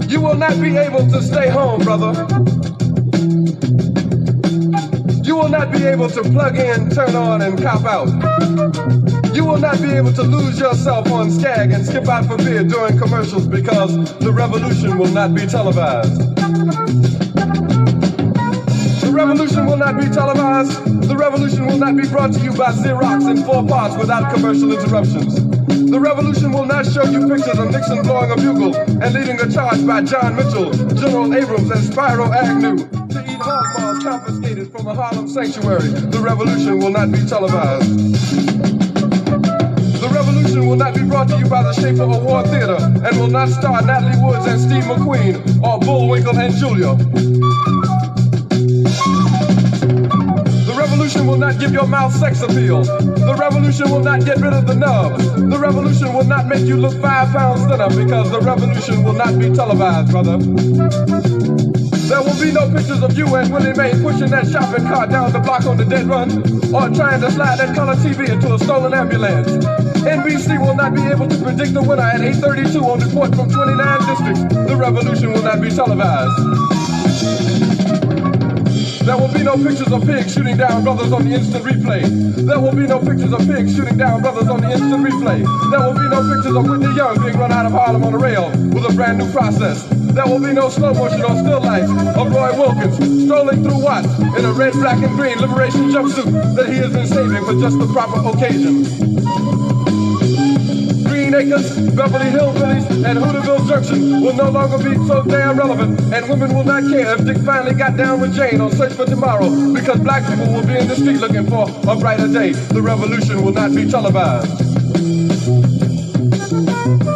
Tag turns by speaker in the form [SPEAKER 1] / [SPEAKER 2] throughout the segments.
[SPEAKER 1] You will not be able to stay home, brother. You will not be able to plug in, turn on, and cop out. You will not be able to lose yourself on Skag and skip out for beer during commercials because the revolution will not be televised. The revolution will not be televised. The revolution will not be brought to you by Xerox in 4 parts without commercial interruptions. The revolution will not show you pictures of Nixon blowing a bugle and leading a charge by John Mitchell, General Abrams, and Spyro Agnew to eat hog balls confiscated from a Harlem sanctuary. The revolution will not be televised. The revolution will not be brought to you by the Schaefer Award Theater and will not star Natalie Woods and Steve McQueen or Bullwinkle and Julia. The revolution will not give your mouth sex appeal. The revolution will not get rid of the nubs. The revolution will not make you look 5 pounds thinner because the revolution will not be televised, brother. There will be no pictures of you and Willie Mae pushing that shopping cart down the block on the dead run or trying to slide that color TV into a stolen ambulance. NBC will not be able to predict the winner at 8:32 on report from 29 districts. The revolution will not be televised. There will be no pictures of pigs shooting down brothers on the instant replay. There will be no pictures of pigs shooting down brothers on the instant replay. There will be no pictures of Whitney Young being run out of Harlem on a rail with a brand new process. There will be no slow motion or still life of Roy Wilkins strolling through Watts in a red, black, and green liberation jumpsuit that he has been saving for just the proper occasion. Green Acres, Beverly Hillbillies, and Hooterville Junction will no longer be so damn relevant, and women will not care if Dick finally got down with Jane on Search for Tomorrow, because black people will be in the street looking for a brighter day. The revolution will not be televised.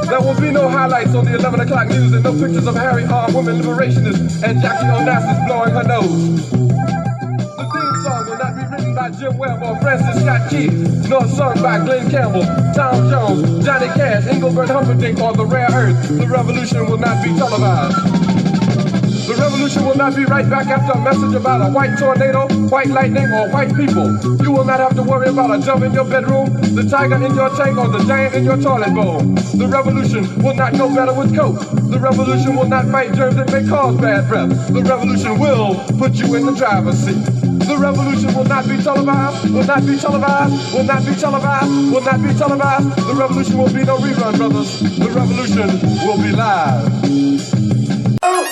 [SPEAKER 1] There will be no highlights on the 11 o'clock news and no pictures of Harry armed women liberationists and Jackie Onassis blowing her nose. The theme song will not be written by Jim Webb or Francis Scott Key, nor sung by Glenn Campbell, Tom Jones, Johnny Cash, Engelbert Humperdinck, or The Rare Earth. The revolution will not be televised. The revolution will not be right back after a message about a white tornado, white lightning, or white people. You will not have to worry about a dove in your bedroom, the tiger in your tank, or the giant in your toilet bowl. The revolution will not go better with Coke. The revolution will not fight germs that may cause bad breath. The revolution will put you in the driver's seat. The revolution will not be televised, will not be televised, will not be televised, will not be televised. The revolution will be no rerun, brothers. The revolution will be live. Oh!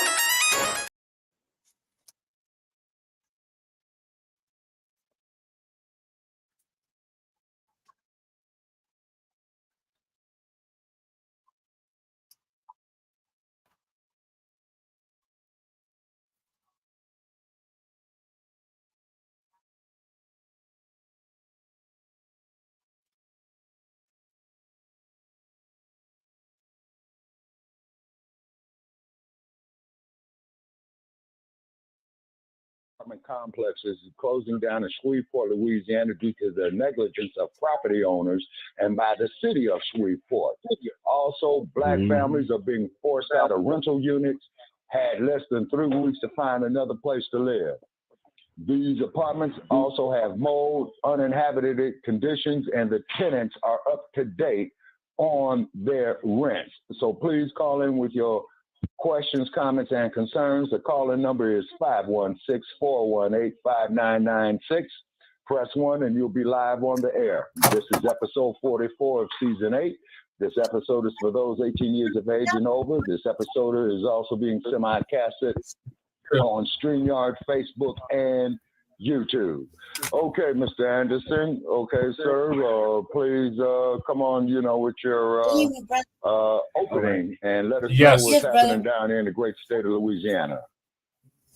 [SPEAKER 2] Complexes closing down in Shreveport, Louisiana due to the negligence of property owners and by the city of Shreveport. Also, black families are being forced out of rental units, had less than 3 weeks to find another place to live. These apartments also have mold, uninhabited conditions, and the tenants are up to date on their rents. So please call in with your questions, comments, and concerns. The call-in number is 516-418-5996. Press 1 and you'll be live on the air. This is episode 44 of season 8. This episode is for those 18 years of age and over. This episode is also being simulcasted on Streamyard, Facebook, and YouTube. Okay, Mr. Anderson. Okay, sir. Please come on, with your opening and let us know what's happening down here in the great state of Louisiana.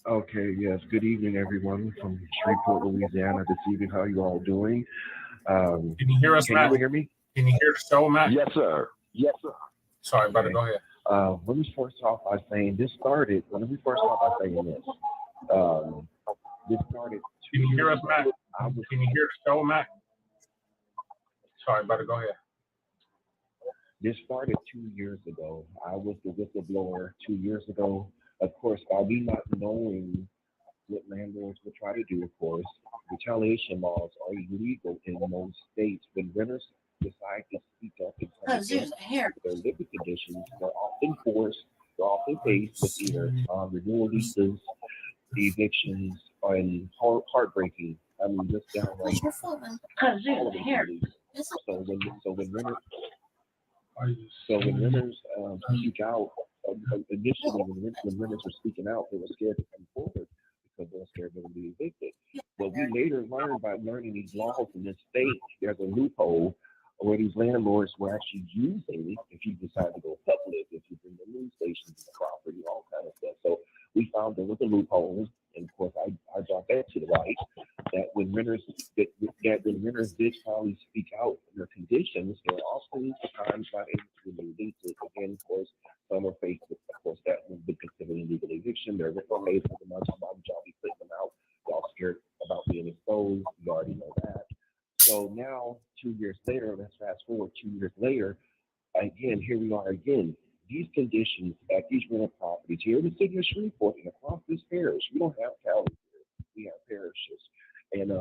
[SPEAKER 3] Okay, yes. Good evening, everyone from Shreveport, Louisiana. This evening, how you all doing?
[SPEAKER 4] Can you hear us, Matt?
[SPEAKER 3] Can you hear me?
[SPEAKER 4] Can you hear the show, Matt?
[SPEAKER 2] Yes, sir. Yes, sir.
[SPEAKER 4] Sorry, brother. Go ahead.
[SPEAKER 3] Let me first off by saying this started. Let me first off by saying this. This started.
[SPEAKER 4] Can you hear us, Matt? Can you hear the show, Matt? Sorry, brother. Go ahead.
[SPEAKER 3] This started 2 years ago. I was the whistleblower 2 years ago Of course, by me not knowing what landlords will try to do, of course, retaliation laws are illegal in most states. When renters decide to speak up and come against their living conditions, they're often forced, they're often faced with either renewal leases, evictions, and heartbreaking. I mean, just downright all of it. So when renters speak out, initially when renters were speaking out, they were scared to come forward because they were scared they would be evicted. But we later learned by learning these laws in this state, there's a loophole where these landlords were actually using, if you decide to go public, if you bring the news stations to the property, all kind of stuff. So we found there was a loophole, and of course I brought that to the light, that when renters did finally speak out in their conditions, they were often times not able to renew leases. Again, of course, some are faced with, of course, that would be considered illegal eviction. They're paid for the month, y'all be putting them out. Y'all scared about being exposed. You already know that. So now, 2 years later, let's fast forward 2 years later, again, here we are again. These conditions at these rental properties here in the city of Shreveport and across this parish, we don't have counties here, we have parishes. And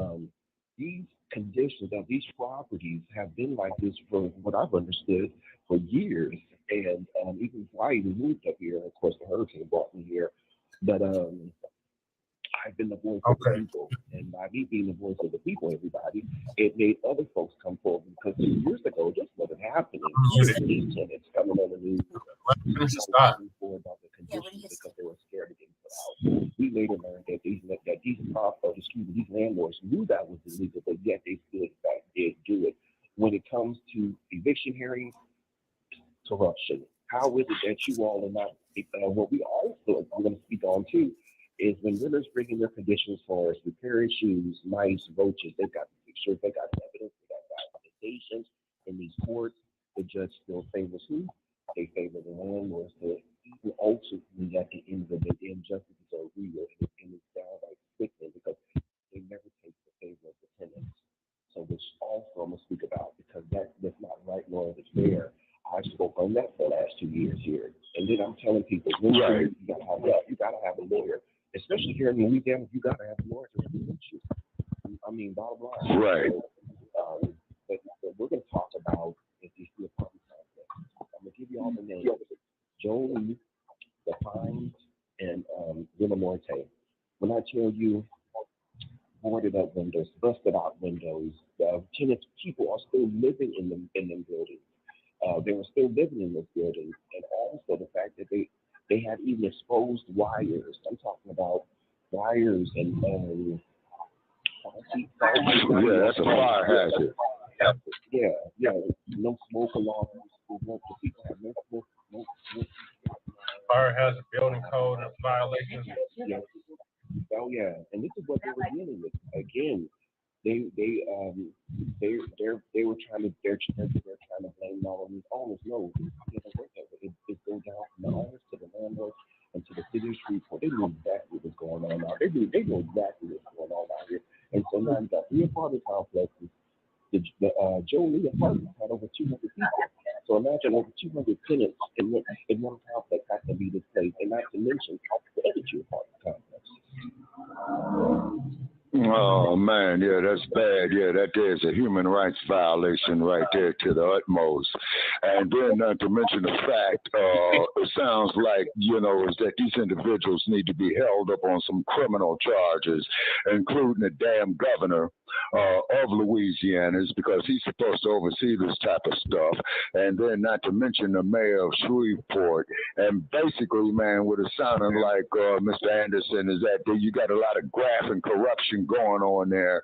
[SPEAKER 3] these conditions of these properties have been like this for what I've understood for years. And even before I even moved up here, of course, the hurricane brought me here. But I've been the voice of the people, and by me being the voice of the people, everybody, it made other folks come forward because 2 years ago, this wasn't happening. These tenants coming on the news about the conditions because they were scared of getting put out. We later learned that these landlords knew that was illegal, but yet they still, in fact, did do it. When it comes to eviction hearings, corruption. How is it that you all are not? What we also are going to speak on too is when renters bring in their conditions for us, repair issues, mice, roaches, they've got pictures, they got evidence, they got documentations in these courts. The judge still favors who? They favor the landlords. Even ultimately, at the end of the day, the injustices are real, and it's downright sickening because they never take the favor of the tenants. So this also I'm gonna speak about because that's not right nor is it fair. I spoke on that for the last 2 years here, and then I'm telling people, right, you gotta have a lawyer. Especially here in Louisiana, you gotta have a lawyer to represent you. I mean, bottom line. Right. So, but we're gonna talk about if you see a public concept. I'm gonna give you all the names: Jolie, The Pines, and Villa Morte. When I tell you boarded up windows, busted out windows, tenants, people are still living in them buildings. They were still living in those buildings, and also the fact that they had even exposed wires. I'm talking about wires and that's a fire hazard. Yeah. No smoke alarms. The people have no smoke.
[SPEAKER 4] Fire hazard, building code, and violations.
[SPEAKER 3] Yeah. Oh yeah, and this is what they were dealing with. Again, they were trying to blame all of these owners. No, it goes down from the owners to the landlords and to the city of Shreveport. They knew exactly what was going on out. They knew exactly what's going on out here. And so now you got 3 apartment complexes. The Jolie apartment had over 200 people. So imagine over 200 tenants in one complex has to be displaced, and not to mention the other 2 apartment complexes.
[SPEAKER 2] Oh man, yeah, that's bad. Yeah, that is a human rights violation right there to the utmost. And then not to mention the fact, it sounds like, is that these individuals need to be held up on some criminal charges, including the damn governor of Louisiana, because he's supposed to oversee this type of stuff. And then not to mention the mayor of Shreveport. And basically, man, what it's sounding like, Mr. Anderson, is that you got a lot of graft and corruption going on there,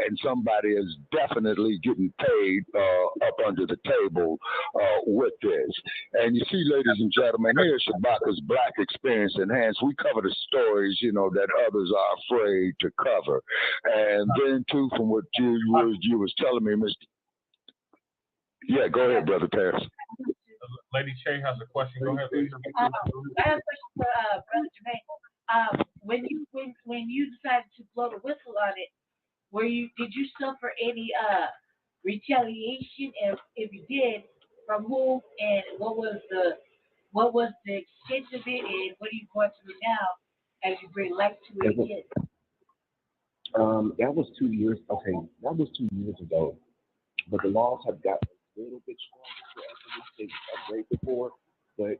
[SPEAKER 2] and somebody is definitely getting paid up under the table with this. And you see, ladies and gentlemen, here's Shabaka'S Black Experience Enhanced. We cover the stories, that others are afraid to cover. And then, too, from what you was telling me, Mr. Yeah, go ahead, Brother Paris.
[SPEAKER 4] Lady Shay has a question. Go ahead.
[SPEAKER 5] I have a question for Brother Jermaine. When you decided to blow the whistle on it, did you suffer any retaliation? And if you did, from whom? And what was the What was the extent of it, and what are you going through now as you bring life to it again?
[SPEAKER 3] That was 2 years. Okay, that was 2 years ago. But the laws have gotten a little bit stronger after they upgrade before. But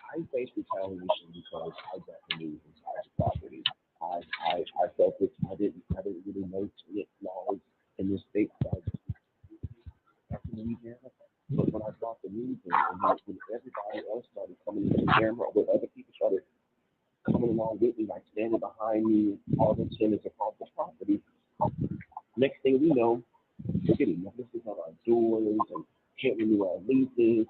[SPEAKER 3] I faced retaliation because I got the news inside the property. I felt that I didn't really know laws in this state. After Louisiana. But when I brought the news in, and when everybody else started coming into the camera, when other people started coming along with me, like standing behind me, all the tenants across the property, next thing we know, we're getting notices on our doors and can't renew our leases,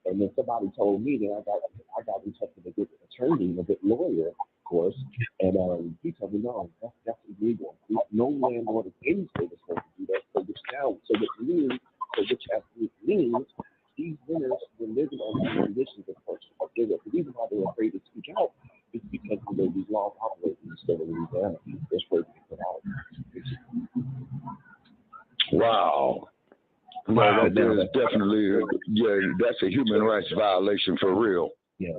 [SPEAKER 3] and then somebody told me that I got in touch with a good attorney, a good lawyer, of course, and he told me no, that's illegal. No landlord in any state is supposed to do that. So which actually means these renters were living on the conditions of purchase. The reason why they were afraid to speak out is because of these laws operate in the state of Louisiana. They're afraid to put out.
[SPEAKER 2] Wow. Well, that is definitely, that's a human rights violation for real.
[SPEAKER 3] Yeah.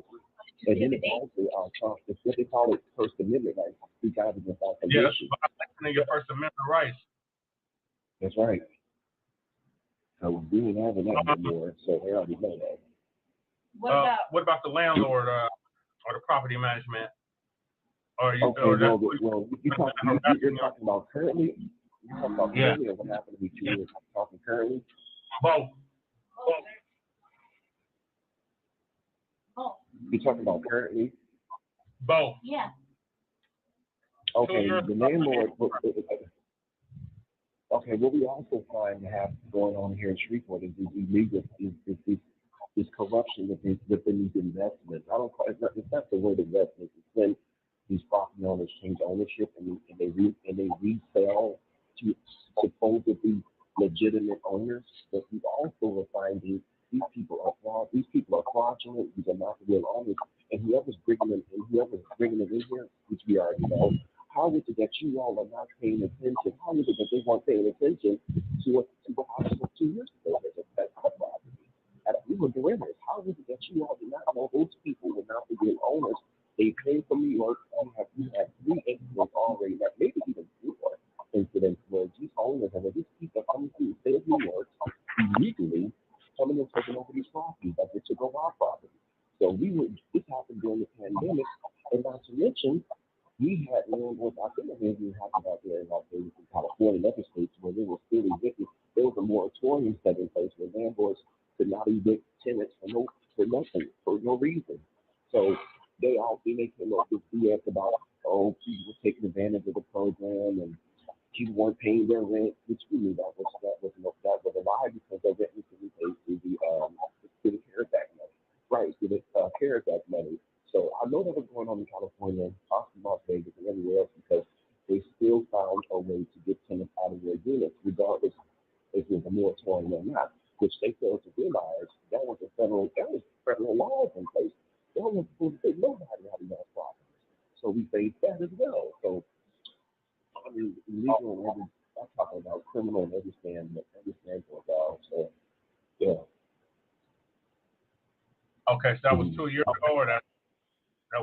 [SPEAKER 3] And then it's also, it's what they call it First Amendment rights. Speak out against our conditions.
[SPEAKER 4] Yeah, your First Amendment rights.
[SPEAKER 3] That's right. So we didn't have that anymore, so they already know that.
[SPEAKER 4] What about the landlord or the property management? Or you,
[SPEAKER 3] okay, well, you're talking about currently? You're talking about currently, or what happened to me 2 years ago? Talking currently?
[SPEAKER 4] Both.
[SPEAKER 3] You're talking about currently?
[SPEAKER 4] Both.
[SPEAKER 5] Yeah.
[SPEAKER 3] Okay, the landlord. Okay, what we also find to have going on here in Shreveport is this corruption within these investments. I don't call it. It's not the word investment. It's when these property owners change ownership and they resell to supposedly legitimate owners. But we also are finding these people are fraud. These people are fraudulent. These are not the real owners. And whoever's bringing them in here, which we already know. How is it that you all are not paying attention? How is it that they weren't paying attention to what happened 2 years ago? That's our property. We were doing this. How is it that you all did not know those people were not the real owners? They came from New York. We have 3 incidents already, maybe even 4 incidents where these owners and these people are coming through the state of New York illegally coming and taking over these properties like they took over our property. So this happened during the pandemic, and not to mention, we had landlords out there, it happened out there in California and other states where they were still evicted. There was a moratorium set in place where landlords could not evict tenants for nothing, for no reason. So they came up with BS about, people were taking advantage of the program and people weren't paying their rent, which we knew that was a lie because their rent was being paid through the CARES Act money. Right, through the CARES Act money. So I know that was going on in California, possibly Las Vegas, and everywhere else because they still found a way to get tenants out of their units, regardless if it was a moratorium or not, which they failed to realize that was federal laws in place. They weren't supposed to take nobody out of those properties. So we faced that as well. So I mean, legal and I'm talking about criminal and every standpoint. So yeah.
[SPEAKER 4] Okay, so that was 2 years ago, or that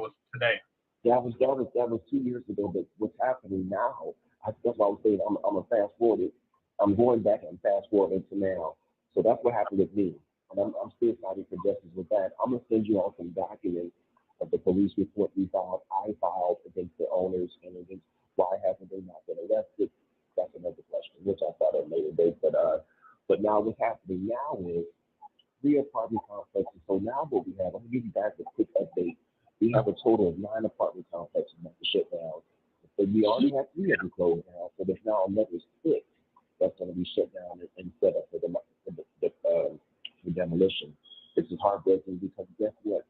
[SPEAKER 4] was today?
[SPEAKER 3] That was 2 years ago. But what's happening now? That's why I was saying I'm a fast forward. I'm going back and fast forwarding to now. So that's what happened with me, and I'm still fighting for justice with that. I'm gonna send you all some documents of the police report I filed against the owners and against why haven't they not been arrested. That's another question, which I thought at a later date. But now what's happening now is 3 apartment complexes. So now what we have, I'm gonna give you guys a quick update. We have a total of 9 apartment complexes that to shut down. And we already have 3 of them closed down, so there's now another 6 that's going to be shut down and set up for demolition. This is heartbreaking because guess what?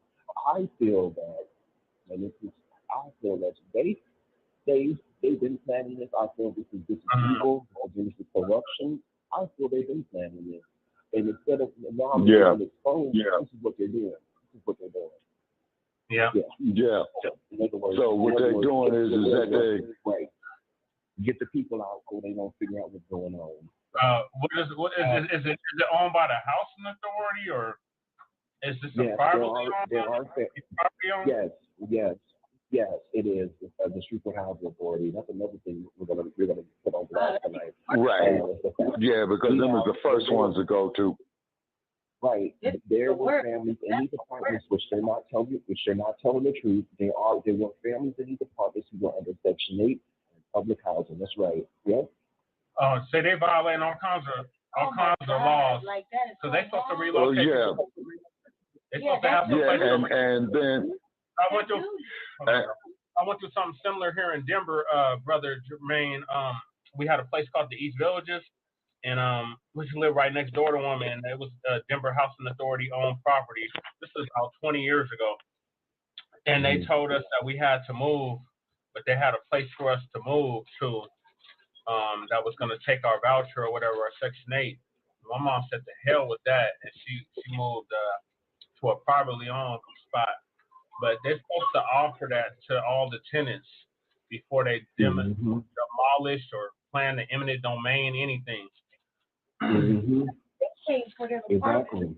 [SPEAKER 3] I feel that they've been planning this. I feel this is evil, this is corruption. I feel they've been planning this. And instead of now being exposed, this is what they're doing.
[SPEAKER 4] Yeah.
[SPEAKER 3] In other words,
[SPEAKER 2] so what they're doing is that they
[SPEAKER 3] get the people out so they don't figure out what's going on.
[SPEAKER 4] Is it owned by the housing authority or? Is this
[SPEAKER 3] Yes,
[SPEAKER 4] a privately owned
[SPEAKER 3] there are,
[SPEAKER 4] property owned?
[SPEAKER 3] yes, it is. The Shreveport Housing Authority. That's another thing we're gonna put on blast tonight.
[SPEAKER 2] Right. Yeah, because them is the first ones to go to.
[SPEAKER 3] Right. There were families in these apartments which they're not telling the truth. There were families in these apartments who were under Section 8 and public housing. That's right. Yep.
[SPEAKER 4] So they violate all kinds of laws.
[SPEAKER 5] Like that is
[SPEAKER 4] So
[SPEAKER 5] so
[SPEAKER 4] they supposed to
[SPEAKER 5] wrong.
[SPEAKER 4] relocate.
[SPEAKER 2] Yeah.
[SPEAKER 4] They supposed to have some place to live.
[SPEAKER 2] and then
[SPEAKER 4] I went to something similar here in Denver, brother Jermaine. We had a place called the East Villages, and we used to live right next door to them, and it was Denver Housing Authority owned property. This was about 20 years ago, and they told us that we had to move, but they had a place for us to move to, that was going to take our voucher or whatever, our Section 8. My mom said, "The hell with that," and she moved to a privately owned spot. But they're supposed to offer that to all the tenants before they demolish or plan the eminent domain, anything.
[SPEAKER 3] Mm-hmm.
[SPEAKER 5] Exactly.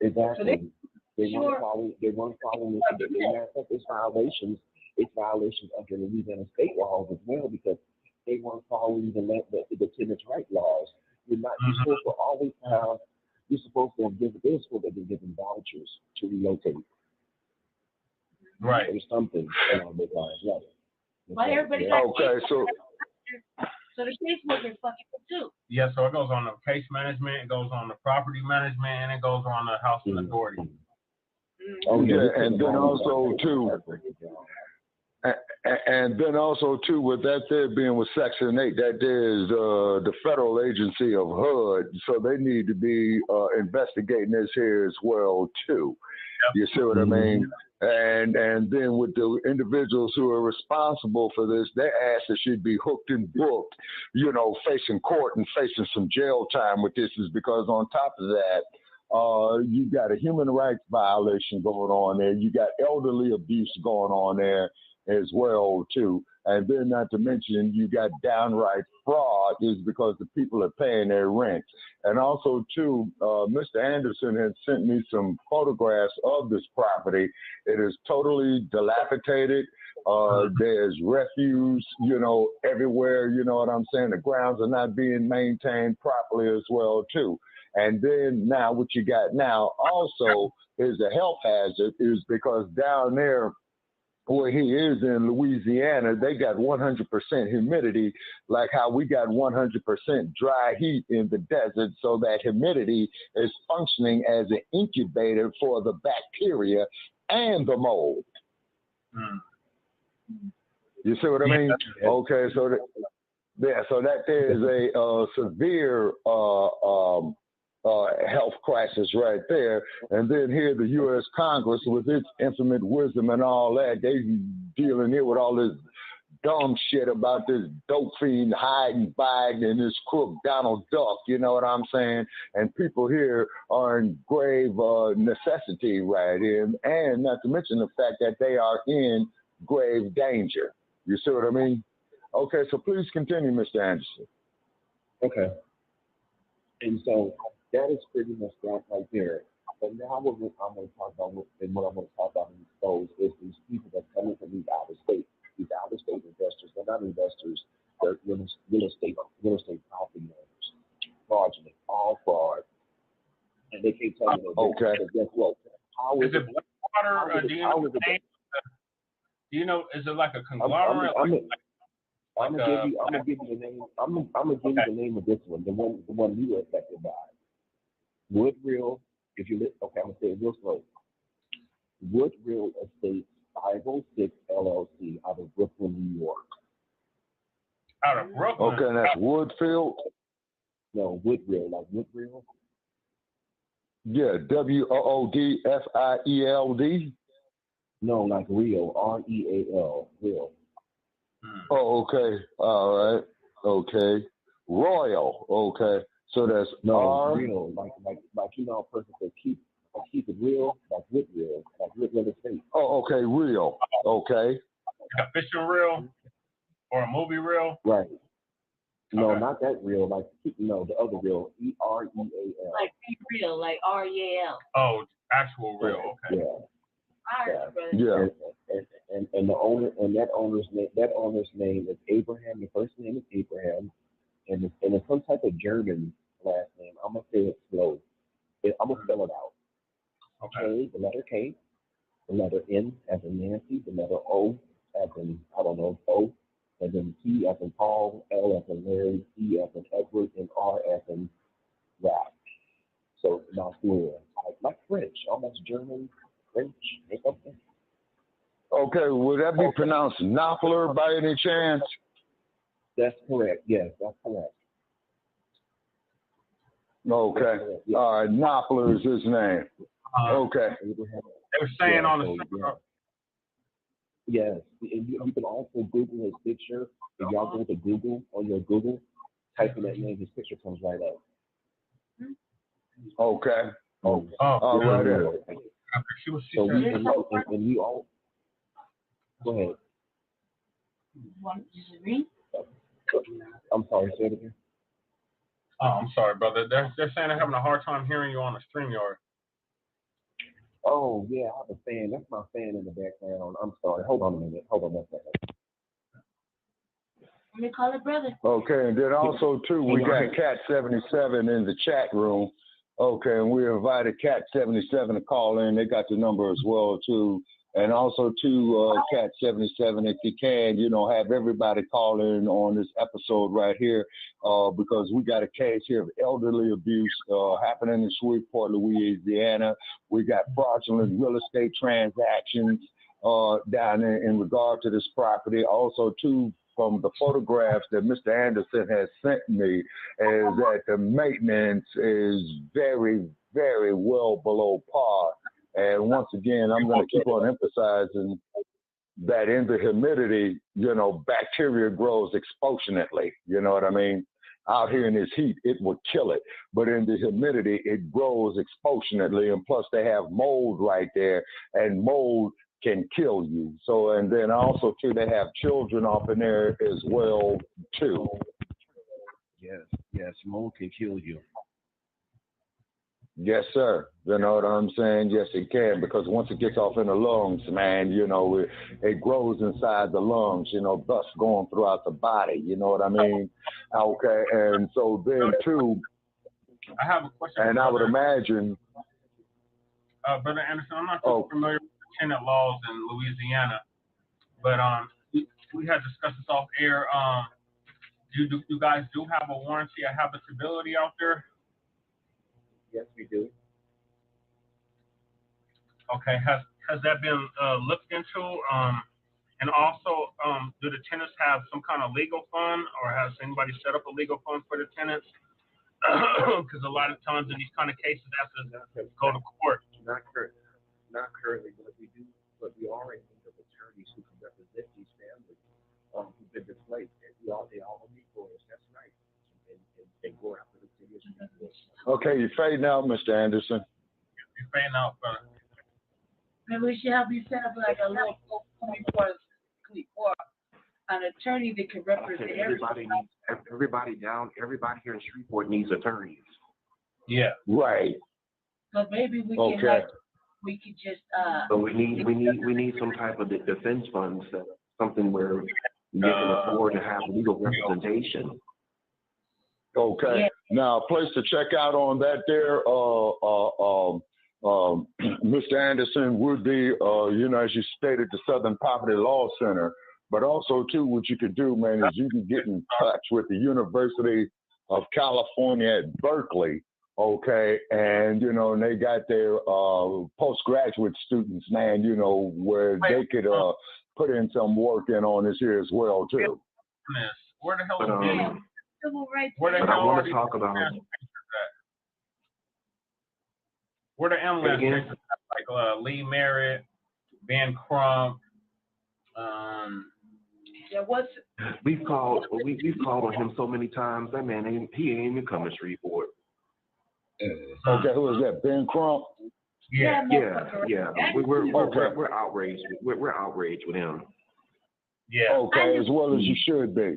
[SPEAKER 3] Exactly. They weren't following it. They messed up its violations. It's violations under Louisiana state laws as well, because they weren't following the tenants' right laws. You're supposed to always have. You're supposed to give. They're supposed to be given vouchers to relocate.
[SPEAKER 4] Right.
[SPEAKER 3] Or something along those lines. Right.
[SPEAKER 5] But everybody
[SPEAKER 2] Okay, so
[SPEAKER 5] the casework is fucking too.
[SPEAKER 4] Yeah, so it goes on the case management, it goes on the property management, and it goes on the housing authority.
[SPEAKER 3] Oh
[SPEAKER 2] yeah, and then also too. And then also too, with that there being with Section 8, that there is the federal agency of HUD, so they need to be investigating this here as well too. Yep. You see what I mean? And then with the individuals who are responsible for this, their asses should be hooked and booked, facing court and facing some jail time with this, is because on top of that, you got a human rights violation going on there. You got elderly abuse going on there as well too. And then not to mention you got downright fraud, is because the people are paying their rent. And also too, Mr. Anderson had sent me some photographs of this property. It is totally dilapidated. There's refuse, everywhere, you know what I'm saying? The grounds are not being maintained properly as well too. And then now what you got now also is a health hazard, is because down there where he is in Louisiana, they got 100% humidity, like how we got 100% dry heat in the desert. So that humidity is functioning as an incubator for the bacteria and the mold. You see what I mean? Okay, so that there is a severe health crisis right there. And then here the U.S. Congress, with its infinite wisdom and all that, they dealing here with all this dumb shit about this dope fiend hiding Biden and this crook Donald Duck, you know what I'm saying? And people here are in grave necessity right in, and not to mention the fact that they are in grave danger. You see what I mean? Okay, so please continue, Mr. Anderson.
[SPEAKER 3] Okay. And so that is pretty much that right there. But now what I'm going to talk about, and what I'm going to talk about in those is these people that come in from these out-of-state investors. They're not investors. They're real estate property owners. Fraudulent, all fraud. And they can't tell you that.
[SPEAKER 2] Okay.
[SPEAKER 3] Guess what?
[SPEAKER 4] Is it Blackwater, or do you know, is it like a conglomerate?
[SPEAKER 3] I'm gonna give you the name. I'm gonna give you the name of this one. The one you were affected by. Woodreal. If you look, okay, I'm gonna say it real slow. Woodreal Estates 506 LLC out of Brooklyn, New York.
[SPEAKER 4] Out of Brooklyn.
[SPEAKER 2] Okay, that's Woodfield.
[SPEAKER 3] No, Woodreal, like Woodreal.
[SPEAKER 2] Yeah, WOODFIELD.
[SPEAKER 3] No, like real, REAL, real.
[SPEAKER 2] Oh, okay. All right. Okay. Royal. Okay. So that's
[SPEAKER 3] real, like a person that keep it real, like with real estate.
[SPEAKER 2] Oh, okay, real. Okay.
[SPEAKER 4] Like a fishing reel or a movie reel.
[SPEAKER 3] Right. No, not that real. Like no, the other real. E-R-E-A-L.
[SPEAKER 5] Like be real, like R-E-A-L.
[SPEAKER 4] Oh, actual real. Okay.
[SPEAKER 3] Yeah.
[SPEAKER 5] I heard, brother.
[SPEAKER 2] Yeah.
[SPEAKER 3] And the owner and that owner's name is Abraham. The first name is Abraham, and it's some type of German last name. I'm gonna say it slow. I'm gonna spell it out.
[SPEAKER 4] Okay.
[SPEAKER 3] K, the letter K, the letter N as in Nancy, the letter O as in I don't know O, and then P as in Paul, L as in Larry, E as in Edward, and R as in Ralph. So now like French, almost German, French, or something.
[SPEAKER 2] Okay, would that be pronounced Knopfler by any chance?
[SPEAKER 3] That's correct. Yes, that's correct.
[SPEAKER 2] Okay.
[SPEAKER 3] That's correct. Yes.
[SPEAKER 2] All right, Knopfler is his name. Okay.
[SPEAKER 4] They were saying on the
[SPEAKER 3] Yes, and you can also Google his picture. If y'all go to Google on your Google, type in that name, his picture comes right up.
[SPEAKER 2] Okay.
[SPEAKER 4] Oh,
[SPEAKER 2] All right.
[SPEAKER 3] So we all go ahead.
[SPEAKER 5] Want to read?
[SPEAKER 3] I'm sorry, say it again.
[SPEAKER 4] Oh, I'm sorry, brother. They're saying they're having a hard time hearing you on the Streamyard.
[SPEAKER 3] Oh yeah, I have a fan. That's my fan in the background. I'm sorry. Hold on a minute. Hold on one second.
[SPEAKER 5] Let me call it brother.
[SPEAKER 2] Okay, and then also too, we got Cat 77 in the chat room. Okay, and we invited Cat 77 to call in. They got the number as well too. And also too, Cat 77, if you can, have everybody call in on this episode right here, because we got a case here of elderly abuse happening in Shreveport, Louisiana. We got fraudulent real estate transactions down in regard to this property. Also too, from the photographs that Mr. Anderson has sent me, is that the maintenance is very, very well below par. And once again, I'm going to keep on emphasizing that in the humidity, bacteria grows exponentially. You know what I mean? Out here in this heat, it would kill it. But in the humidity, it grows exponentially. And plus, they have mold right there, and mold can kill you. So, and then also, too, they have children off in there as well, too.
[SPEAKER 3] Yes, mold can kill you.
[SPEAKER 2] Yes, sir. You know what I'm saying? Yes, it can, because once it gets off in the lungs, man, it grows inside the lungs, thus going throughout the body. You know what I mean? Okay, and so then too,
[SPEAKER 4] I have a question.
[SPEAKER 2] And I would imagine.
[SPEAKER 4] Brother Anderson, I'm not too familiar with the tenant laws in Louisiana, but we had discussed this off air. You guys do have a warranty of habitability out there?
[SPEAKER 3] Yes, we do.
[SPEAKER 4] Okay, has that been looked into? And also, do the tenants have some kind of legal fund, or has anybody set up a legal fund for the tenants? Because a lot of times in these kind of cases, that's to go to court.
[SPEAKER 3] Not currently, but we are in need of attorneys who can represent these families who've been displaced. They all need lawyers. That's right. And go after the city.
[SPEAKER 2] Okay, you're fading out, Mr. Anderson.
[SPEAKER 4] You're fading out, brother.
[SPEAKER 5] Maybe we should help you set up like a little for an attorney that can represent everybody.
[SPEAKER 3] Everybody here in Shreveport needs attorneys.
[SPEAKER 4] Yeah.
[SPEAKER 2] Right.
[SPEAKER 5] So maybe we can we could just
[SPEAKER 3] So we need some type of defense funds, something where we can afford to have legal representation.
[SPEAKER 2] Okay. Yeah. Now, a place to check out on that there, Mr. Anderson, would be, as you stated, the Southern Poverty Law Center. But also, too, what you could do, man, is you can get in touch with the University of California at Berkeley, okay? And, and they got their postgraduate students, man, where they could put in some work in on this here as well, too.
[SPEAKER 4] Where the hell is it?
[SPEAKER 5] civil rights?
[SPEAKER 4] Where the hell
[SPEAKER 3] want to talk about
[SPEAKER 4] where the MLS like Lee Merritt, Ben Crump.
[SPEAKER 3] We've called on him so many times. That man he ain't even coming to Shreveport.
[SPEAKER 2] Okay, who is that? Ben Crump?
[SPEAKER 3] Yeah. We're outraged. We're outraged with him.
[SPEAKER 4] Yeah.
[SPEAKER 2] Okay, as well as you should be.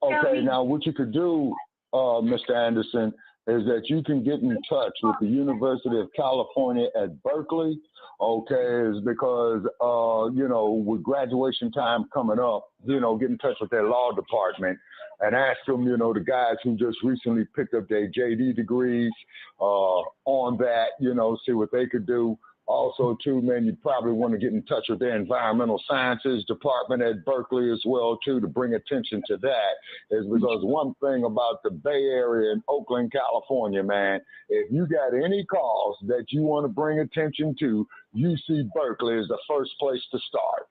[SPEAKER 2] Okay, now what you could do, Mr. Anderson, is that you can get in touch with the University of California at Berkeley. Okay, is because you know, with graduation time coming up, you know, get in touch with their law department and ask them, you know, the guys who just recently picked up their JD degrees on that, you know, see what they could do. Also, too, man, you probably want to get in touch with their environmental sciences department at Berkeley as well, too, to bring attention to that. Is because one thing about the Bay Area in Oakland, California, man, if you got any cause that you want to bring attention to, UC Berkeley is the first place to start.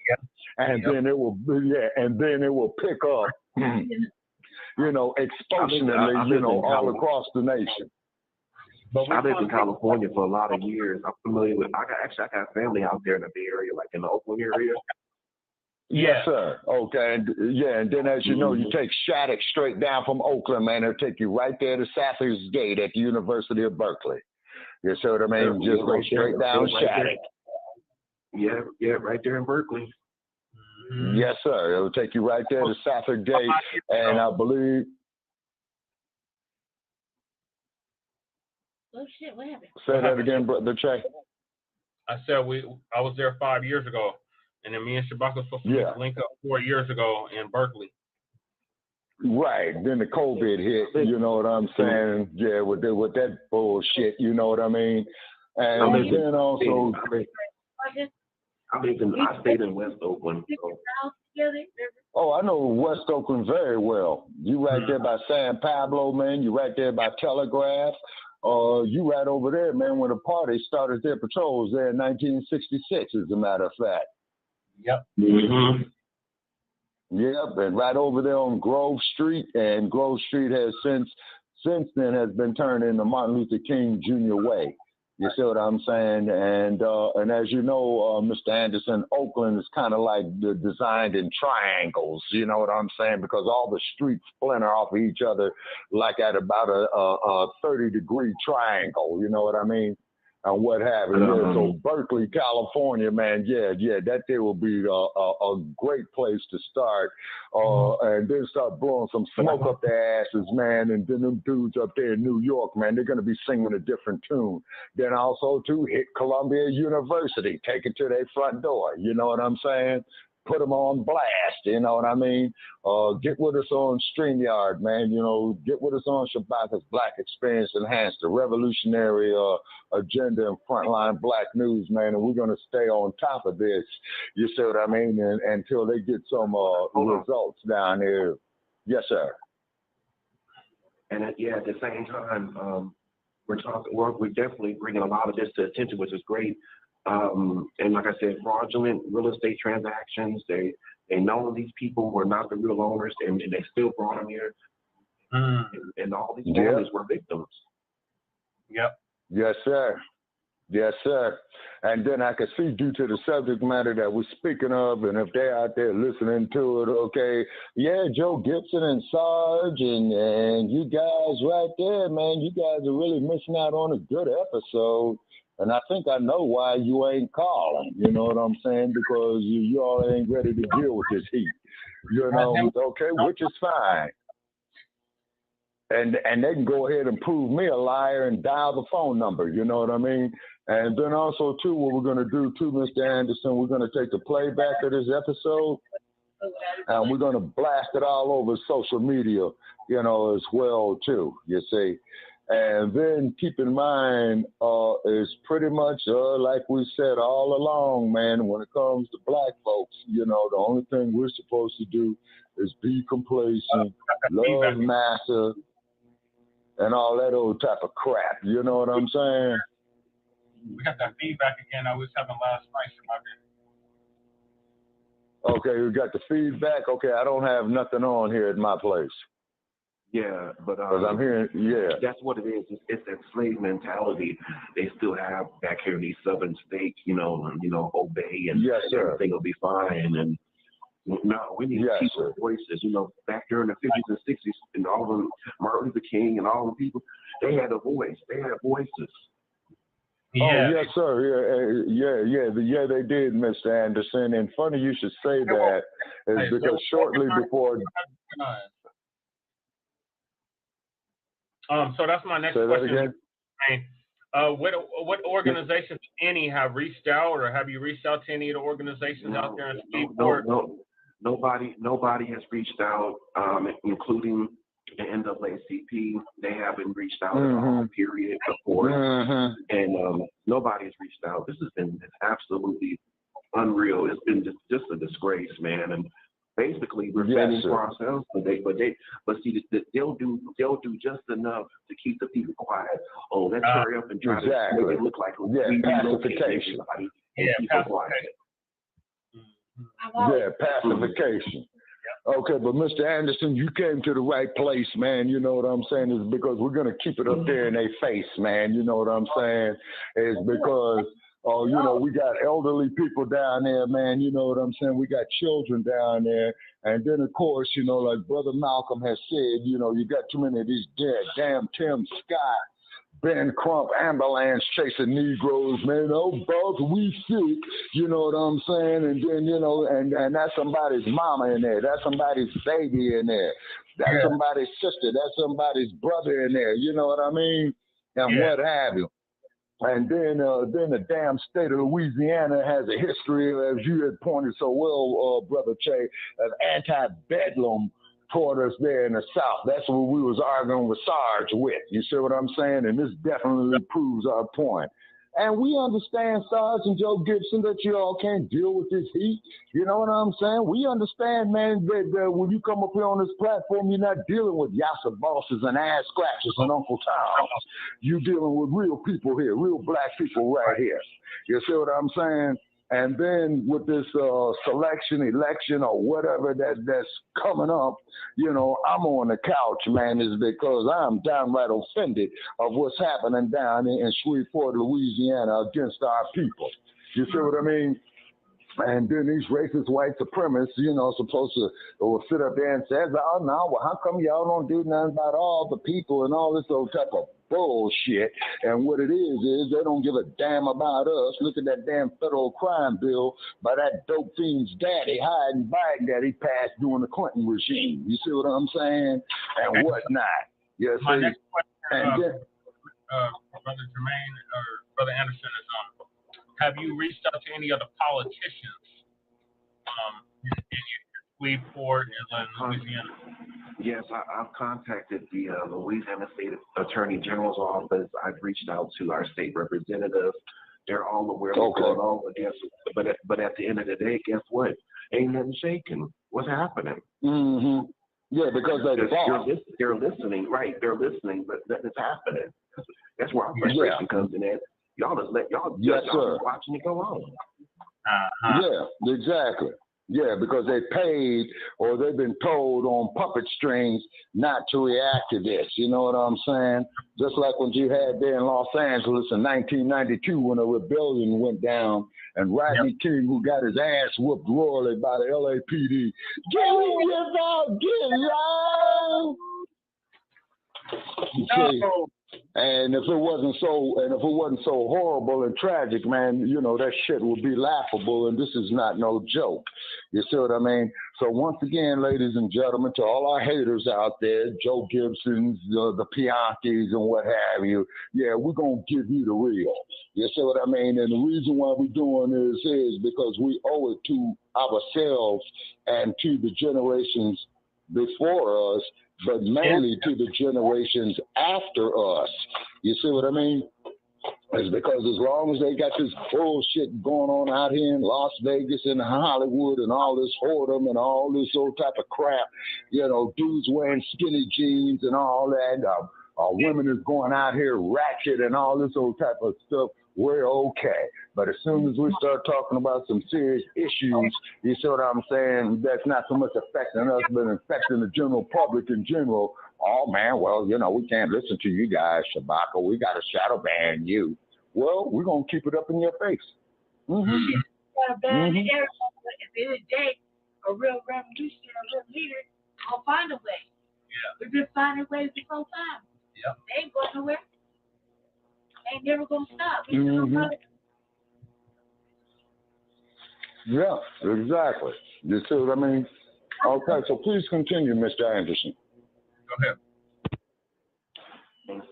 [SPEAKER 2] And then it will, and then it will pick up, you know, exponentially, you know, all across the nation.
[SPEAKER 3] But I lived in California for a lot of years. I'm familiar with. I got family out there in the Bay Area, like in the Oakland area.
[SPEAKER 2] Yes, sir. Okay. And then as you know, you take Shattuck straight down from Oakland, man. It'll take you right there to Sather's Gate at the University of Berkeley. You see what I mean? Just go straight down Shattuck.
[SPEAKER 3] Yeah, right there in Berkeley.
[SPEAKER 2] Yes, sir. It'll take you right there to Sather Gate, and I believe.
[SPEAKER 5] Oh shit! What happened?
[SPEAKER 2] Say that again, brother Che.
[SPEAKER 4] I said I was there 5 years ago, and then me and Shabaka was supposed to link up 4 years ago in Berkeley.
[SPEAKER 2] Right. Then the COVID hit. You know what I'm saying? Yeah, with that bullshit. You know what I mean? And then also.
[SPEAKER 3] I stayed in West Oakland. So.
[SPEAKER 2] Oh, I know West Oakland very well. You right there by San Pablo, man. You right there by Telegraph. You right over there, man, when the party started their patrols there in 1966, as a matter of fact.
[SPEAKER 4] Yep.
[SPEAKER 2] Yep, and right over there on Grove Street, and Grove Street has since then has been turned into Martin Luther King Jr. Way. You see what I'm saying? And as you know, Mr. Anderson, Oakland is kind of like designed in triangles. You know what I'm saying? Because all the streets splinter off of each other like at about a 30-degree triangle. You know what I mean? And what have you. Yeah, so Berkeley, California, man, that there will be a great place to start. And then start blowing some smoke up their asses, man. And then them dudes up there in New York, man, they're going to be singing a different tune. Then also, too, hit Columbia University, take it to their front door. You know what I'm saying? Put them on blast, you know what I mean? Get with us on Streamyard, man. You know, get with us on Shabaka'S Black Experience Enhanced, the revolutionary agenda and frontline Black news, man. And we're going to stay on top of this, you see what I mean? And until they get some results down there. Yes, sir.
[SPEAKER 3] And at the same time, we're definitely bringing a lot of this to attention, which is great. And like I said, fraudulent real estate transactions, they know these people were not the real owners, and they still brought them here. And all these families were victims.
[SPEAKER 4] Yep.
[SPEAKER 2] Yes, sir. Yes, sir. And then I can see, due to the subject matter that we're speaking of, and if they're out there listening to it, okay, Joe Gibson and Sarge and you guys right there, man, you guys are really missing out on a good episode. And I think I know why you ain't calling, you know what I'm saying? Because you all ain't ready to deal with this heat, you know, okay, which is fine. And they can go ahead and prove me a liar and dial the phone number, you know what I mean? And then also, too, what we're going to do, too, Mr. Anderson, we're going to take the playback of this episode, and we're going to blast it all over social media, you know, as well, too, you see. And then keep in mind, is pretty much like we said all along, man, when it comes to Black folks, you know, the only thing we're supposed to do is be complacent, love massa, and all that old type of crap. You know what I'm saying?
[SPEAKER 4] We got that feedback again I was having last night.
[SPEAKER 2] Okay, we got the feedback. Okay, I don't have nothing on here at my place.
[SPEAKER 3] Yeah, but
[SPEAKER 2] I'm hearing,
[SPEAKER 3] that's what it is. It's that slave mentality they still have back here in these southern states. You know, obey and everything will be fine. And no, we need people's voices. You know, back during the 50s and 60s, and all of them, Martin Luther King and all the people, they had a voice. They had voices.
[SPEAKER 2] Yeah. Oh, yes, sir. Yeah, they did, Mr. Anderson. And funny you should say that, is because shortly before.
[SPEAKER 4] So that's my next
[SPEAKER 2] Say
[SPEAKER 4] question.
[SPEAKER 2] that again?
[SPEAKER 4] What organizations, if any, have reached out, or have you reached out to any of the organizations out there in Shreveport?
[SPEAKER 3] Nobody has reached out, including the NAACP. They haven't reached out at all, period, of course. And nobody has reached out. This has been absolutely unreal. It's been just a disgrace, man. And basically, we're fending for ourselves, but see, they'll do just enough to keep the people quiet. Oh, let's hurry up and try to make it look like we
[SPEAKER 2] pacification. Pacification. Okay, but Mr. Anderson, you came to the right place, man. You know what I'm saying? It's because we're gonna keep it up there in their face, man. You know what I'm saying? It's because you know, we got elderly people down there, man. You know what I'm saying? We got children down there. And then, of course, you know, like Brother Malcolm has said, you know, you got too many of these damn Tim Scott, Ben Crump ambulance chasing Negroes, man. Oh, boss, we sick. You know what I'm saying? And then, you know, and that's somebody's mama in there. That's somebody's baby in there. That's somebody's sister. That's somebody's brother in there. You know what I mean? And what have you. And then the damn state of Louisiana has a history, as you had pointed so well, Brother Che, of anti-bedlam toward us there in the South. That's what we was arguing with Sarge with. You see what I'm saying? And this definitely proves our point. And we understand, Sarge and Joe Gibson, that you all can't deal with this heat. You know what I'm saying? We understand, man, that when you come up here on this platform, you're not dealing with yassa bosses and ass scratchers and Uncle Toms. You're dealing with real people here, real black people right here. You see what I'm saying? And then with this election, or whatever that's coming up, you know, I'm on the couch, man, is because I'm downright offended of what's happening down in Shreveport, Louisiana, against our people. You see what I mean? And then these racist white supremacists, you know, supposed to sit up there and say, oh, no, well, how come y'all don't do nothing about all the people and all this old type of bullshit? And what it is they don't give a damn about us. Look at that damn federal crime bill by that dope fiend's daddy hiding Baghdad he passed during the Clinton regime. You see what I'm saying? And whatnot. Yes,
[SPEAKER 4] my next question, Brother Jermaine or Brother Anderson, is have you reached out to any other politicians in Shreveport and Louisiana?
[SPEAKER 3] Yes, I've contacted the Louisiana State Attorney General's office. I've reached out to our state representatives. They're all aware of what's going on. But at the end of the day, guess what? Ain't nothing shaking. What's happening?
[SPEAKER 2] Yeah, because
[SPEAKER 3] they're listening, right? They're listening, but nothing's happening. That's where our frustration comes in. Y'all just watching it go on.
[SPEAKER 2] Yeah, exactly. Yeah, because they paid or they've been told on puppet strings not to react to this. You know what I'm saying? Just like when you had there in Los Angeles in 1992 when a rebellion went down and Rodney King, who got his ass whooped royally by the LAPD, and if it wasn't so horrible and tragic, man, you know, that shit would be laughable, and this is not no joke. You see what I mean? So once again, ladies and gentlemen, to all our haters out there, Joe Gibsons, the Piantis and what have you, yeah, we're going to give you the real. You see what I mean? And the reason why we're doing this is because we owe it to ourselves and to the generations before us, but mainly to the generations after us. You see what I mean? It's because as long as they got this bullshit going on out here in Las Vegas and Hollywood and all this whoredom and all this old type of crap, you know, dudes wearing skinny jeans and all that, women is going out here ratchet and all this old type of stuff, we're okay. But as soon as we start talking about some serious issues, you see what I'm saying, that's not so much affecting us, but affecting the general public in general, oh man, well, you know, we can't listen to you guys, Shabaka, we got to shadow ban you. Well, we're going to keep it up in your face.
[SPEAKER 5] Shadow ban everybody, but at the end of the day, a real revolution, a real leader, will find a way. Yeah. We've been finding ways this whole time. Yep. They ain't going nowhere. They ain't never going to stop.
[SPEAKER 2] Yeah, exactly. You see what I mean? Okay, so please continue, Mr. Anderson.
[SPEAKER 4] Go ahead.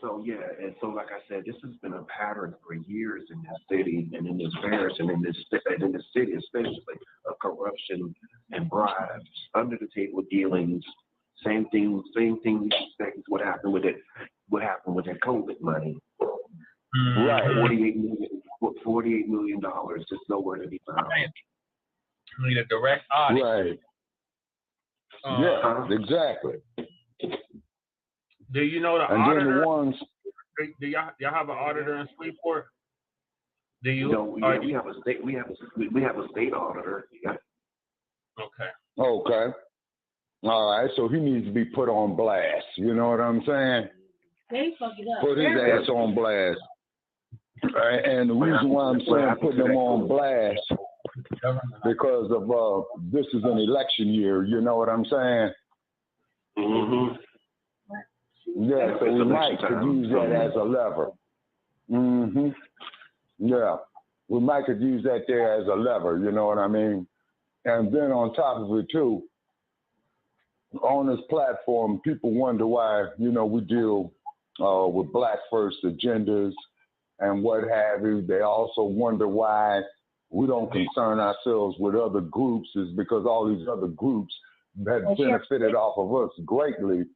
[SPEAKER 3] So yeah, and so like I said, this has been a pattern for years in this city and in this parish and in this city especially of corruption and bribes, under the table dealings. Same thing we expect is what happened with it. What happened with that COVID money?
[SPEAKER 2] Right.
[SPEAKER 3] $48 million just nowhere to be found.
[SPEAKER 4] We need a direct audit.
[SPEAKER 2] Right. Yeah, exactly.
[SPEAKER 4] Do you know the
[SPEAKER 2] and
[SPEAKER 4] auditor?
[SPEAKER 2] Then the ones.
[SPEAKER 4] Do y'all have an auditor in Shreveport? Do you?
[SPEAKER 3] No, we have a state auditor. Yeah.
[SPEAKER 4] Okay.
[SPEAKER 2] Okay. All right. So he needs to be put on blast. You know what I'm saying?
[SPEAKER 5] They fuck it up.
[SPEAKER 2] Put his ass on blast. Right. And the reason why I'm saying putting him on blast because of this is an election year. You know what I'm saying?
[SPEAKER 3] Mm-hmm.
[SPEAKER 2] Yeah, so we might could use that as a lever. Mm-hmm. Yeah, we might could use that there as a lever, you know what I mean? And then on top of it too, on this platform, people wonder why, you know, we deal with Black first agendas and what have you. They also wonder why we don't concern ourselves with other groups is because all these other groups have benefited off of us greatly.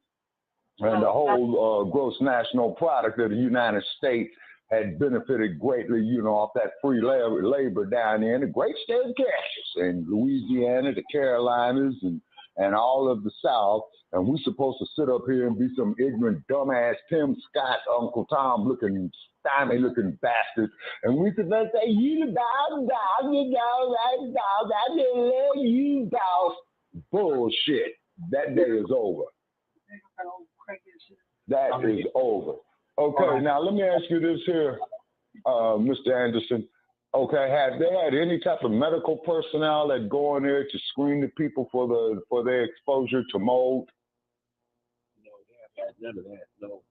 [SPEAKER 2] And the whole gross national product of the United States had benefited greatly, you know, off that free labor down there in the great state of Texas and Louisiana, the Carolinas, and all of the South. And we're supposed to sit up here and be some ignorant, dumbass Tim Scott, Uncle Tom looking, stymie looking bastards. And we could say, you dog, you know, that dog, I didn't love you, dog. Bullshit. That day is over. That is over. Okay, now let me ask you this here, Mr. Anderson. Okay, have they had any type of medical personnel that go in there to screen the people for their exposure to mold?
[SPEAKER 3] No, they haven't had none of that. No.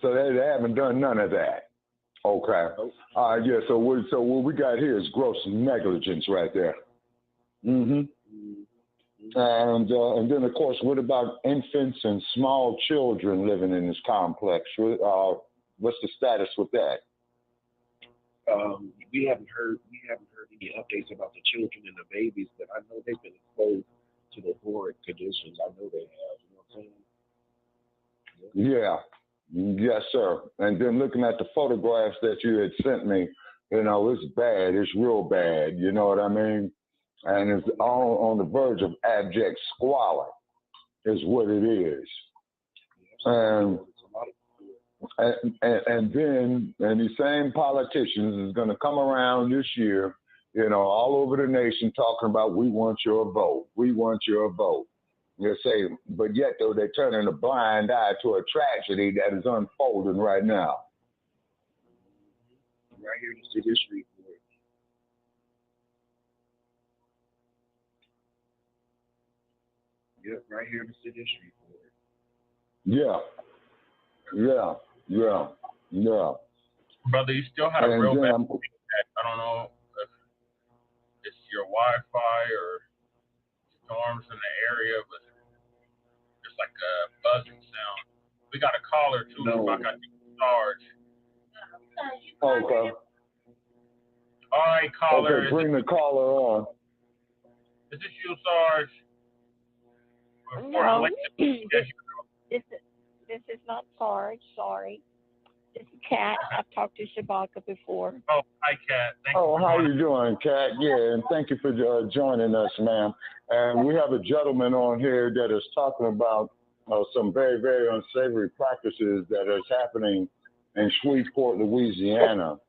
[SPEAKER 2] So they haven't done none of that. Okay. Yeah. So what we got here is gross negligence right there. Mm-hmm. And then, of course, what about infants and small children living in this complex? What's the status with that?
[SPEAKER 3] We haven't heard any updates about the children and the babies, but I know they've been exposed to the horrid conditions. I know they have. You know what I'm saying?
[SPEAKER 2] Yeah. Yes, sir. And then looking at the photographs that you had sent me, you know, it's bad. It's real bad. You know what I mean? And it's all on the verge of abject squalor is what it is. And then these same politicians is going to come around this year, you know, all over the nation talking about we want your vote. We want your vote. They say, but yet, though, they're turning a blind eye to a tragedy that is unfolding right now.
[SPEAKER 3] Right here in the city of Shreveport. Yep, right here in the city of Shreveport.
[SPEAKER 2] Yeah.
[SPEAKER 4] Brother, you still have real bad impact. I don't know if it's your Wi-Fi or storms in the area, but it's like a buzzing sound. We got a caller too.
[SPEAKER 3] No.
[SPEAKER 4] I got Sarge.
[SPEAKER 2] Okay.
[SPEAKER 4] All right, caller.
[SPEAKER 2] Okay, bring the caller on.
[SPEAKER 4] Is this you, Sarge?
[SPEAKER 6] No, this is not Sarge. Sorry. This is Kat. I've talked to Shabaka before.
[SPEAKER 4] Oh, hi, Kat.
[SPEAKER 2] How you doing, Kat? Yeah, and thank you for joining us, ma'am. And we have a gentleman on here that is talking about some very, very unsavory practices that is happening in Shreveport, Louisiana,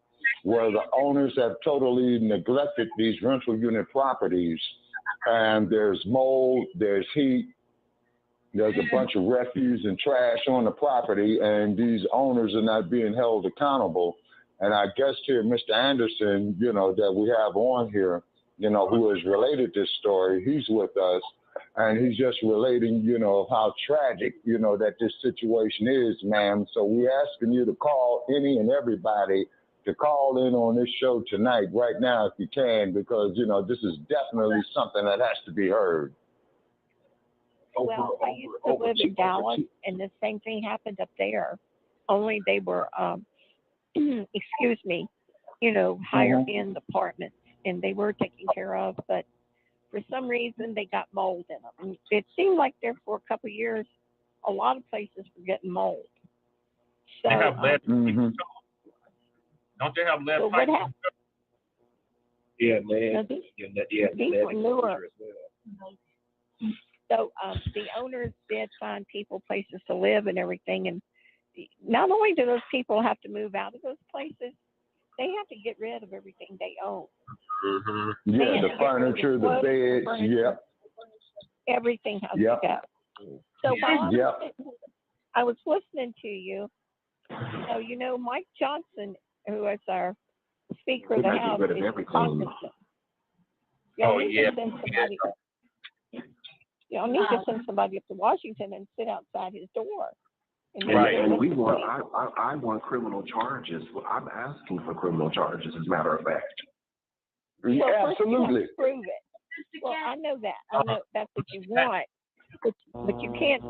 [SPEAKER 2] where the owners have totally neglected these rental unit properties. And there's mold, there's heat, there's a bunch of refuse and trash on the property, and these owners are not being held accountable. And our guest here, Mr. Anderson, you know, that we have on here, you know, who has related this story, he's with us, and he's just relating, you know, how tragic, you know, that this situation is, ma'am. So we're asking you to call any and everybody to call in on this show tonight, right now, if you can, because, you know, this is definitely something that has to be heard.
[SPEAKER 6] Well, I used to live in Dallas, and the same thing happened up there. Only they were, excuse me, higher end apartments, and they were taken care of. But for some reason, they got mold in them. And it seemed like there for a couple of years, a lot of places were getting mold. So,
[SPEAKER 4] they have lead. Don't they have lead
[SPEAKER 6] so
[SPEAKER 4] pipes?
[SPEAKER 6] what happened?
[SPEAKER 3] Yeah, man.
[SPEAKER 6] These were newer. So the owners did find people places to live and everything. And not only do those people have to move out of those places, they have to get rid of everything they own.
[SPEAKER 2] Yeah, the furniture, the beds, yep.
[SPEAKER 6] Everything has to go. So while I was listening to you, so Mike Johnson, who is our Speaker of the House, is cognizant. Y'all need to send somebody up to Washington and sit outside his door.
[SPEAKER 3] And we want. I want criminal charges. I'm asking for criminal charges, as a matter of fact.
[SPEAKER 2] Yeah, absolutely.
[SPEAKER 6] Prove it. Well, I know that. I know that's what you want. But you can't.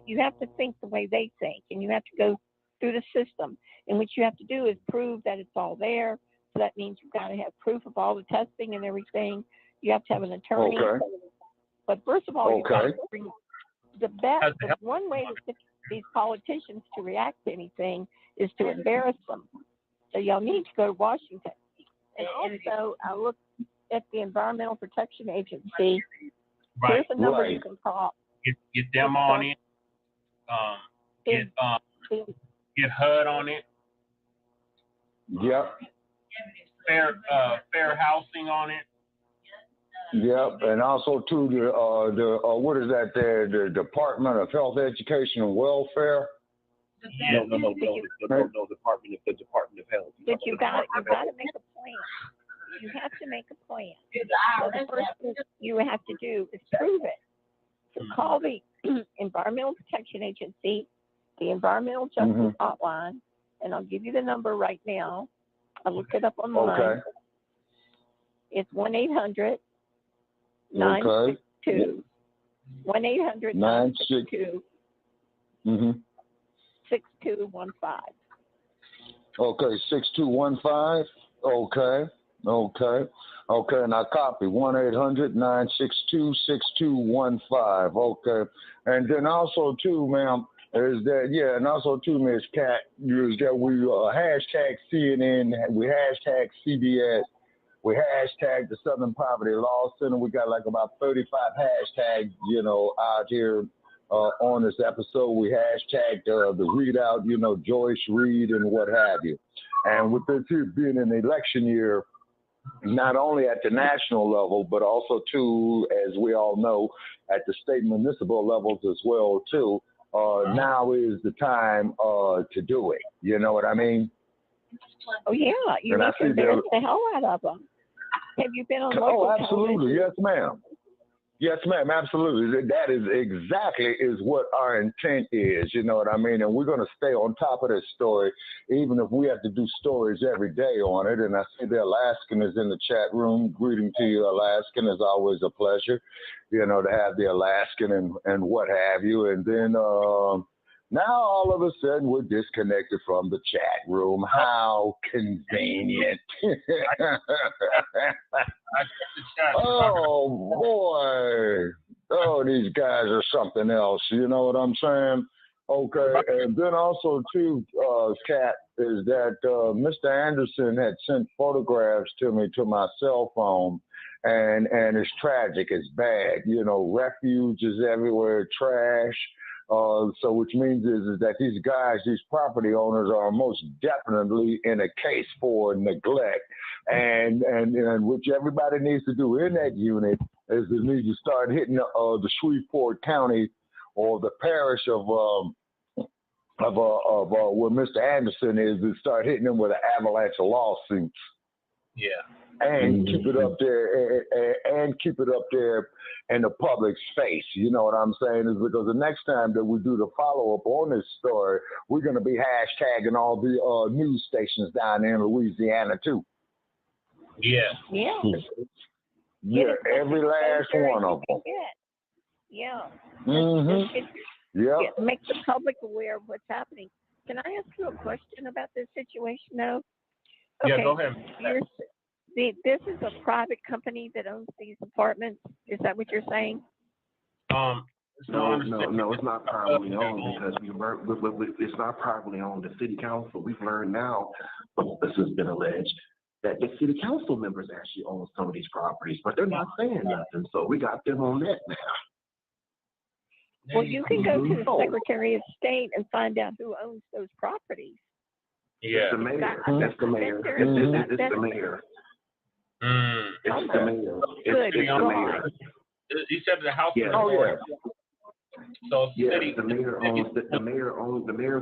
[SPEAKER 6] You have to think the way they think, and you have to go through the system. And what you have to do is prove that it's all there. So that means you've got to have proof of all the testing and everything. You have to have an attorney.
[SPEAKER 2] Okay.
[SPEAKER 6] But first of all, you got to bring the one way to get these politicians to react to anything is to embarrass them. So y'all need to go to Washington. And also, I looked at the Environmental Protection Agency. Here's a number you can call.
[SPEAKER 4] Get them on it. Get HUD on it.
[SPEAKER 2] Yep.
[SPEAKER 4] Fair housing on it.
[SPEAKER 2] Yep, and also too the what is that there? The Department of Health, Education, and Welfare.
[SPEAKER 3] No. The Department of Health.
[SPEAKER 6] But you got to make a plan. You have to make a plan. So the first thing you have to do is prove it. So call the Environmental Protection Agency, the Environmental Justice Hotline, and I'll give you the number right now. I looked it up online.
[SPEAKER 2] Okay.
[SPEAKER 6] It's 1-800-962 1-800-962 6215.
[SPEAKER 2] Okay, 6215. Okay, and I copy 1-800-962-6215. Okay, and then also too, ma'am, is that and also too, Miss Cat, is that we hashtag CNN, we hashtag CBS, we hashtag the Southern Poverty Law Center. We got like about 35 hashtags, out here on this episode. We hashtag the readout, Joyce Reid and what have you. And with this here being an election year, not only at the national level, but also too, as we all know, at the state municipal levels as well too. Now is the time to do it. You know what I mean?
[SPEAKER 6] Oh yeah, you need to embarrass the hell out of them. Have you been on local
[SPEAKER 2] absolutely.
[SPEAKER 6] television?
[SPEAKER 2] Yes, ma'am. Yes, ma'am. Absolutely. That is exactly what our intent is. You know what I mean? And we're going to stay on top of this story, even if we have to do stories every day on it. And I see the Alaskan is in the chat room. Greeting to you, Alaskan. It's always a pleasure, to have the Alaskan and what have you. And then now all of a sudden we're disconnected from the chat room. How convenient. Oh, boy. Oh, these guys are something else. You know what I'm saying? Okay. And then also, too, Kat, is that Mr. Anderson had sent photographs to me to my cell phone. And it's tragic. It's bad. Refuge is everywhere, trash. So which means is that these guys, these property owners are most definitely in a case for neglect. And which everybody needs to do in that unit is they need to start hitting the Shreveport County or the parish of where Mr. Anderson is, and start hitting them with an avalanche of lawsuits.
[SPEAKER 4] Yeah.
[SPEAKER 2] And keep it up there, and keep it up there in the public's face. You know what I'm saying? Is because the next time that we do the follow-up on this story, we're going to be hashtagging all the news stations down there in Louisiana, too.
[SPEAKER 4] Yeah.
[SPEAKER 6] Yeah.
[SPEAKER 2] Yeah, every last one of them.
[SPEAKER 6] Yeah. Make the public aware of what's happening. Can I ask you a question about this situation, though? Okay.
[SPEAKER 4] Yeah, go ahead.
[SPEAKER 6] This is a private company that owns these apartments. Is that what you're saying?
[SPEAKER 3] No, it's not privately owned because it's not privately owned. The city council, we've learned now, this has been alleged, that the city council members actually own some of these properties, but they're not saying nothing. So we got them on that now.
[SPEAKER 6] Well, you can go to the Secretary of State and find out who owns those properties.
[SPEAKER 3] Yeah, it's the mayor. That's the mayor. It's the mayor. It's the mayor. It's the mayor.
[SPEAKER 4] You said the house.
[SPEAKER 3] Yeah.
[SPEAKER 4] So
[SPEAKER 3] city. The mayor of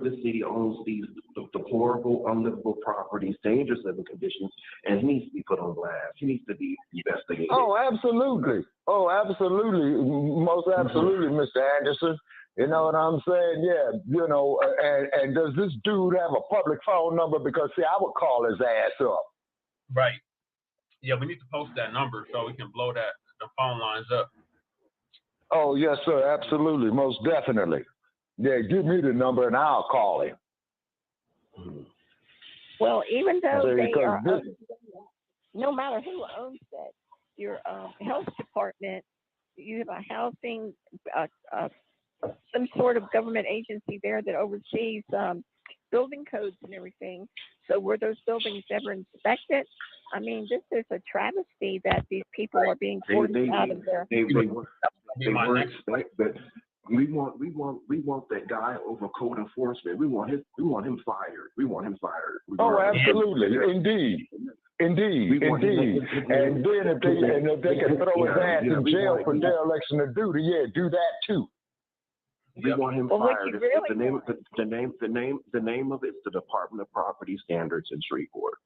[SPEAKER 3] the city owns these deplorable, unlivable properties, dangerous living conditions, and he needs to be put on blast. He needs to be investigated.
[SPEAKER 2] Oh, absolutely. Most absolutely, Mr. Anderson. You know what I'm saying? Yeah, and does this dude have a public phone number? Because, see, I would call his ass up.
[SPEAKER 4] Right. Yeah, we need to post that number so we can blow the phone lines up.
[SPEAKER 2] Oh, yes, sir. Absolutely. Most definitely. Yeah, give me the number and I'll call him.
[SPEAKER 6] Well, even though they are, no matter who owns that, your health department, you have a housing, some sort of government agency there that oversees building codes and everything. So were those buildings ever inspected? I mean, this is a travesty that these people are being forced out of their.
[SPEAKER 3] They were inspected, but we want that guy over code enforcement. We want him fired.
[SPEAKER 2] Oh, absolutely, indeed. And then if they can throw his ass in jail for dereliction of duty, do that too.
[SPEAKER 3] We want him fired. The name of it's the Department of Property Standards in Shreveport.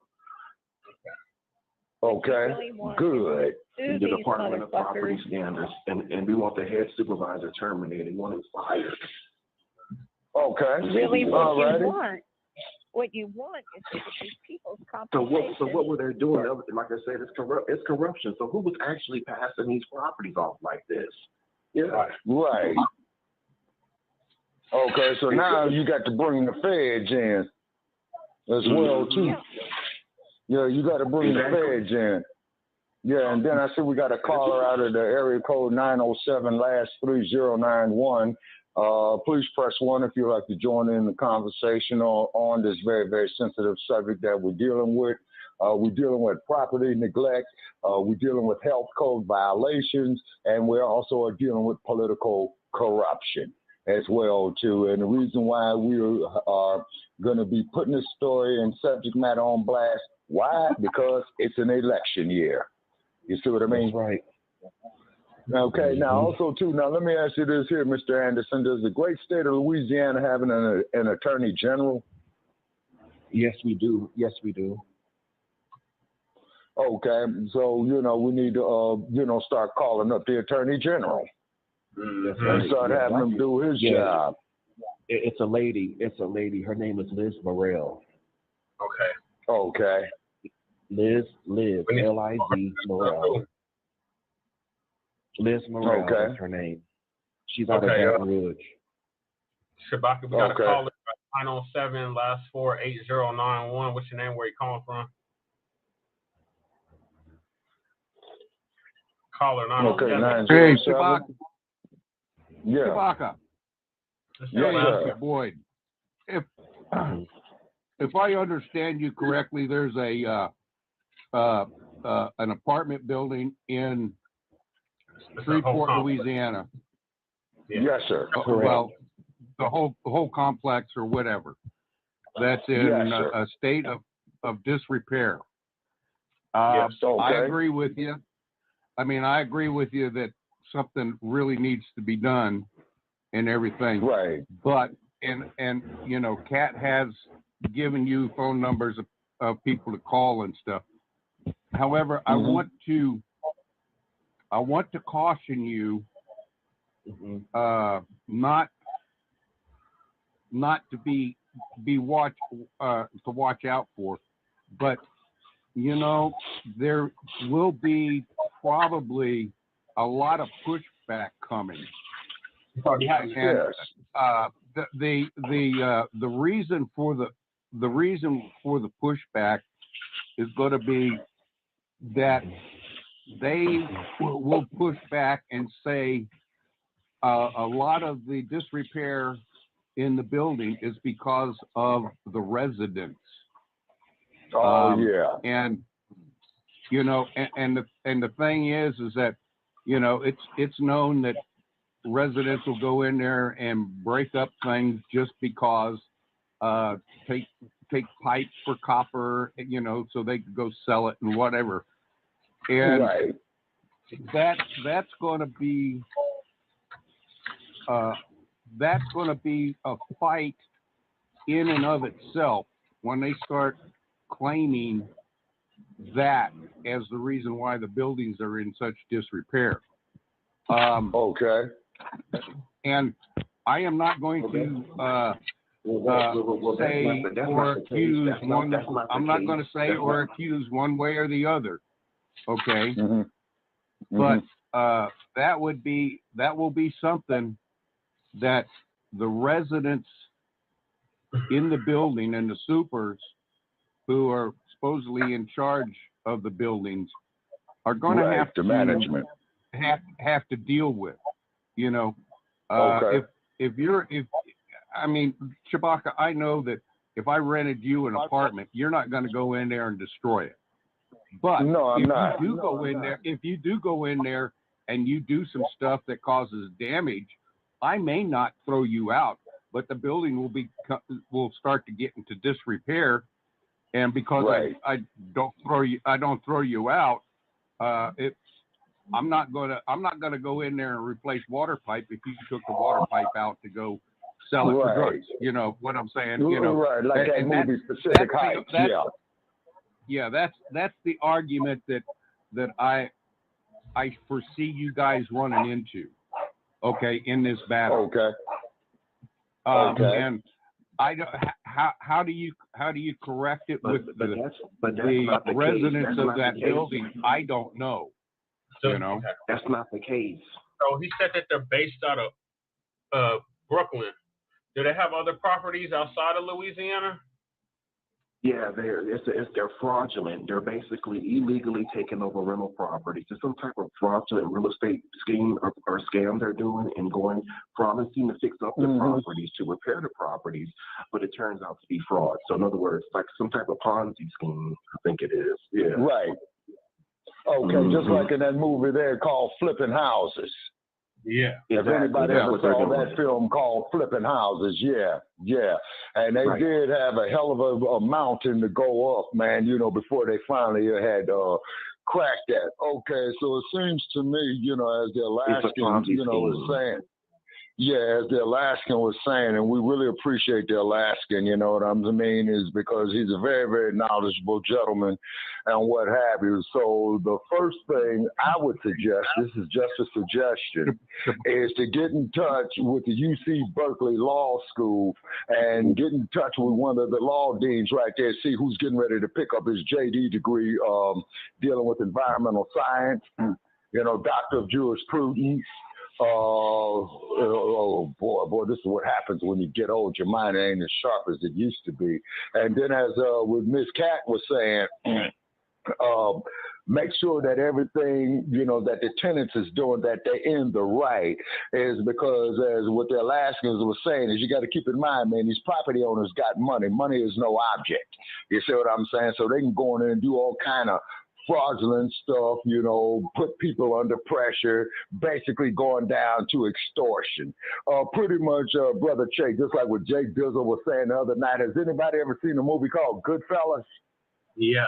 [SPEAKER 2] Okay, good.
[SPEAKER 3] The Department of Property Standards, and we want the head supervisor terminated. We want him fired.
[SPEAKER 2] Okay.
[SPEAKER 6] Really, what you want is to get these people's compensation.
[SPEAKER 3] So what were they doing? Like I said, it's corruption. So who was actually passing these properties off like this? Yeah.
[SPEAKER 2] Right. Okay, so now you got to bring the feds in as well too. Yeah, you got to bring the feds in. Yeah, and then I see we got a caller out of the area code 907 last 3091. Please press 1 if you'd like to join in the conversation on this very, very sensitive subject that we're dealing with. We're dealing with property neglect. We're dealing with health code violations, and we're also dealing with political corruption as well too. And the reason why we are going to be putting this story and subject matter on blast. Why? Because it's an election year. You see what I mean?
[SPEAKER 3] That's right.
[SPEAKER 2] Okay. Now, also too. Now, let me ask you this here, Mr. Anderson. Does the great state of Louisiana have an attorney general?
[SPEAKER 3] Yes, we do.
[SPEAKER 2] Okay. So we need to start calling up the attorney general and start having him do his job.
[SPEAKER 3] It's a lady. Her name is Liz Morrell.
[SPEAKER 2] Okay.
[SPEAKER 3] Liz, L-I-Z, Morrell. Liz Morrell is her name. She's out of Baton Rouge.
[SPEAKER 4] Shabaka, we got a caller at 907, last 48091. What's your name? Where you calling from? Caller 907.
[SPEAKER 7] Hey, Shabaka.
[SPEAKER 2] Yeah.
[SPEAKER 7] Shabaka.
[SPEAKER 2] Yeah.
[SPEAKER 7] Boyd. If I understand you correctly, there's an apartment building in Shreveport, Louisiana.
[SPEAKER 2] Yes, sir.
[SPEAKER 7] Well, the whole complex or whatever. That's in a state of disrepair. I agree with you. I agree with you that something really needs to be done and everything.
[SPEAKER 2] Right.
[SPEAKER 7] But and Kat has given you phone numbers of people to call and stuff. However, I want to caution you not to be watch to watch out for, but there will be probably a lot of pushback coming And the reason for the pushback is going to be that they will push back and say a lot of the disrepair in the building is because of the residents. And you know, and the thing is that, you know, it's known that residents will go in there and break up things just because take pipes for copper, you know, so they can go sell it and whatever. And that's going to be a fight in and of itself when they start claiming that as the reason why the buildings are in such disrepair. And I am not going to say or accuse one. I'm not going to say or accuse one way or the other. Okay. But that will be something that the residents in the building and the supers who are supposedly in charge of the buildings are going to have to management have to deal with, you know. If I mean, Shabaka, I know that if I rented you an apartment, you're not going to go in there and destroy it. But if you do go in there and you do some stuff that causes damage, I may not throw you out, but the building will start to get into disrepair. And because I don't throw you out, I'm not gonna go in there and replace water pipe if you took the water pipe out to go sell it for drugs. You know what I'm saying? You know,
[SPEAKER 2] like that movie Specific Heights.
[SPEAKER 7] That's the argument that I foresee you guys running into. Okay, in this battle. And I don't. How do you correct it with the residents of that building? I don't know.
[SPEAKER 3] So,
[SPEAKER 7] you know,
[SPEAKER 3] that's not the case.
[SPEAKER 4] So he said that they're based out of Brooklyn. Do they have other properties outside of Louisiana?
[SPEAKER 3] Yeah, they're fraudulent. They're basically illegally taking over rental properties. It's some type of fraudulent real estate scheme or scam they're doing and promising to fix up the properties, to repair the properties, but it turns out to be fraud. So in other words, like some type of Ponzi scheme, I think it is. Yeah.
[SPEAKER 2] Right. Okay, just like in that movie there called Flipping Houses.
[SPEAKER 4] Yeah.
[SPEAKER 2] If anybody ever saw that film called Flipping Houses, and they did have a hell of a mountain to go up, man, you know, before they finally had cracked that. Okay, so it seems to me, you know, as the Alaskan, you know, was saying, as the Alaskan was saying, and we really appreciate the Alaskan, you know what I mean, is because he's a very, very knowledgeable gentleman and what have you. So the first thing I would suggest, this is just a suggestion, is to get in touch with the UC Berkeley Law School and get in touch with one of the law deans right there, see who's getting ready to pick up his JD degree dealing with environmental science, you know, Doctor of Jurisprudence. Oh boy, this is what happens when you get old. Your mind ain't as sharp as it used to be. And then as with Miss Cat was saying, make sure that everything, you know, that the tenants is doing, that they're in the right, is because as what the Alaskans were saying is you got to keep in mind, man, these property owners got money. Money is no object. You see what I'm saying? So they can go in there and do all kind of fraudulent stuff, you know, put people under pressure, basically going down to extortion. Pretty much, Brother Che, just like what Jay Dizzle was saying the other night, has anybody ever seen a movie called Goodfellas?
[SPEAKER 4] Yes.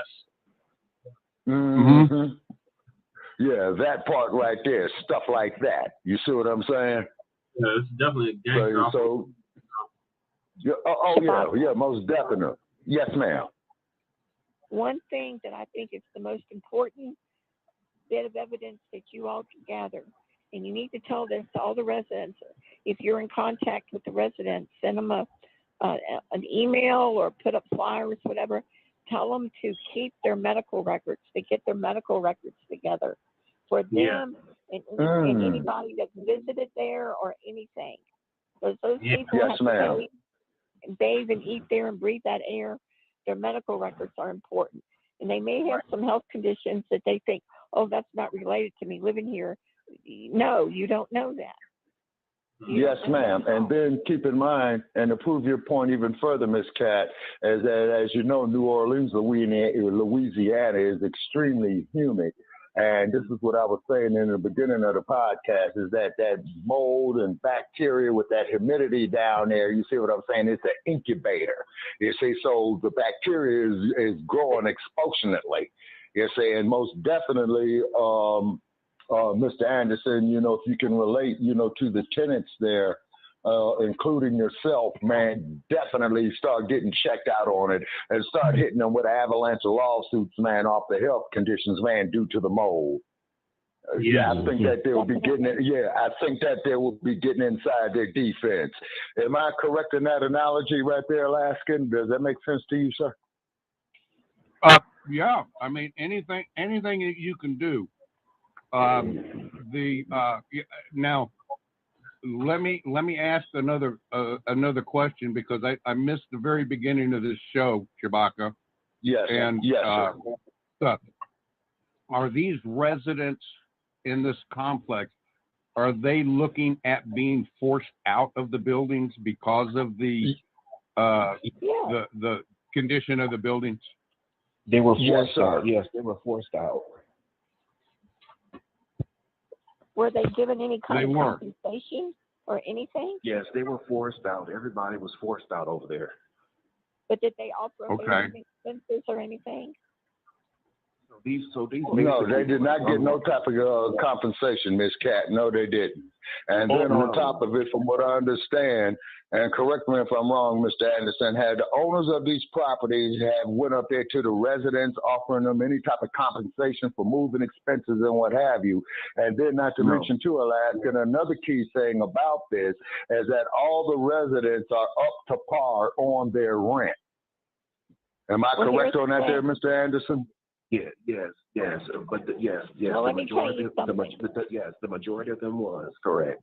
[SPEAKER 2] Yeah, that part right there, stuff like that. You see what I'm saying?
[SPEAKER 4] Yeah, it's definitely a gangster.
[SPEAKER 2] So most definitely. Yes, ma'am.
[SPEAKER 6] One thing that I think is the most important bit of evidence that you all can gather, and you need to tell this to all the residents. If you're in contact with the residents, send them an email or put up flyers, whatever. Tell them to keep their medical records, to get their medical records together for them and anybody that's visited there or anything. Because those people have to bathe and eat there and breathe that air. Their medical records are important. And they may have some health conditions that they think, oh, that's not related to me living here. No, you don't know that.
[SPEAKER 2] Yes, ma'am. And then keep in mind, and to prove your point even further, Ms. Cat, is that, as you know, New Orleans, Louisiana is extremely humid. And this is what I was saying in the beginning of the podcast, is that mold and bacteria with that humidity down there, you see what I'm saying? It's an incubator. You see, so the bacteria is growing exponentially. You see, and most definitely, Mr. Anderson, you know, if you can relate, you know, to the tenants there, including yourself, man, definitely start getting checked out on it and start hitting them with an avalanche of lawsuits, man, off the health conditions, man, due to the mold. I think that they'll be getting it. Yeah, I think that they will be getting inside their defense. Am I correct in that analogy right there, Alaskan? Does that make sense to you, sir?
[SPEAKER 7] Yeah, I mean, anything that you can do. Now, let me ask another question, because I missed the very beginning of this show, Shabaka.
[SPEAKER 2] Yes.
[SPEAKER 7] And
[SPEAKER 2] yes,
[SPEAKER 7] are these residents in this complex, are they looking at being forced out of the buildings because of the condition of the buildings?
[SPEAKER 3] They were forced out. Yes, they were forced out.
[SPEAKER 6] Were they given any kind of compensation or anything?
[SPEAKER 3] Yes, they were forced out. Everybody was forced out over there.
[SPEAKER 6] But did they offer any expenses or anything?
[SPEAKER 3] So these
[SPEAKER 2] no, they did not get no type of compensation, Miss Cat. No, they didn't. And then on top of it, from what I understand, and correct me if I'm wrong, Mr. Anderson, had the owners of these properties have went up there to the residents, offering them any type of compensation for moving expenses and what have you. And then, not to mention too, Alaska, another key thing about this is that all the residents are up to par on their rent. Am I correct on that there, Mr. Anderson?
[SPEAKER 3] Yes, but yes.
[SPEAKER 6] Well,
[SPEAKER 3] the majority of them was correct.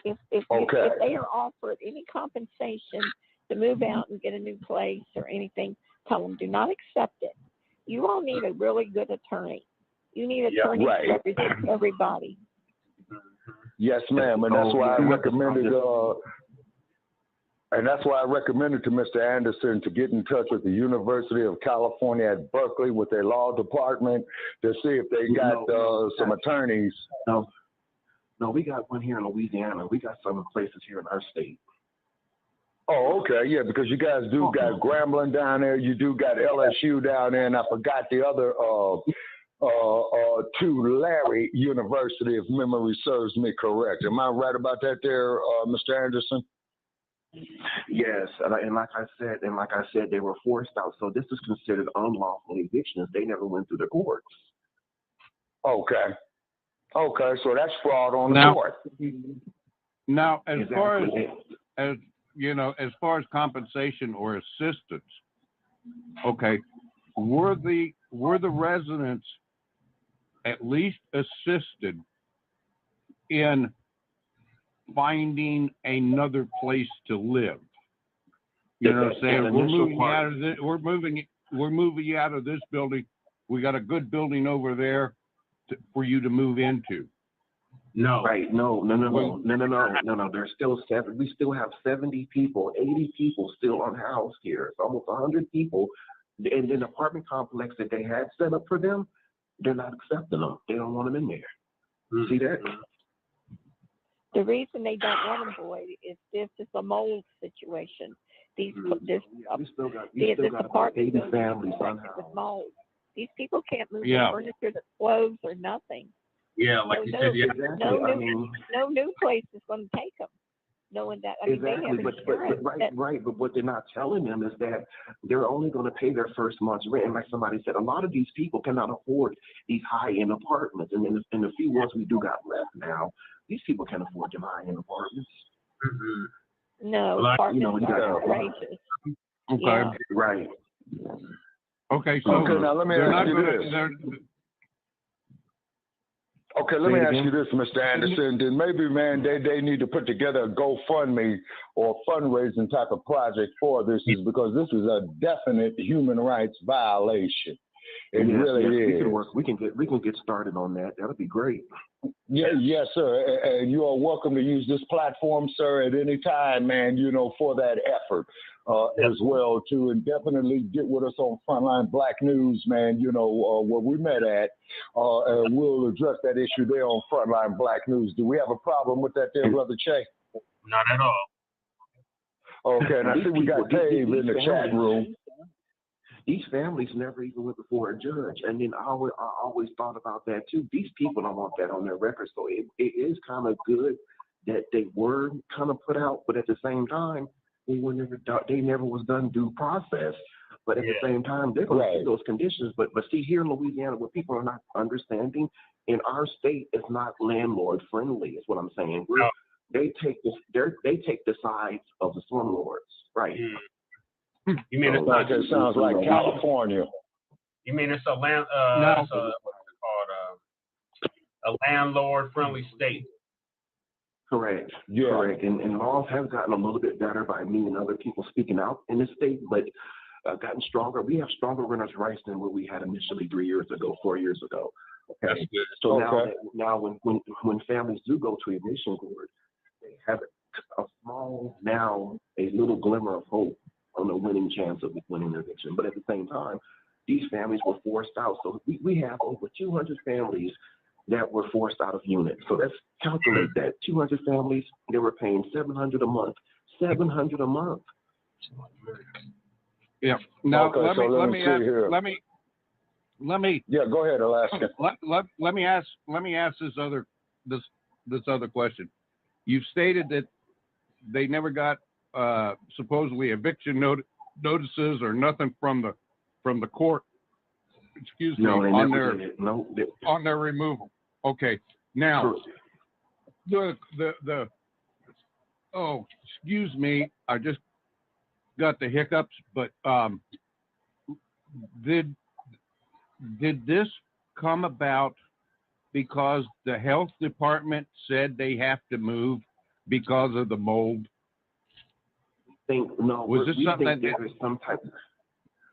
[SPEAKER 6] If they are offered any compensation to move out and get a new place or anything, tell them do not accept it. You all need a really good attorney. You need an attorney to represent everybody.
[SPEAKER 2] Yes, ma'am, and that's why I recommended. And that's why I recommended to Mr. Anderson to get in touch with the University of California at Berkeley with their law department to see if they got some attorneys.
[SPEAKER 3] No, we got one here in Louisiana. We got some places here in our state.
[SPEAKER 2] Oh, okay, yeah, because you guys do got Grambling down there. You do got LSU down there, and I forgot the other Tulare University, if memory serves me correct. Am I right about that there, Mr. Anderson?
[SPEAKER 3] Yes, and like I said, they were forced out. So this is considered unlawful evictions. They never went through the courts.
[SPEAKER 2] Okay, so that's fraud on the court.
[SPEAKER 7] Now, as far as compensation or assistance, were the residents at least assisted in finding another place to live? You know what I'm saying? We're moving you out of this building. We got a good building over there for you to move into.
[SPEAKER 3] No. Right. No. There's still 7. We still have 70 people, 80 people still unhoused here. It's almost 100 people. And in the apartment complex that they had set up for them, they're not accepting them. They don't want them in there. See that?
[SPEAKER 6] The reason they don't want them, Boyd, is this is a mold situation. This apartment
[SPEAKER 3] 80 families
[SPEAKER 6] with mold. These people can't move the furniture that's closed or nothing.
[SPEAKER 4] Yeah, like you said,
[SPEAKER 6] no new place is going to take them. Knowing that, they have insurance.
[SPEAKER 3] But what they're not telling them is that they're only going to pay their first month's rent. And like somebody said, a lot of these people cannot afford these high-end apartments. And in the few ones we do got left now, these people can't afford them high-end apartments.
[SPEAKER 6] Mm-hmm. No, apartments are outrageous.
[SPEAKER 7] Okay.
[SPEAKER 6] Yeah.
[SPEAKER 3] Right.
[SPEAKER 7] Okay, so
[SPEAKER 2] now let me ask you this. Okay, let me ask you this, Mr. Anderson. Then maybe, man, they need to put together a GoFundMe or fundraising type of project for this, is because this is a definite human rights violation. It really is.
[SPEAKER 3] We can get started on that. That'll be great.
[SPEAKER 2] Yes, sir. And you are welcome to use this platform, sir, at any time, man, for that effort as well, too. And definitely get with us on Frontline Black News, man, where we met at. And we'll address that issue there on Frontline Black News. Do we have a problem with that there, Brother Che?
[SPEAKER 4] Not at all.
[SPEAKER 2] Okay, and I see we got Dave in the chat room.
[SPEAKER 3] These families never even went before a judge. And then I always thought about that too. These people don't want that on their record. So it is kind of good that they were kind of put out, but at the same time, they never was done due process. But at the same time, they're going to see those conditions. But see, here in Louisiana, what people are not understanding, in our state, it's not landlord friendly, is what I'm saying. They take the sides of the slumlords, right?
[SPEAKER 4] You mean
[SPEAKER 2] it sounds like California?
[SPEAKER 4] You mean it's a land?
[SPEAKER 7] No.
[SPEAKER 4] It's a landlord-friendly state.
[SPEAKER 3] Correct. Yeah. Correct. And laws have gotten a little bit better by me and other people speaking out in the state, but gotten stronger. We have stronger renters' rights than what we had initially 3 years ago, 4 years ago. Okay.
[SPEAKER 4] That's good.
[SPEAKER 3] So now when families do go to eviction court, they have a little glimmer of hope on a winning chance of winning an eviction. But at the same time, these families were forced out. So we have over 200 families that were forced out of units. So let's calculate that. 200 families, they were paying $700 a month. $700 a month.
[SPEAKER 7] Yeah. Now
[SPEAKER 2] okay, let me. Yeah, go ahead, Alaska.
[SPEAKER 7] Let me ask this other question. You've stated that they never got supposedly eviction notices or nothing from the court. Excuse me, on their removal. Okay. Now the excuse me, I just got the hiccups, but did this come about because the health department said they have to move because of the mold?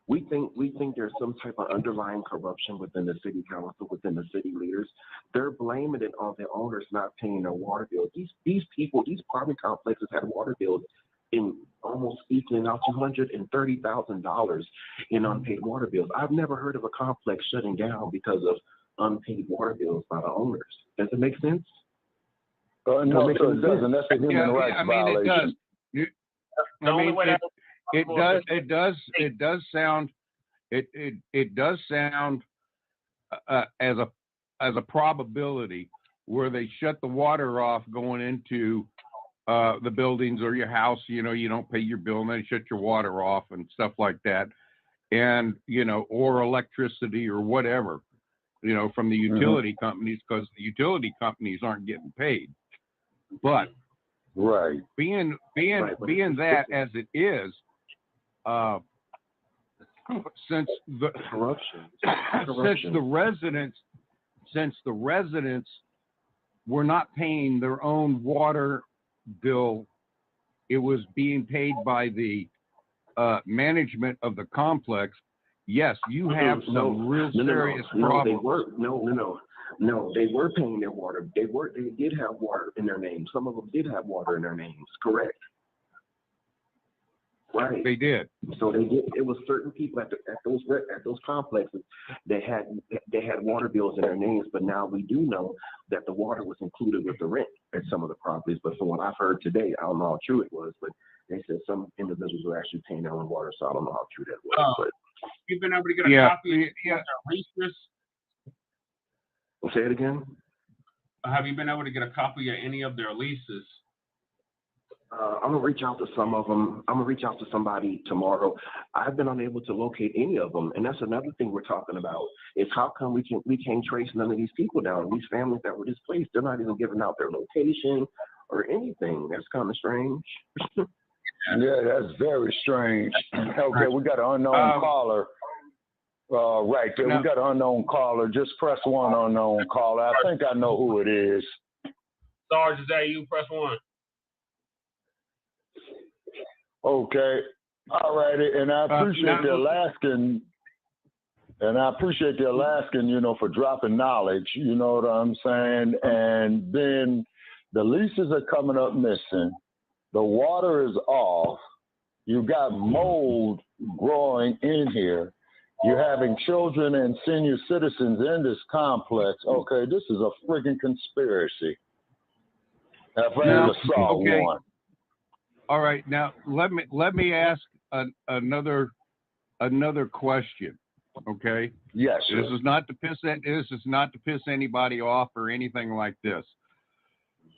[SPEAKER 3] We think there's some type of underlying corruption within the city council, within the city leaders. They're blaming it on the owners not paying their water bills. These people, these apartment complexes had water bills in almost equaling out $230,000 in unpaid water bills. I've never heard of a complex shutting down because of unpaid water bills by the owners. Does it make sense?
[SPEAKER 2] No, it doesn't. That's a human rights violation.
[SPEAKER 7] It does sound as a probability where they shut the water off going into the buildings or your house. You don't pay your bill and they shut your water off and stuff like that, and or electricity or whatever, from the utility companies, because the utility companies aren't getting paid. But being that as it is, since the residents were not paying their own water bill, it was being paid by the management of the complex. Yes, you have some real serious problems.
[SPEAKER 3] No, they were paying their water. They did have water in their names. Some of them did have water in their names. Correct. Right.
[SPEAKER 7] They did.
[SPEAKER 3] So they did. It was certain people at those complexes that had water bills in their names. But now we do know that the water was included with the rent at some of the properties. But from what I've heard today, I don't know how true it was, but they said some individuals were actually paying their own water. So I don't know how true that was. But
[SPEAKER 4] you've been able to get a copy of their leases?
[SPEAKER 3] Say it again.
[SPEAKER 4] Have you been able to get a copy of any of their leases?
[SPEAKER 3] I'm gonna reach out to some of them. I'm gonna reach out to somebody tomorrow. I've been unable to locate any of them, and that's another thing we're talking about. Is how come we can't trace none of these people down? These families that were displaced, they're not even giving out their location or anything. That's kind of strange.
[SPEAKER 2] Yeah, that's very strange. Okay, we got an unknown caller. Right there. No. We got an unknown caller. Just press 1, unknown caller. I think I know who it is.
[SPEAKER 4] Sarge, is that you? Press 1.
[SPEAKER 2] Okay. All righty. And I appreciate the Alaskan. And I appreciate the Alaskan, you know, for dropping knowledge. You know what I'm saying? And then the leases are coming up missing. The water is off. You got mold growing in here. You're having children and senior citizens in this complex. Okay, this is a friggin' conspiracy. If I ever saw one.
[SPEAKER 7] All right, now let me ask another question. Okay.
[SPEAKER 2] Yes.
[SPEAKER 7] Sir. This is not to piss anybody off or anything like this.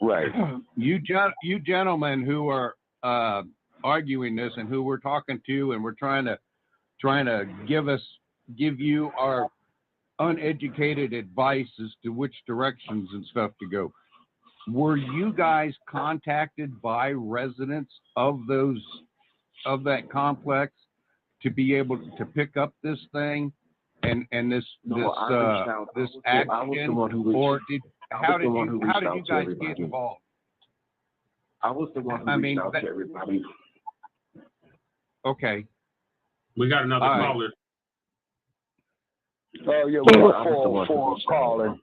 [SPEAKER 2] Right.
[SPEAKER 7] You gentlemen who are arguing this and who we're talking to, and we're trying to give you our uneducated advice as to which directions and stuff to go. Were you guys contacted by residents of that complex to be able to pick up this thing and this action, how did you guys get involved?
[SPEAKER 3] I was the one who reached out to everybody.
[SPEAKER 7] Okay.
[SPEAKER 4] We got another caller.
[SPEAKER 2] Oh yeah, we got four calling.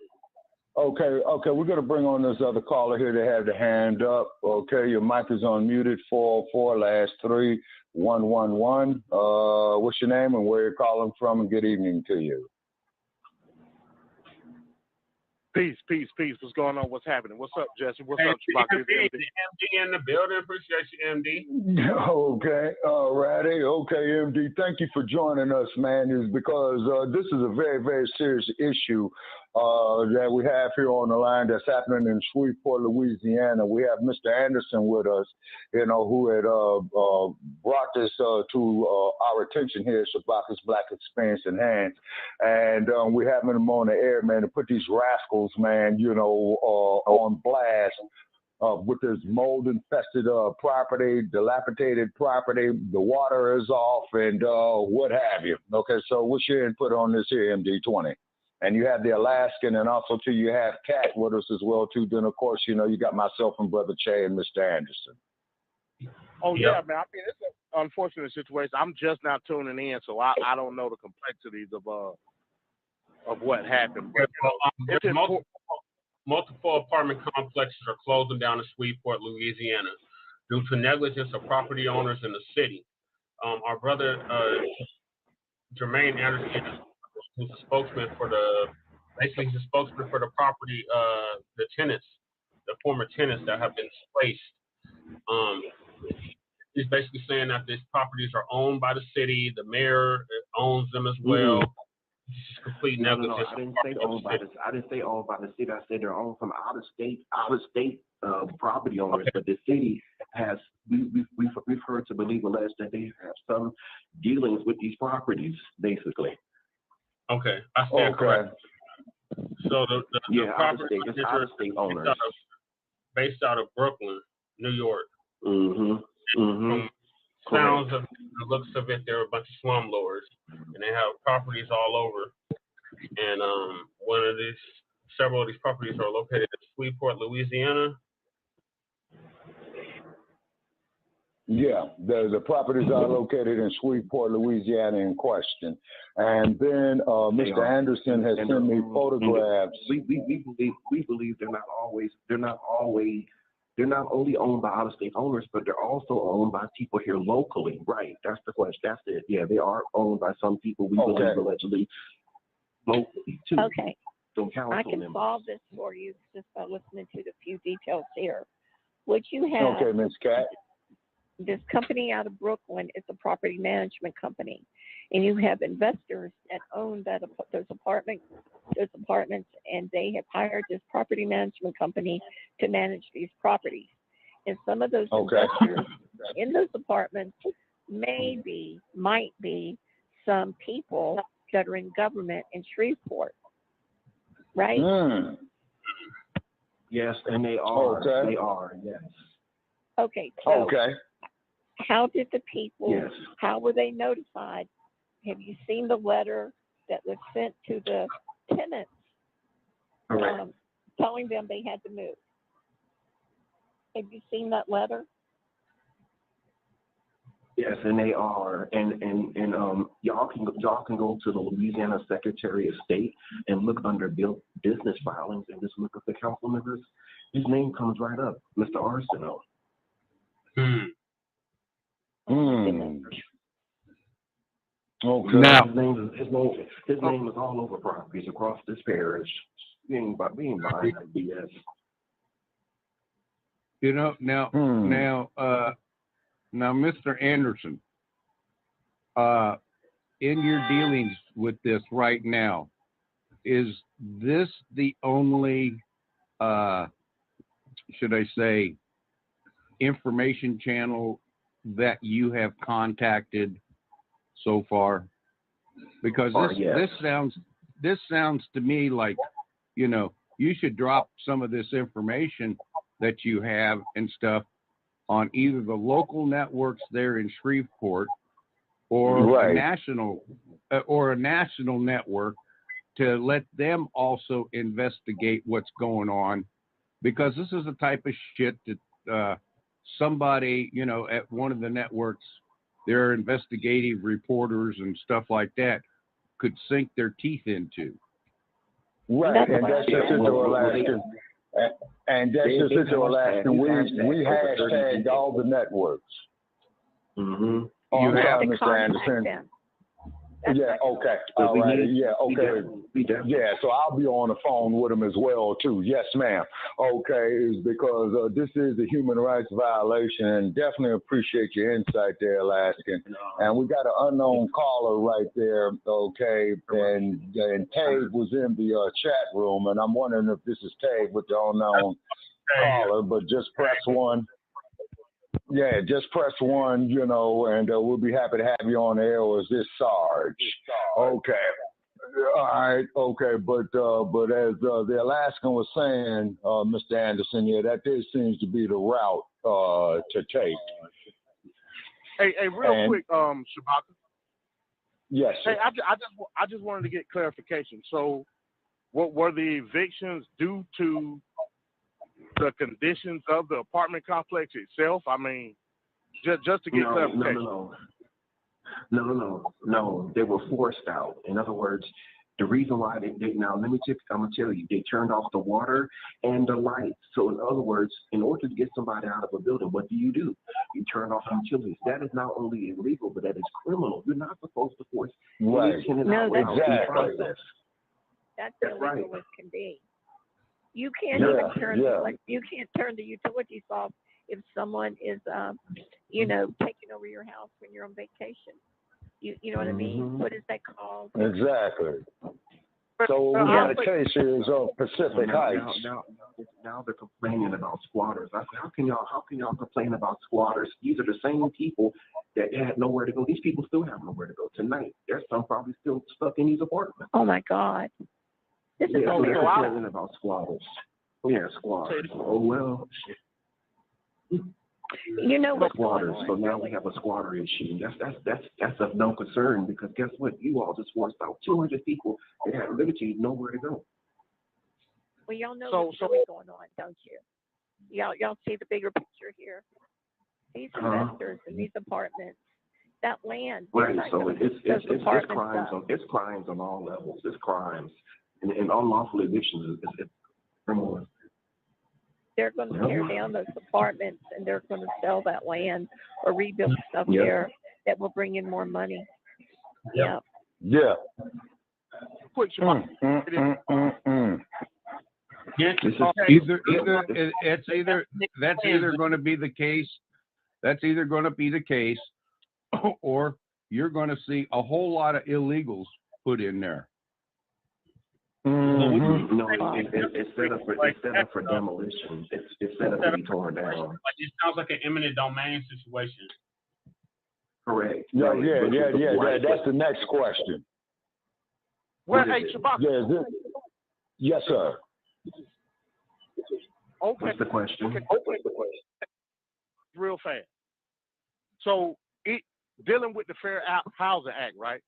[SPEAKER 2] Okay, we're gonna bring on this other caller here to have the hand up. Okay, your mic is unmuted. 404 last 3 111. What's your name and where you're calling from? And good evening to you.
[SPEAKER 8] Peace. What's going on? What's happening? What's up, Jesse? What's up, Shabaka'S?
[SPEAKER 4] MD in the building. Appreciate you, MD.
[SPEAKER 2] Okay. All righty. Okay, MD. Thank you for joining us, man. Is because this is a very, very serious issue that we have here on the line that's happening in Shreveport, Louisiana. We have Mr. Anderson with us, you know, who had brought this to our attention here at Shabaka'S Black Experience Enhanced. And we have him on the air, man, to put these rascals, man, you know, on blast with this mold-infested property, dilapidated property. The water is off and what have you. Okay, so what's your input on this here, MD20? And you have the Alaskan, and also, too, you have Kat with us as well, too. Then, of course, you know, you got myself and Brother Che and Mr. Anderson.
[SPEAKER 8] Oh, yeah, man. I mean, it's an unfortunate situation. I'm just now tuning in, so I don't know the complexities of what happened. But,
[SPEAKER 4] multiple apartment complexes are closing down in Shreveport, Louisiana, due to negligence of property owners in the city. Our brother, Jermaine Anderson, who's a spokesman for he's a spokesman for the property, the tenants, the former tenants that have been displaced. He's basically saying that these properties are owned by the city. The mayor owns them as well. It's just complete negligence.
[SPEAKER 3] No, I didn't say owned by the. I didn't say owned by the city. I said they're owned from out of state property owners. Okay. But the city has. We've heard to believe alleged that they have some dealings with these properties, basically.
[SPEAKER 4] Okay, I stand correct. So the property is
[SPEAKER 3] out of state owners,
[SPEAKER 4] based out of Brooklyn, New York.
[SPEAKER 3] From
[SPEAKER 4] sounds of the looks of it, they're a bunch of slumlords, and they have properties all over. And several of these properties are located in Shreveport, Louisiana.
[SPEAKER 2] Yeah, the properties are located in Shreveport, Louisiana in question. And then Mr. Anderson has sent me photographs.
[SPEAKER 3] We believe they're not only owned by out-of-state owners, but they're also owned by people here locally. Right, that's the question. That's it. Yeah, they are owned by some people we believe allegedly locally too.
[SPEAKER 6] Okay. I can solve this for you just by listening to the few details here. What you have.
[SPEAKER 2] Okay, Ms. Kat.
[SPEAKER 6] This company out of Brooklyn is a property management company, and you have investors that own those apartments, and they have hired this property management company to manage these properties. And some of those investors in those apartments might be some people that are in government in Shreveport, right?
[SPEAKER 3] Yes, and they are.
[SPEAKER 2] Okay.
[SPEAKER 3] They are. Yes.
[SPEAKER 6] Okay. So how did the people? Yes. How were they notified? Have you seen the letter that was sent to the tenants, telling them they had to move. Have you seen that letter?
[SPEAKER 3] Yes, and they are, and y'all can go to the Louisiana Secretary of State and look under business filings and just look up the council members. His name comes right up, Mr. Arsenault.
[SPEAKER 2] Okay.
[SPEAKER 3] Now, his name is all over properties across this parish, being by BS.
[SPEAKER 7] You know, now, Mr. Anderson, in your dealings with this right now, is this the only, should I say, information channel that you have contacted so far? Because this sounds to me like, you know, you should drop some of this information that you have and stuff on either the local networks there in Shreveport or a national network to let them also investigate what's going on, because this is the type of shit that somebody, you know, at one of the networks, their investigative reporters and stuff like that could sink their teeth into.
[SPEAKER 2] Right, and that's just into Alaska. And that's just into Alaska. We hashtagged all the networks.
[SPEAKER 6] You
[SPEAKER 2] have Mr. Anderson. Yeah, okay. All right. Yeah, okay. Yeah, so I'll be on the phone with him as well, too. Yes, ma'am. Okay, is because this is a human rights violation, and definitely appreciate your insight there, Alaskan. And we got an unknown caller right there, okay, and Tave was in the chat room, and I'm wondering if this is Tave with the unknown caller, but just press 1. Yeah, just press 1, you know, and we'll be happy to have you on air. Or is this Sarge? Okay. All right. Okay. But as the Alaskan was saying, Mr. Anderson, yeah, that seems to be the route to take.
[SPEAKER 8] Hey, real quick, Shabaka.
[SPEAKER 2] Yes. Sir.
[SPEAKER 8] Hey, I just wanted to get clarification. So, what were the evictions due to? The conditions of the apartment complex itself? I mean, just to get clarification.
[SPEAKER 3] No. They were forced out. In other words, the reason why I'm gonna tell you, they turned off the water and the lights. So in other words, in order to get somebody out of a building, what do? You turn off utilities. That is not only illegal, but that is criminal. You're not supposed to force any tenant out without due process.
[SPEAKER 6] That's illegal as can be. You can't even turn you can't turn the utilities off if someone is taking over your house when you're on vacation. You know what I mean? What is that called?
[SPEAKER 2] Exactly. So we got a case here of Pacific Heights.
[SPEAKER 3] Now they're complaining about squatters. I said, how can y'all complain about squatters? These are the same people that had nowhere to go. These people still have nowhere to go tonight. There's some probably still stuck in these apartments.
[SPEAKER 6] Oh my God. This is
[SPEAKER 3] complaining about squatters. Yeah, squatters. Oh well.
[SPEAKER 6] You know what's
[SPEAKER 3] squatters.
[SPEAKER 6] Going on,
[SPEAKER 3] so now we have a squatter issue. That's of no concern, because guess what? You all just forced out 200 people that had literally nowhere to go.
[SPEAKER 6] Well, y'all know what's really going on, don't you? Y'all see the bigger picture here. These investors in these apartments, that land.
[SPEAKER 3] Right. So it's crimes on all levels. It's crimes. And unlawful eviction is criminal.
[SPEAKER 6] They're going to tear down those apartments and they're going to sell that land or rebuild stuff there that will bring in more money. Yeah.
[SPEAKER 8] Quick,
[SPEAKER 7] That's either going to be the case. That's either going to be the case, or you're going to see a whole lot of illegals put in there.
[SPEAKER 3] No, it's set up for demolition. It's set up to be torn down.
[SPEAKER 4] It sounds like an eminent domain situation.
[SPEAKER 3] Correct.
[SPEAKER 2] Yeah. That's the next question.
[SPEAKER 8] Well, hey, Shabaka.
[SPEAKER 2] Yes, sir.
[SPEAKER 8] Okay.
[SPEAKER 3] What's the question?
[SPEAKER 8] Real fast. So, dealing with the Fair Housing Act, right?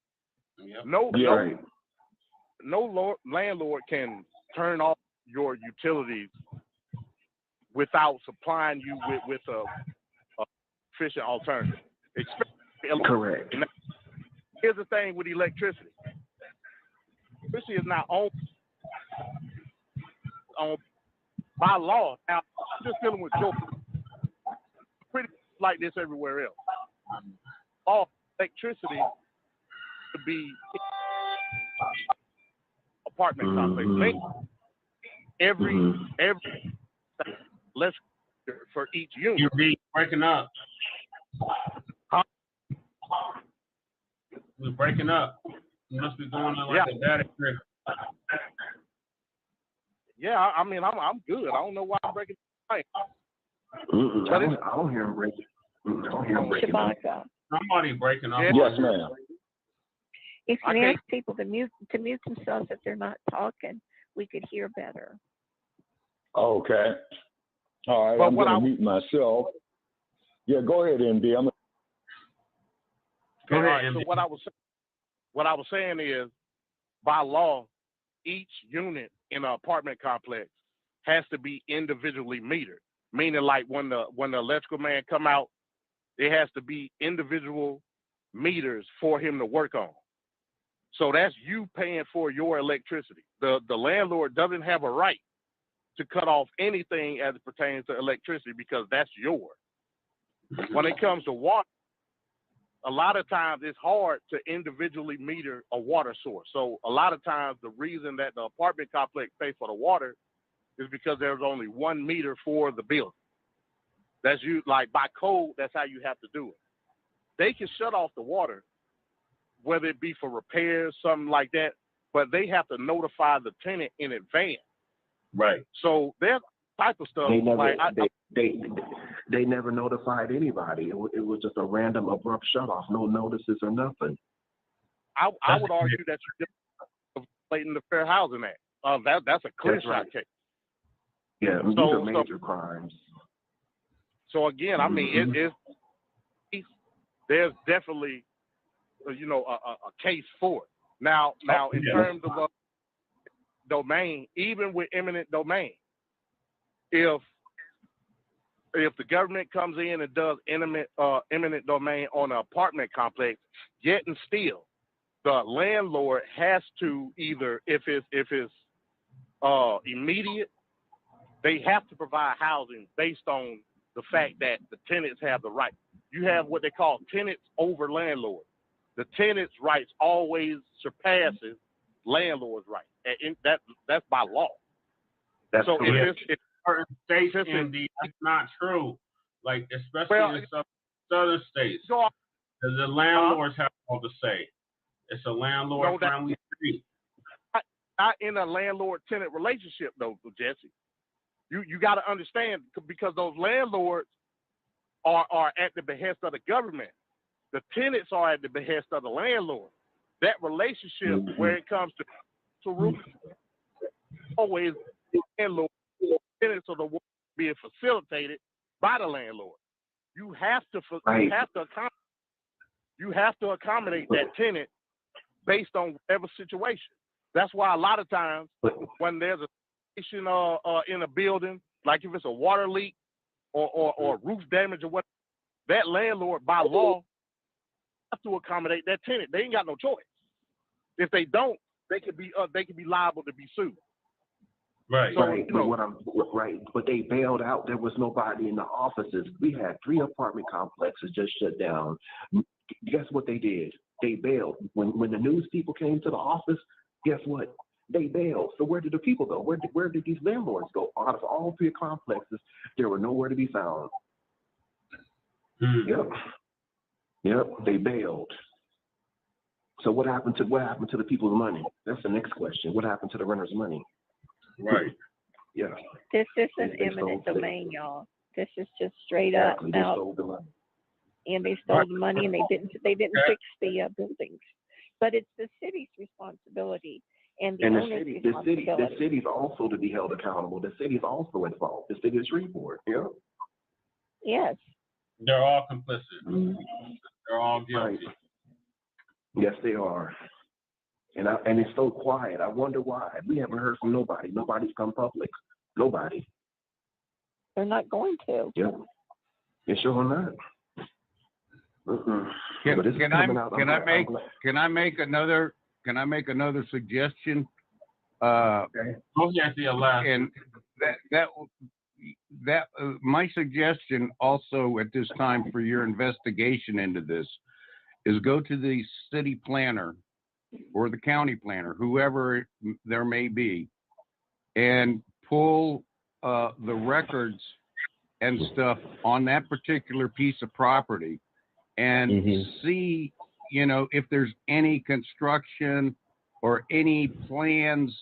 [SPEAKER 3] Right.
[SPEAKER 8] landlord can turn off your utilities without supplying you with a efficient alternative.
[SPEAKER 3] Correct.
[SPEAKER 8] And here's the thing with electricity. Electricity is not owned by law. Now, I'm just dealing with Joe. Pretty like this everywhere else. All electricity to be apartment complex. Every less for each unit.
[SPEAKER 4] You're breaking up. We're breaking up. You must be going on like a data trip.
[SPEAKER 8] Yeah, I mean, I'm good. I don't know why I'm breaking up.
[SPEAKER 3] I don't hear him breaking. I don't hear him breaking.
[SPEAKER 6] Shabaka.
[SPEAKER 4] Somebody breaking up.
[SPEAKER 2] Yes, ma'am.
[SPEAKER 6] If you ask people to mute themselves if they're not talking, we could hear better.
[SPEAKER 2] Okay. All right, I'm going to mute myself. Yeah, go ahead, MD.
[SPEAKER 8] Go ahead, MD. So what I was saying is, by law, each unit in an apartment complex has to be individually metered. Meaning, like when the electrical man come out, it has to be individual meters for him to work on. So that's you paying for your electricity. The landlord doesn't have a right to cut off anything as it pertains to electricity because that's yours. When it comes to water, a lot of times it's hard to individually meter a water source. So a lot of times the reason that the apartment complex pays for the water is because there's only one meter for the building. That's you, like by code, that's how you have to do it. They can shut off the water, whether it be for repairs, something like that, but they have to notify the tenant in advance.
[SPEAKER 2] Right.
[SPEAKER 8] So there's type of stuff.
[SPEAKER 3] They never notified anybody. It was just a random abrupt shut off, no notices or nothing.
[SPEAKER 8] I would argue that you're violating the Fair Housing Act. That's a clear shot case.
[SPEAKER 3] Yeah, these are major crimes.
[SPEAKER 8] So again, I mean, there's definitely, a case for it. Now in terms of a domain, even with eminent domain, if the government comes in and does eminent domain on an apartment complex, yet and still, the landlord has to either, if it's immediate, they have to provide housing based on the fact that the tenants have the right. You have what they call tenants over landlord. The tenant's rights always surpasses landlord's rights. And that's by law.
[SPEAKER 4] That's so correct. If certain states, Andy, that's not true. Like especially in some southern states, the landlords have all to say. It's a landlord-friendly street.
[SPEAKER 8] Not in a landlord-tenant relationship, though, Jesse. You got to understand, because those landlords are at the behest of the government. The tenants are at the behest of the landlord. That relationship, where it comes to rules, always the landlord, tenants are the ones being facilitated by the landlord. You have to accommodate that tenant based on whatever situation. That's why a lot of times when there's a situation in a building, like if it's a water leak or roof damage or what, that landlord by law have to accommodate that tenant. They ain't got no choice. If they don't, they could be liable to be sued.
[SPEAKER 4] Right.
[SPEAKER 3] So, but they bailed out. There was nobody in the offices. We had 3 apartment complexes just shut down. Guess what they did? They bailed. When the news people came to the office, guess what? They bailed. So where did the people go? Where did these landlords go? Out of all 3 complexes, there were nowhere to be found. Yep, they bailed. So what happened to the people's money? That's the next question. What happened to the renters' money?
[SPEAKER 2] Right.
[SPEAKER 3] Yeah.
[SPEAKER 6] This isn't eminent domain, y'all. This is just straight up out.
[SPEAKER 3] Stole the money.
[SPEAKER 6] And they stole the money, and they didn't fix the buildings. But it's the city's responsibility and the owner's responsibility.
[SPEAKER 3] The city's also to be held accountable. The city's also at fault. The city of Shreveport. Yeah.
[SPEAKER 6] Yes.
[SPEAKER 4] They're all complicit. They're all guilty.
[SPEAKER 3] Right. Yes, they are. And it's so quiet. I wonder why. We haven't heard from nobody. Nobody's come public. Nobody.
[SPEAKER 6] They're not going to.
[SPEAKER 3] Yeah. They're sure not.
[SPEAKER 7] Can I make another suggestion?
[SPEAKER 4] Okay.
[SPEAKER 7] And that my suggestion also at this time for your investigation into this is go to the city planner or the county planner, whoever there may be, and pull the records and stuff on that particular piece of property and see, if there's any construction or any plans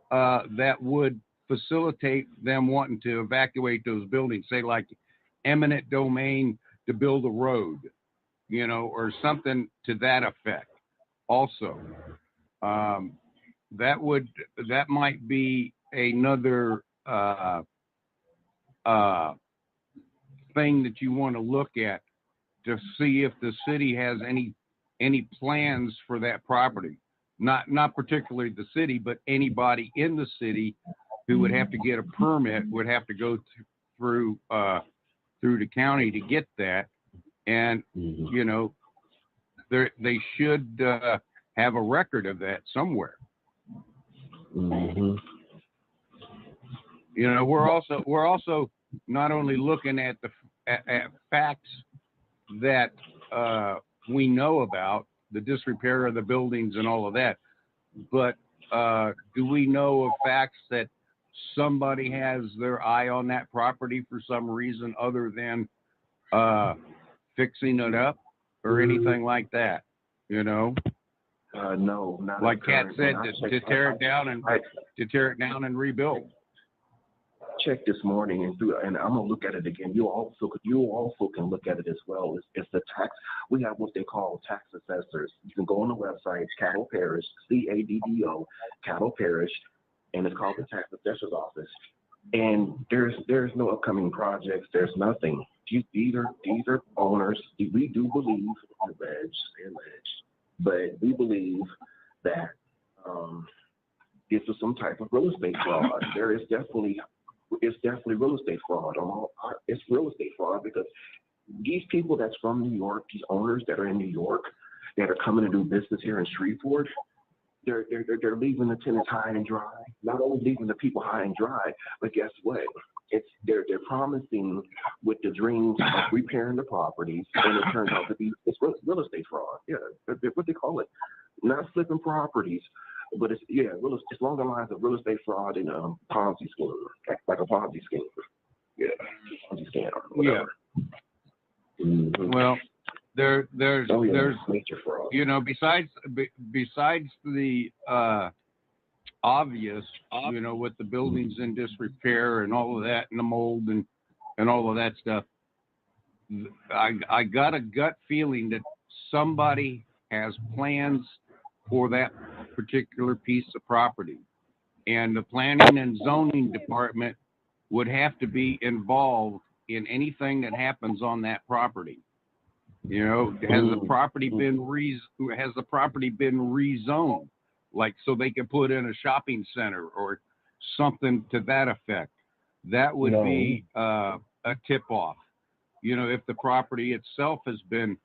[SPEAKER 7] that would facilitate them wanting to evacuate those buildings, say like eminent domain to build a road, or something to that effect. Also, that might be another thing that you want to look at to see if the city has any plans for that property. Not particularly the city, but anybody in the city who would have to get a permit would have to go through the county to get that. And, they should have a record of that somewhere. We're also not only looking at at facts that we know about, the disrepair of the buildings and all of that, but do we know of facts that somebody has their eye on that property for some reason other than fixing it up or anything like that?
[SPEAKER 3] No, not
[SPEAKER 7] like Kat said, to tear it down and rebuild.
[SPEAKER 3] Checked this morning and I'm gonna look at it again. You also can look at it as well. It's the tax. We have what they call tax assessors. You can go on the website, Cattle Parish, CADDO, Cattle Parish, and it's called the tax assessor's office. And there's no upcoming projects. There's nothing. These are owners. We do believe, but we believe that this is some type of real estate fraud. It's definitely real estate fraud. It's real estate fraud because these people that's from New York, these owners that are in New York, that are coming to do business here in Shreveport, they're leaving the tenants high and dry. Not only leaving the people high and dry, but guess what? They're promising with the dreams of repairing the properties, and it turns out to be real estate fraud. Yeah, what they call it, not flipping properties. But it's along the lines of real estate fraud and Ponzi scheme, like a Ponzi scheme. Yeah, Ponzi scam or whatever. Yeah.
[SPEAKER 7] Well, there's
[SPEAKER 3] major fraud.
[SPEAKER 7] Besides the obvious, with the buildings in disrepair and all of that, and the mold and all of that stuff, I got a gut feeling that somebody has plans for that particular piece of property, and the planning and zoning department would have to be involved in anything that happens on that property. Has the property been rezoned, like so they can put in a shopping center or something to that effect? That would be a tip-off. If the property itself has been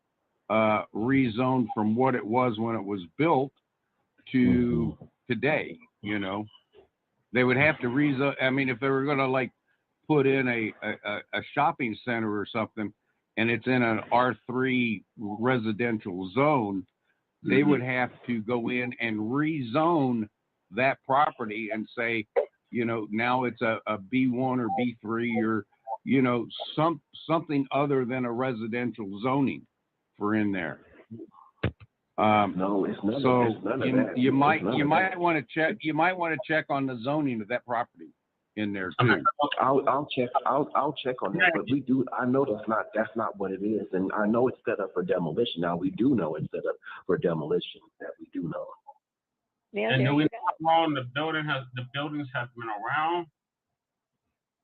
[SPEAKER 7] rezoned from what it was when it was built to today, they would have to rezone. I mean, if they were going to put in a shopping center or something, and it's in an R3 residential zone, they would have to go in and rezone that property and say, now it's a B1 or B3 or, something other than a residential zoning for in there.
[SPEAKER 3] No, it's none of that.
[SPEAKER 7] You might want to check on the zoning of that property in there too.
[SPEAKER 3] I'll check on that, but I know that's not what it is, and I know it's set up for demolition. Now we do know it's set up for demolition. That we do know.
[SPEAKER 6] Yeah,
[SPEAKER 4] and do we know how long the buildings have been around?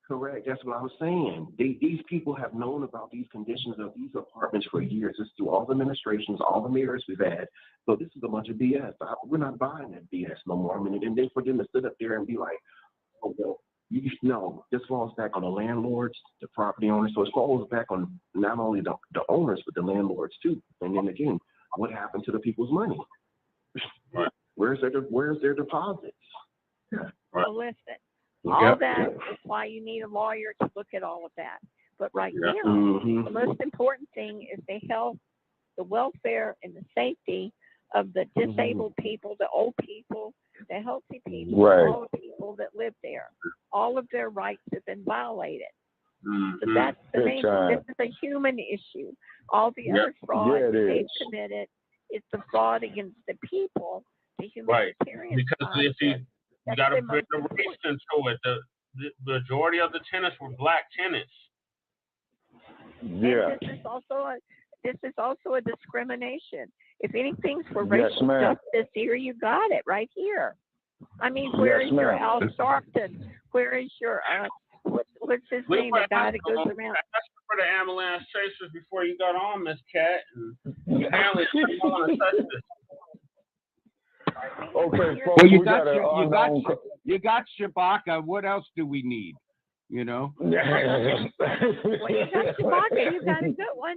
[SPEAKER 3] Correct. That's what I was saying. These people have known about these conditions of these apartments for years. It's through all the administrations, all the mayors we've had. So this is a bunch of BS. We're not buying that BS no more. I mean, and then for them to sit up there and be like, oh, well, this falls back on the landlords, the property owners. So it falls back on not only the owners, but the landlords too. And then again, what happened to the people's money?
[SPEAKER 4] Right.
[SPEAKER 3] Where's their deposits? Yeah.
[SPEAKER 6] Well, listen, all that is why you need a lawyer to look at all of that. But right now, the most important thing is the health, the welfare, and the safety of the disabled people, the old people, the healthy people, all the people that live there. All of their rights have been violated. So that's the main thing. This is a human issue. All the other fraud they've committed is the fraud against the people, the humanitarian
[SPEAKER 4] Because if you got to put the race into it, the majority of the tenants were black tenants.
[SPEAKER 6] Yeah. And this is also a discrimination. If anything's for racial justice, here you got it right here. I mean, where is your Al Sharpton? Where is your what's his name? The guy that goes around.
[SPEAKER 4] That's for the ambulance chasers before you got on, Miss Cat. And apparently, you don't want to touch this.
[SPEAKER 7] Okay, folks, well, you got Shabaka. What else do we need? You know.
[SPEAKER 6] Well, you got Shabaka. You got a good one.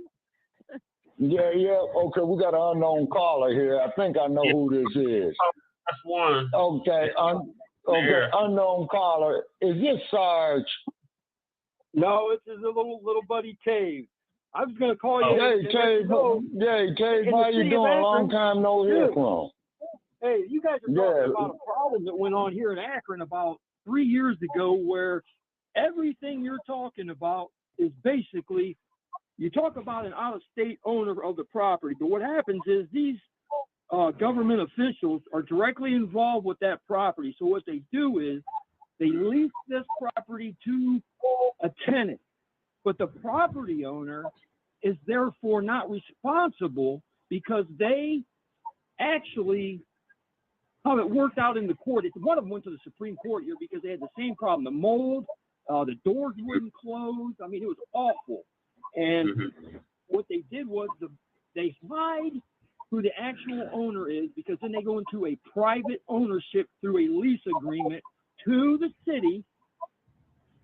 [SPEAKER 2] Yeah. Okay, we got an unknown caller here. I think I know who this is.
[SPEAKER 4] That's one.
[SPEAKER 2] Okay, unknown caller. Is this Sarge?
[SPEAKER 9] No, this is a little buddy Cave. I was going to call you.
[SPEAKER 2] Hey, Cave. How you doing? Long time no hear from.
[SPEAKER 9] Hey, you guys are talking about a problem that went on here in Akron about 3 years ago, where everything you're talking about is basically, you talk about an out-of-state owner of the property, but what happens is these government officials are directly involved with that property. So what they do is they lease this property to a tenant, but the property owner is therefore not responsible because they actually, how it worked out in the court, one of them went to the Supreme Court here because they had the same problem. The mold, the doors wouldn't close. I mean, it was awful. And what they did was they hide who the actual owner is, because then they go into a private ownership through a lease agreement to the city,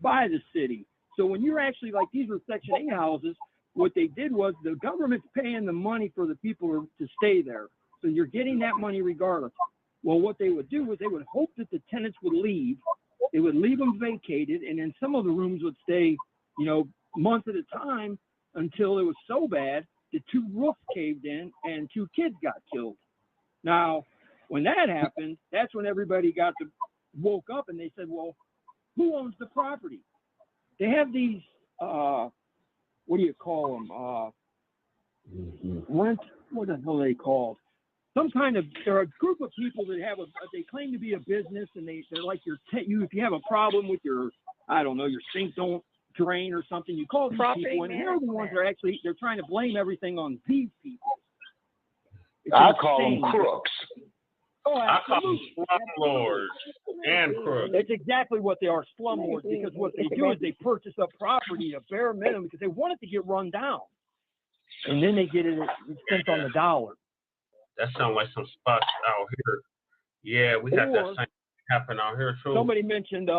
[SPEAKER 9] by the city. So when you're actually, like, these were Section 8 houses, what they did was the government's paying the money for the people to stay there. So you're getting that money regardless. Well, what they would do is they would hope that the tenants would leave. They would leave them vacated, and then some of the rooms would stay, months at a time until it was so bad the 2 roofs caved in and 2 kids got killed. Now, when that happened, that's when everybody woke up and they said, well, who owns the property? They have these, what do you call them? What the hell are they called? There are a group of people that they claim to be a business, and they're like if you have a problem with your sink don't drain or something, you call these people, and they're the ones that are actually, they're trying to blame everything on these people.
[SPEAKER 2] I call them crooks.
[SPEAKER 9] Oh,
[SPEAKER 4] I call them slumlords and crooks.
[SPEAKER 9] That's exactly what they are, slumlords, because what they do is they purchase up property at bare minimum because they want it to get run down, and then they get it spent on the dollar.
[SPEAKER 4] That sounds like some spots out here. Yeah, we had that same happen out here too.
[SPEAKER 9] Somebody mentioned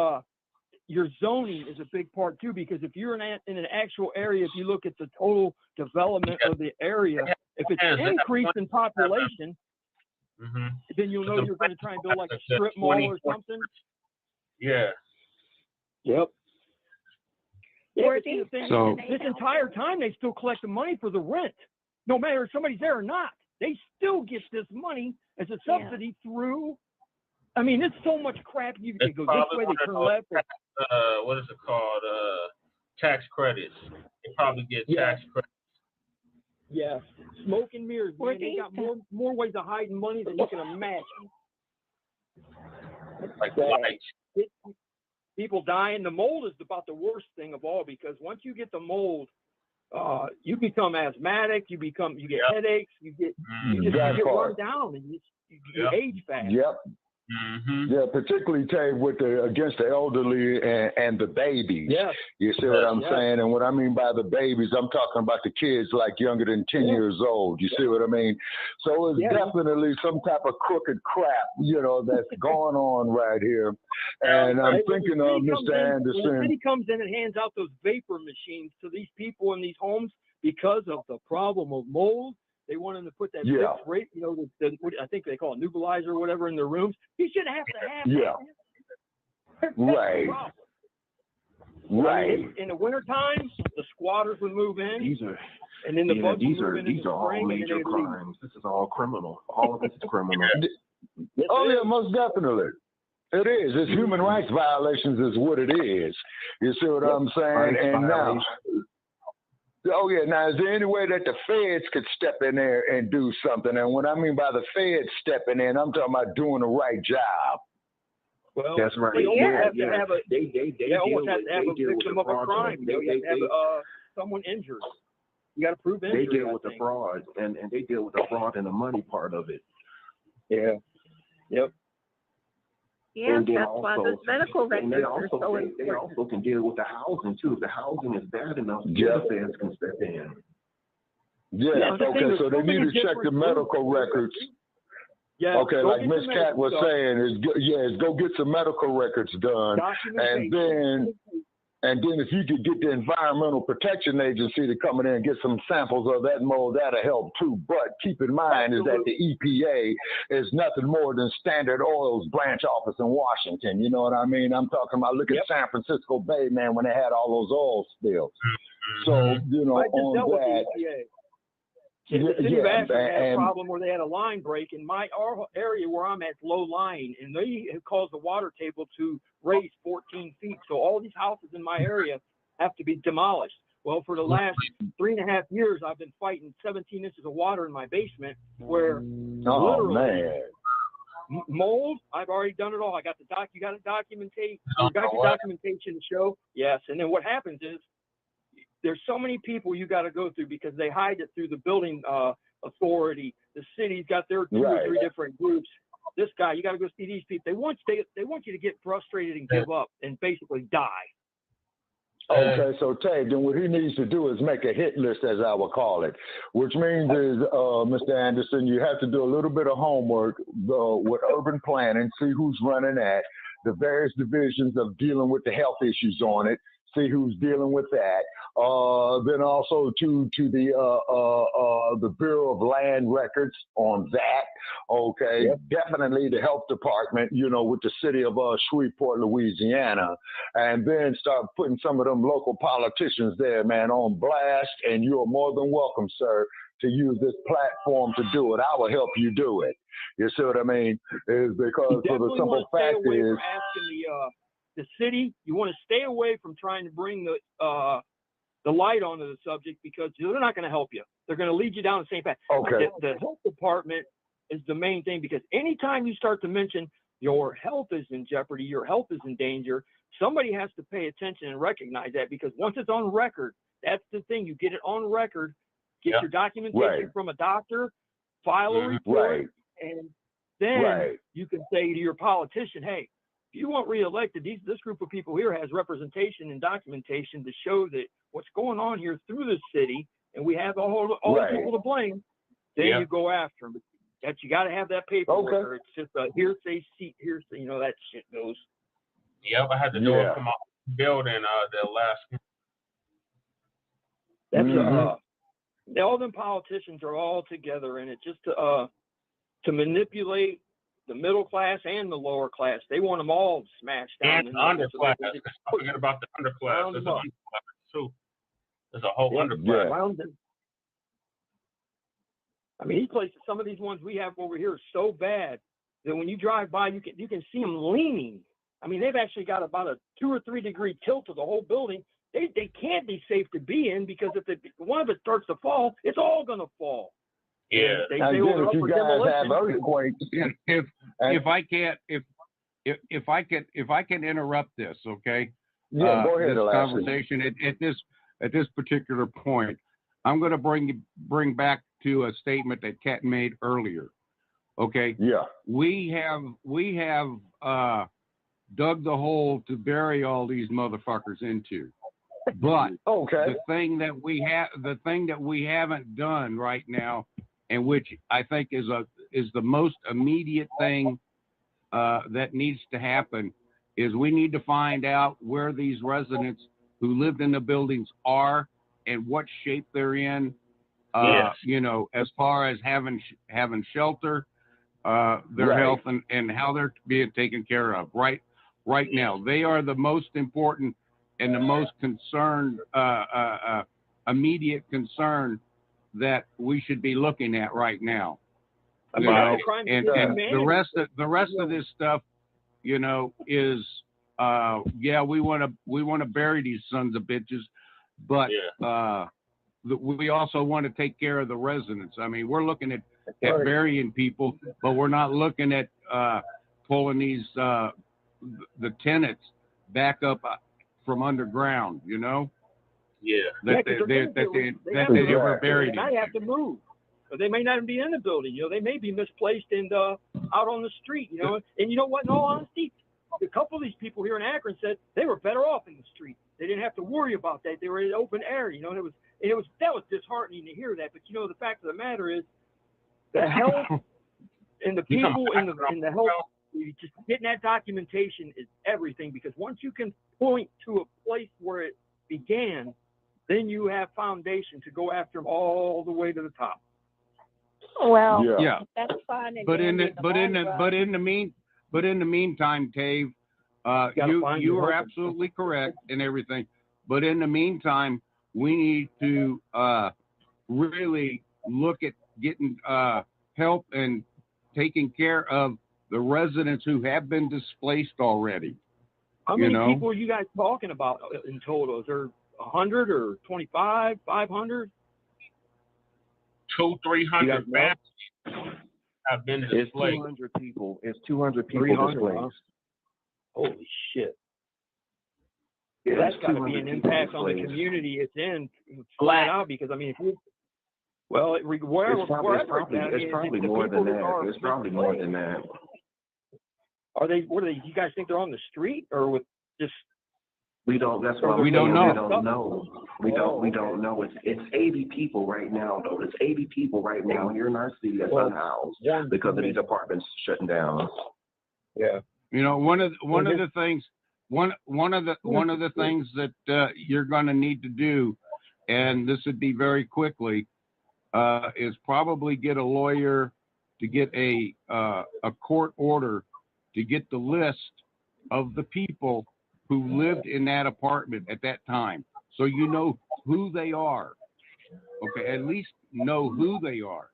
[SPEAKER 9] your zoning is a big part too, because if you're in an actual area, if you look at the total development of the area, if it's increased in population, then you'll know you're going to try and build like a strip mall or something.
[SPEAKER 4] Yeah.
[SPEAKER 9] Yep. So this entire time they still collect the money for the rent, no matter if somebody's there or not. They still get this money as a subsidy through. I mean, it's so much crap. You can go this way, they turn left.
[SPEAKER 4] What is it called? Tax credits. They probably get tax credits.
[SPEAKER 9] Yeah, smoke and mirrors. Man, they got more ways of hiding money than you can imagine.
[SPEAKER 4] Like lights.
[SPEAKER 9] People dying. The mold is about the worst thing of all, because once you get the mold, you become asthmatic. You get headaches. You just get run down, and you age fast.
[SPEAKER 2] Yep. Yeah, particularly with against the elderly and the babies.
[SPEAKER 9] Yeah.
[SPEAKER 2] You see what I'm saying? And what I mean by the babies, I'm talking about the kids like younger than 10 years old. You see what I mean? So it's definitely some type of crooked crap, that's going on right here. And I'm thinking of Mr. Anderson.
[SPEAKER 9] When the city comes in and hands out those vapor machines to these people in these homes because of the problem of mold, they want them to put that fixed rate, I think they call it nebulizer or whatever in their rooms. You shouldn't have to have that.
[SPEAKER 2] Right. Right.
[SPEAKER 9] I mean, in the wintertime, the squatters would move in.
[SPEAKER 3] These are
[SPEAKER 9] all
[SPEAKER 3] major crimes. This is all criminal. All of this is criminal.
[SPEAKER 2] Oh yeah, most definitely. It is. It's human rights violations is what it is. You see what I'm saying? And now. Oh, yeah. Now, is there any way that the feds could step in there and do something? And what I mean by the feds stepping in, I'm talking about doing the right job.
[SPEAKER 3] Well, that's right.
[SPEAKER 9] They almost have to have a victim of a crime. You have to have someone injured. You got to prove injury.
[SPEAKER 3] They deal with the fraud, and they deal with the fraud and the money part of it.
[SPEAKER 9] Yeah. Yep.
[SPEAKER 6] Yeah, that's why those medical records are so important.
[SPEAKER 3] They also can deal with the housing, too. If the housing is bad enough, the feds can step in.
[SPEAKER 2] Yeah, okay, so they need to check the medical records.
[SPEAKER 9] Yeah.
[SPEAKER 2] Okay, like Miss Cat was saying, is go get some medical records done. And then if you could get the Environmental Protection Agency to come in and get some samples of that mold, that'll help too. But keep in mind is that the EPA is nothing more than Standard Oil's branch office in Washington. You know what I mean? I'm talking about, look at San Francisco Bay, man, when they had all those oil spills. So, on that.
[SPEAKER 9] The city of Ashland had a problem where they had a line break, and our area where I'm at is low lying, and they have caused the water table to raise 14 feet. So all these houses in my area have to be demolished. Well, for the last 3.5 years, I've been fighting 17 inches of water in my basement where literally mold, I've already done it all. I got you got documentation to show. Yes. And then what happens is, there's so many people you got to go through because they hide it through the building authority. The city's got their 2 or 3 different groups. This guy, you got to go see these people. They want you to get frustrated and give up and basically die.
[SPEAKER 2] Okay, so Ted, then what he needs to do is make a hit list, as I would call it, which means is, Mr. Anderson, you have to do a little bit of homework with urban planning, see who's running that, the various divisions of dealing with the health issues on it, see who's dealing with that. Then also to the Bureau of Land Records on that. Okay, definitely the health department, with the city of Shreveport, Louisiana, and then start putting some of them local politicians there, man, on blast. And you're more than welcome, sir, to use this platform to do it. I will help you do it. You see what I mean? Is because for the simple fact is.
[SPEAKER 9] The city, you want to stay away from trying to bring the light onto the subject because they're not going to help you. They're going to lead you down the same path.
[SPEAKER 2] Okay.
[SPEAKER 9] The health department is the main thing because anytime you start to mention your health is in jeopardy, your health is in danger, somebody has to pay attention and recognize that because once it's on record, that's the thing. You get it on record, get your documentation from a doctor, file a report, and then you can say to your politician, hey, if you want reelected, this group of people here has representation and documentation to show that what's going on here through the city, and we have all the people to blame. Then you go after them. That you got to have that paperwork, or it's just a hearsay, that shit goes.
[SPEAKER 4] Yep, I had to do it from my building the last.
[SPEAKER 9] That's all them politicians are all together in it just to manipulate the middle class and the lower class. They want them all smashed down.
[SPEAKER 4] And the underclass. Forget about the underclass. There's an underclass too. There's a whole underclass.
[SPEAKER 9] I mean, these places, some of these ones we have over here are so bad that when you drive by, you can see them leaning. I mean, they've actually got about a 2 or 3 degree tilt to the whole building. They can't be safe to be in because if one of it starts to fall, it's all going to fall.
[SPEAKER 4] Yeah.
[SPEAKER 2] If you guys have earthquakes,
[SPEAKER 7] if I can interrupt this, okay?
[SPEAKER 2] Yeah, go ahead.
[SPEAKER 7] This conversation at this particular point, I'm going to bring back to a statement that Kat made earlier. Okay.
[SPEAKER 2] Yeah.
[SPEAKER 7] We have dug the hole to bury all these motherfuckers into. But
[SPEAKER 2] okay.
[SPEAKER 7] the thing that we haven't done right now, and which I think is the most immediate thing that needs to happen, is we need to find out where these residents who lived in the buildings are and what shape they're in. You know, as far as having shelter, their health and how they're being taken care of right now. They are the most important and the most concerned, immediate concern that we should be looking at right now. You know? And the rest of this stuff, you know, is we want to bury these sons of bitches, but we also want to take care of the residents. I mean, we're looking at burying people, but we're not looking at pulling these the tenants back up from underground. You know? Yeah. That they ever buried.
[SPEAKER 9] They have to move. Or they may not be in the building. You know, they may be misplaced and out on the street. You know, and you know what? In all honesty, a couple of these people here in Akron said they were better off in the street. They didn't have to worry about that. They were in open air. You know, and that was disheartening to hear that. But you know, the fact of the matter is, the health and the people in the health, just getting that documentation is everything. Because once you can point to a place where it began, then you have foundation to go after them all the way to the top.
[SPEAKER 6] Well, that's fine.
[SPEAKER 7] But in the meantime, Tave, you are absolutely correct in everything. But in the meantime, we need to really look at getting help and taking care of the residents who have been displaced already.
[SPEAKER 9] How many people are you guys talking about in total? Is there 100 or 25, 500?
[SPEAKER 4] 200-300 families have been displaced.
[SPEAKER 3] It's 200 people. It's 200 people displaced.
[SPEAKER 9] Huh? Holy shit. Yeah, that's got to be an impact on the community it's in flat out, because I mean, if you, well, it's probably more than that. It's probably more than that. Are they? What are they? You guys think they're on the street or with just?
[SPEAKER 3] We don't. That's why
[SPEAKER 7] we don't know.
[SPEAKER 3] We don't know. We don't know. It's 80 people right now, though. It's 80 people right now here in our city that's unhoused because of these apartments shutting down.
[SPEAKER 9] Yeah.
[SPEAKER 7] You know, one of the things that you're going to need to do, and this would be very quickly, is probably get a lawyer to get a court order to get the list of the people who lived in that apartment at that time, so you know who they are. Okay, at least know who they are,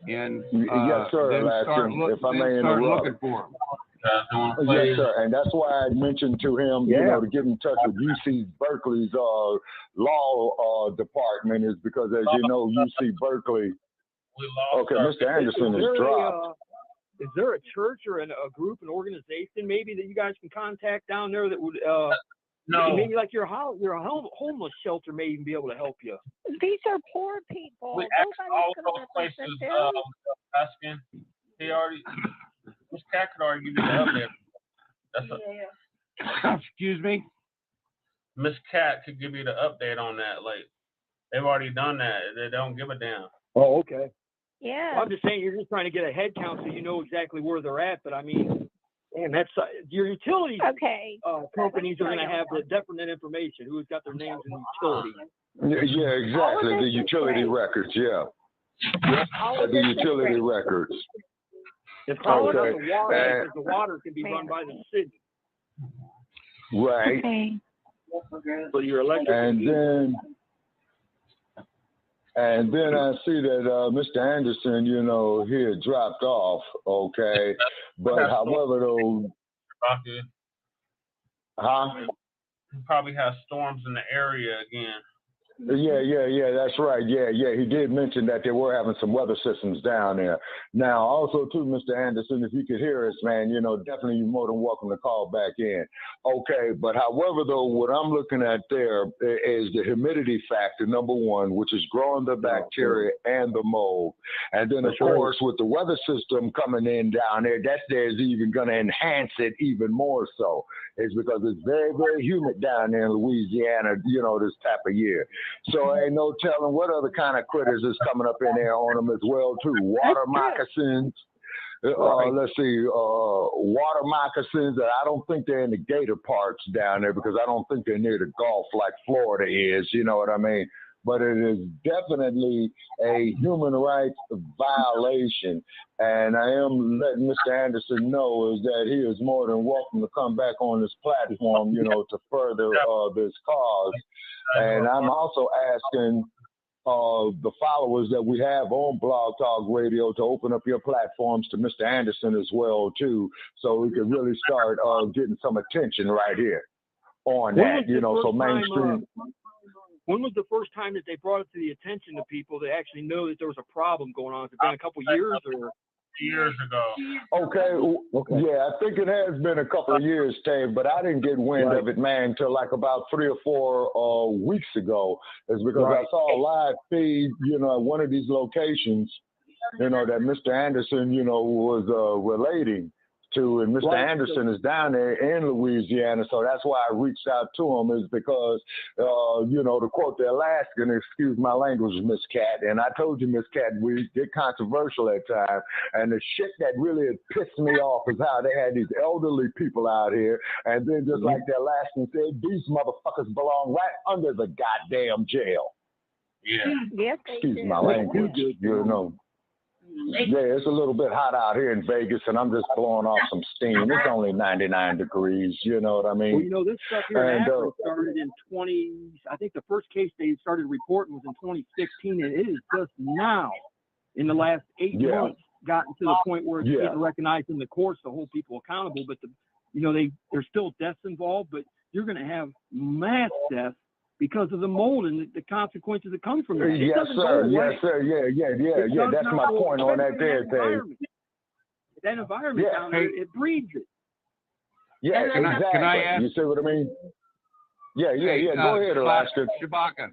[SPEAKER 7] and
[SPEAKER 2] yes, sir,
[SPEAKER 7] then start looking for them.
[SPEAKER 2] Yes, sir, and that's why I mentioned to him, you know, to get in touch with UC Berkeley's law department, is because, as you know, UC Berkeley. Okay, Mr. Anderson is dropped.
[SPEAKER 9] Is there a church or a group, an organization, maybe that you guys can contact down there that would, maybe like your homeless shelter may even be able to help you?
[SPEAKER 6] These are poor people.
[SPEAKER 4] We asked all those places asking. He already, Ms. Cat could already give you the update.
[SPEAKER 7] Excuse me?
[SPEAKER 4] Miss Cat could give you the update on that. Like, they've already done that. They don't give a damn.
[SPEAKER 9] Oh, okay.
[SPEAKER 6] Yeah.
[SPEAKER 9] Well, I'm just saying, you're just trying to get a head count so you know exactly where they're at. But I mean, man, that's your utilities.
[SPEAKER 6] Okay.
[SPEAKER 9] Companies are going to have the definite information. Who's got their names in utilities?
[SPEAKER 2] Yeah, exactly. The utility records. Yeah. The utility records.
[SPEAKER 9] It's probably not the water, because the water can be run by the city.
[SPEAKER 2] Right.
[SPEAKER 6] Okay.
[SPEAKER 9] So your electric.
[SPEAKER 2] And then I see that Mr. Anderson, you know, he had dropped off, okay? But however, though...
[SPEAKER 4] He probably has storms in the area again.
[SPEAKER 2] Yeah, that's right. Yeah, he did mention that they were having some weather systems down there. Now, also, too, Mr. Anderson, if you could hear us, man, definitely you're more than welcome to call back in. Okay, but however, though, what I'm looking at there is the humidity factor, number one, which is growing the bacteria and the mold. And then, of course, with the weather system coming in down there, there's even going to enhance it even more so. It's because it's very, very humid down there in Louisiana, this type of year. So ain't no telling what other kind of critters is coming up in there on them as well, too. Water moccasins. Let's see, water moccasins. I don't think they're in the gator parks down there because I don't think they're near the Gulf like Florida is, you know what I mean? But it is definitely a human rights violation. And I am letting Mr. Anderson know is that he is more than welcome to come back on this platform, to further this cause. And I'm also asking the followers that we have on Blog Talk Radio to open up your platforms to Mr. Anderson as well, too, so we can really start getting some attention right here on that, so mainstream.
[SPEAKER 9] When was the first time that they brought it to the attention of people to actually know that there was a problem going on? Has it been a couple years or?
[SPEAKER 4] Years ago.
[SPEAKER 2] Okay. Yeah, I think it has been a couple of years, Dave, but I didn't get wind of it, man, until like about 3 or 4 weeks ago. It's because I saw a live feed, at one of these locations, that Mr. Anderson, was relating to, and Mr. Anderson is down there in Louisiana, so that's why I reached out to him, is because, to quote the Alaskan, excuse my language, Miss Cat, and I told you, Miss Cat, we get controversial at times, and the shit that really pissed me off is how they had these elderly people out here, and then just like the Alaskan said, these motherfuckers belong right under the goddamn jail.
[SPEAKER 4] Yeah.
[SPEAKER 6] Yes,
[SPEAKER 2] excuse my language, Yeah, it's a little bit hot out here in Vegas, and I'm just blowing off some steam. It's only 99 degrees, you know what I mean?
[SPEAKER 9] Well, this stuff here in Akron started in I think the first case they started reporting was in 2016, and it is just now, in the last 8 months, gotten to the point where it's getting recognized in the courts to hold people accountable. But, there's still deaths involved, but you're going to have mass deaths because of the mold and the consequences that come from it.
[SPEAKER 2] Yes, sir. Yeah. That's my point on that there, Dave.
[SPEAKER 9] That environment down there, it breeds it.
[SPEAKER 2] Yeah, exactly.
[SPEAKER 7] Can I ask?
[SPEAKER 2] You see what I mean? Yeah. Go ahead, Alaska.
[SPEAKER 7] Shabaka,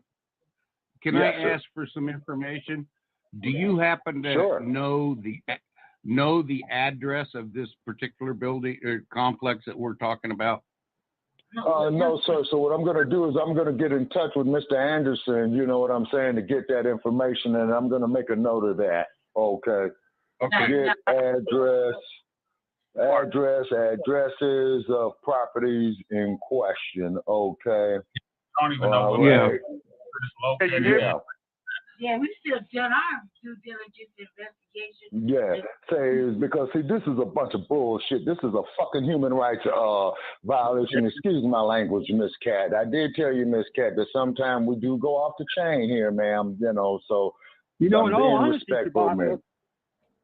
[SPEAKER 7] can I ask for some information? Do you happen to know the address of this particular building or complex that we're talking about?
[SPEAKER 2] No, sir. So what I'm going to do is I'm going to get in touch with Mr. Anderson, you know what I'm saying, to get that information, and I'm going to make a note of that. Okay. Get addresses of properties in question. Okay.
[SPEAKER 4] I don't even know what
[SPEAKER 5] Yeah, we still done our due diligence investigation.
[SPEAKER 2] Yeah, because this is a bunch of bullshit. This is a fucking human rights violation. Excuse my language, Miss Cat. I did tell you, Miss Cat, that sometimes we do go off the chain here, ma'am. So
[SPEAKER 9] in all honesty,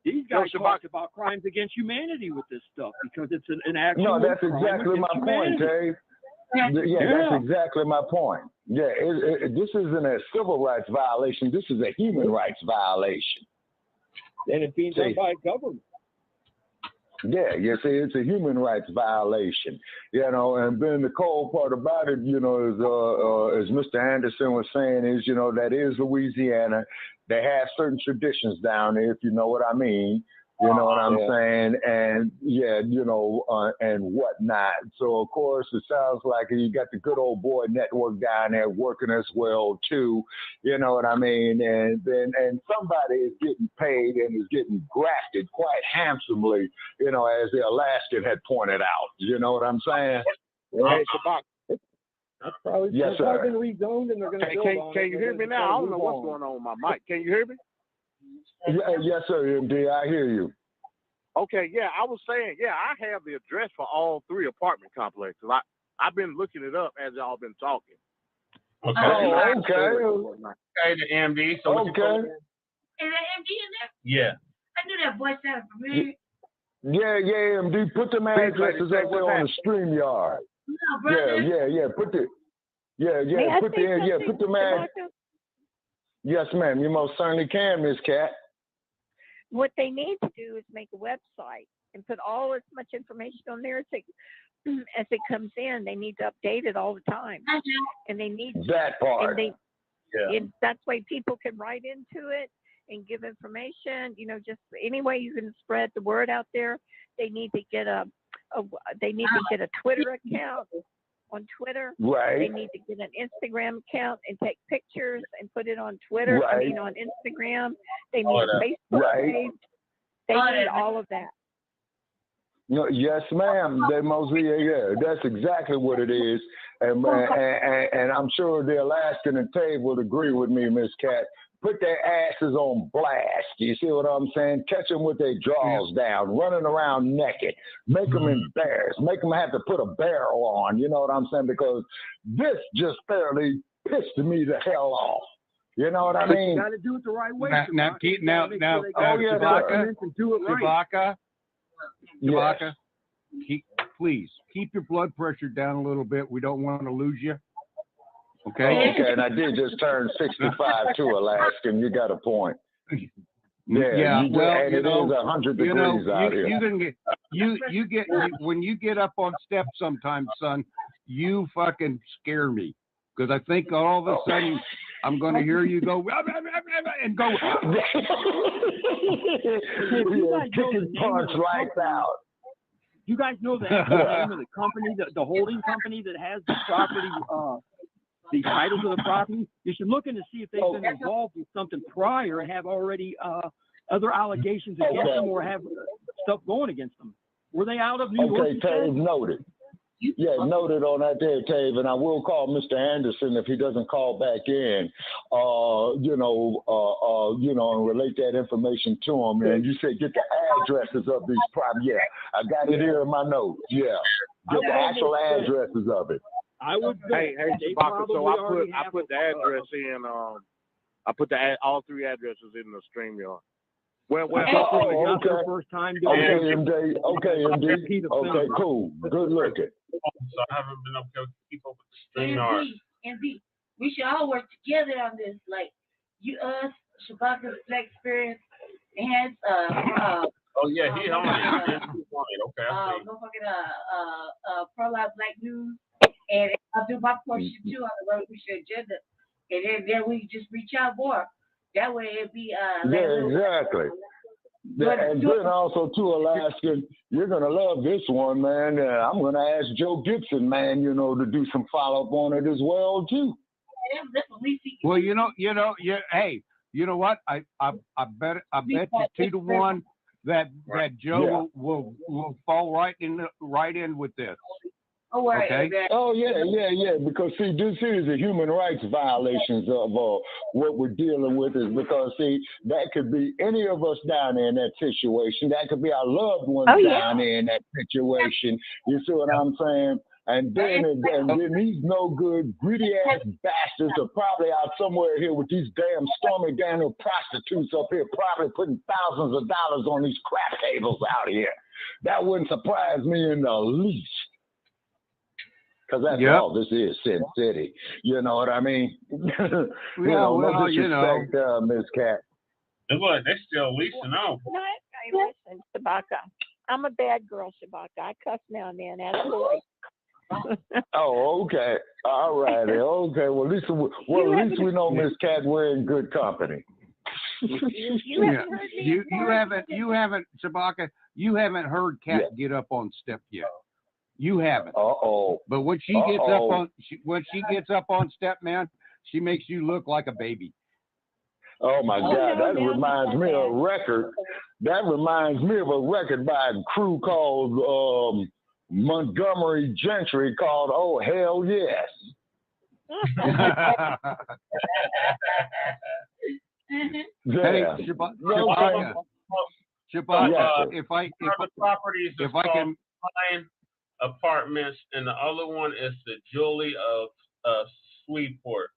[SPEAKER 9] these guys talk about crimes against humanity with this stuff because it's an actual.
[SPEAKER 2] No, that's exactly my point, Dave. That's exactly my point. Yeah, this isn't a civil rights violation. This is a human rights violation.
[SPEAKER 9] And it's being done by government.
[SPEAKER 2] Yeah, it's a human rights violation. And then the cold part about it, as Mr. Anderson was saying, is, that is Louisiana. They have certain traditions down there, if you know what I mean. You know what I'm saying? And and whatnot. So, of course, it sounds like you got the good old boy network down there working as well, too. You know what I mean? And somebody is getting paid and is getting grafted quite handsomely, as the Alaskan had pointed out. You know what I'm saying?
[SPEAKER 8] Hey, Shabak.
[SPEAKER 9] That's probably been rezoned and they're going to build on it.
[SPEAKER 8] Can you hear me now? I don't know what's going on with my mic. Can you hear me?
[SPEAKER 2] Yes, sir, MD. I hear you.
[SPEAKER 8] Okay, I was saying, I have the address for all 3 apartment complexes. I've been looking it up as y'all been talking.
[SPEAKER 4] Okay.
[SPEAKER 2] Okay,
[SPEAKER 4] the MD. So
[SPEAKER 5] is that MD in there?
[SPEAKER 4] Yeah.
[SPEAKER 5] I knew that voice sounded familiar.
[SPEAKER 2] Yeah, MD. Put them addresses up there on the Streamyard.
[SPEAKER 5] No, brother.
[SPEAKER 2] Yeah. Put the man. Yes, ma'am. You most certainly can, Miss Cat.
[SPEAKER 6] What they need to do is make a website and put all as much information on there as it comes in. They need to update it all the time, and they need
[SPEAKER 2] that part.
[SPEAKER 6] And that's why people can write into it and give information. You know, just any way you can spread the word out there. They need to get a Twitter account on Twitter.
[SPEAKER 2] Right.
[SPEAKER 6] They need to get an Instagram account and take pictures and put it on Twitter.
[SPEAKER 2] Right.
[SPEAKER 6] On Instagram. They need a Facebook page. They need all of that.
[SPEAKER 2] No, yes, ma'am. That's exactly what it is, and I'm sure the Alaskan and Tave would agree with me, Miss Cat. Put their asses on blast. You see what I'm saying? Catch them with their jaws down, running around naked. Make them embarrassed. Make them have to put a barrel on. You know what I'm saying? Because this just fairly pissed me the hell off. You know what I mean?
[SPEAKER 9] You got to do it the right way.
[SPEAKER 7] Shabaka, please keep your blood pressure down a little bit. We don't want to lose you. Okay.
[SPEAKER 2] Okay, and I did just turn 65 too, Alaskan. You got a point. It is 100 degrees out here.
[SPEAKER 7] When you get up on steps sometimes, son, you fucking scare me because I think all of a sudden I'm going to hear you go and go.
[SPEAKER 2] Punch lights out.
[SPEAKER 9] You guys know the name of the company, the holding company that has the property, the titles of the property? You should look in to see if they've been involved with something prior and have already other allegations against them or have stuff going against them. Were they out of New York?
[SPEAKER 2] Okay, Tave, noted. Yeah, noted on that there, Tave, and I will call Mr. Anderson if he doesn't call back in, and relate that information to him. And you said get the addresses of these properties. Yeah, I got it here in my notes. Yeah, get the actual addresses of it.
[SPEAKER 8] I would. Hey, Shabaka. So I put the address in. I put all three addresses in the Streamyard.
[SPEAKER 2] Okay. First time MD. Okay, cool. Good looking.
[SPEAKER 4] So I haven't been able to keep up with the Streamyard.
[SPEAKER 5] Indeed. We should all work together on this. Like us, Shabaka's Black Experience, and
[SPEAKER 4] he on it. Okay, I see.
[SPEAKER 5] Pro-Life Black News, and I'll do my portion too on the Revolution Agenda, and then we just reach out more. That way it'd be
[SPEAKER 2] exactly. And then also too, Alaskan, you're gonna love this one, man. I'm gonna ask Joe Gibson, man, to do some follow up on it as well too.
[SPEAKER 7] Well, hey, you know what? I bet you 2-1 that Joe will fall right in with this.
[SPEAKER 5] Oh, right.
[SPEAKER 7] Okay.
[SPEAKER 2] Oh yeah. Because see, this is a human rights violations of what we're dealing with. Is because that could be any of us down there in that situation. That could be our loved ones down there in that situation. You see what I'm saying? And then these no good, greedy ass bastards are probably out somewhere here with these damn Stormy Daniel prostitutes up here, probably putting thousands of dollars on these crap tables out here. That wouldn't surprise me in the least. Because that's all this is, Sin City. You know what I mean? Miss Cat.
[SPEAKER 4] Look, they're still leasing out.
[SPEAKER 6] Hey, listen, Shabaka. I'm a bad girl, Shabaka. I cuss now and then as a boy.
[SPEAKER 2] Oh, okay. All righty. Okay. Well, at least we know, Miss Cat, we're in good company.
[SPEAKER 7] You haven't, Shabaka. You haven't heard Cat get up on step yet. You haven't. But when she gets up on step, man, she makes you look like a baby.
[SPEAKER 2] Oh my God, that reminds me of a record. That reminds me of a record by a crew called Montgomery Gentry called "Oh Hell Yes."
[SPEAKER 7] Hey, Shabaka, if I can.
[SPEAKER 4] Apartments, and the other one is the Julie of Shreveport.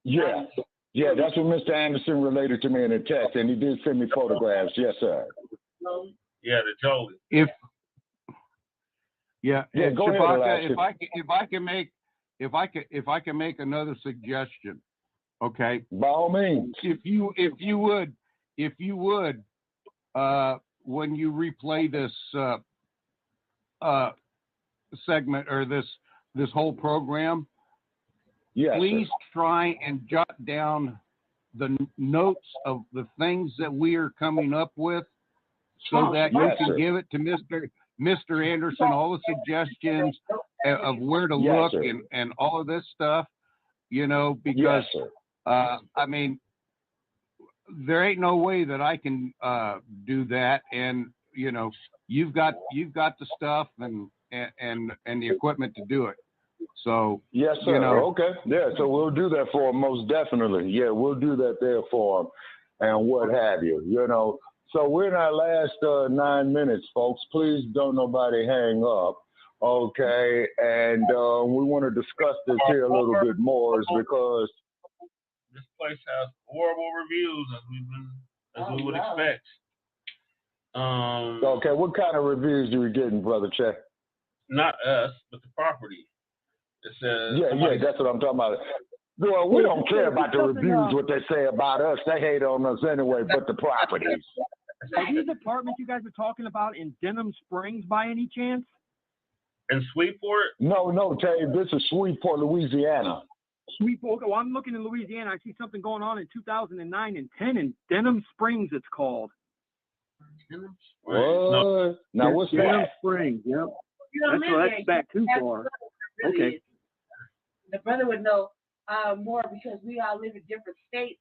[SPEAKER 2] Yeah, that's what Mr. Anderson related to me in a text, and he did send me photographs. Yes, sir.
[SPEAKER 4] Yeah, the Jolie.
[SPEAKER 2] Go
[SPEAKER 7] Shabaka,
[SPEAKER 2] ahead,
[SPEAKER 7] if I can make if I can make another suggestion, okay?
[SPEAKER 2] By all means.
[SPEAKER 7] If you would, when you replay this segment or this whole program,
[SPEAKER 2] yes,
[SPEAKER 7] please
[SPEAKER 2] sir.
[SPEAKER 7] try and jot down the notes of the things that we are coming up with, so that you
[SPEAKER 2] yes,
[SPEAKER 7] can
[SPEAKER 2] sir.
[SPEAKER 7] give it to Mr. Anderson, all the suggestions of where to
[SPEAKER 2] yes,
[SPEAKER 7] look
[SPEAKER 2] sir.
[SPEAKER 7] and all of this stuff, because
[SPEAKER 2] yes, sir.
[SPEAKER 7] I mean, there ain't no way that I can do that, and you've got the stuff and the equipment to do it. So
[SPEAKER 2] yes, sir. Okay, yeah. So we'll do that for him, most definitely. Yeah, we'll do that there for him, and what have you. So we're in our last 9 minutes, folks. Please don't nobody hang up. Okay, and we want to discuss this here a little bit more, is because
[SPEAKER 4] this place has horrible reviews, as we would expect.
[SPEAKER 2] Okay, what kind of reviews are we getting, Brother Che?
[SPEAKER 4] Not us, but the property. It says
[SPEAKER 2] yeah, that's what I'm talking about. Well, we don't care about the reviews, what they say about us. They hate on us anyway, but the properties.
[SPEAKER 9] Are these apartments you guys are talking about in Denham Springs by any chance?
[SPEAKER 4] In Shreveport?
[SPEAKER 2] No, Tay, this is Shreveport, Louisiana.
[SPEAKER 9] Shreveport. Well, I'm looking in Louisiana. I see something going on in 2009 and 10 in Denham Springs, it's called.
[SPEAKER 2] What? No. Now, what's that?
[SPEAKER 9] Denham Springs, yep. That's back too far. Okay.
[SPEAKER 5] The brother would know more because we all live in different states.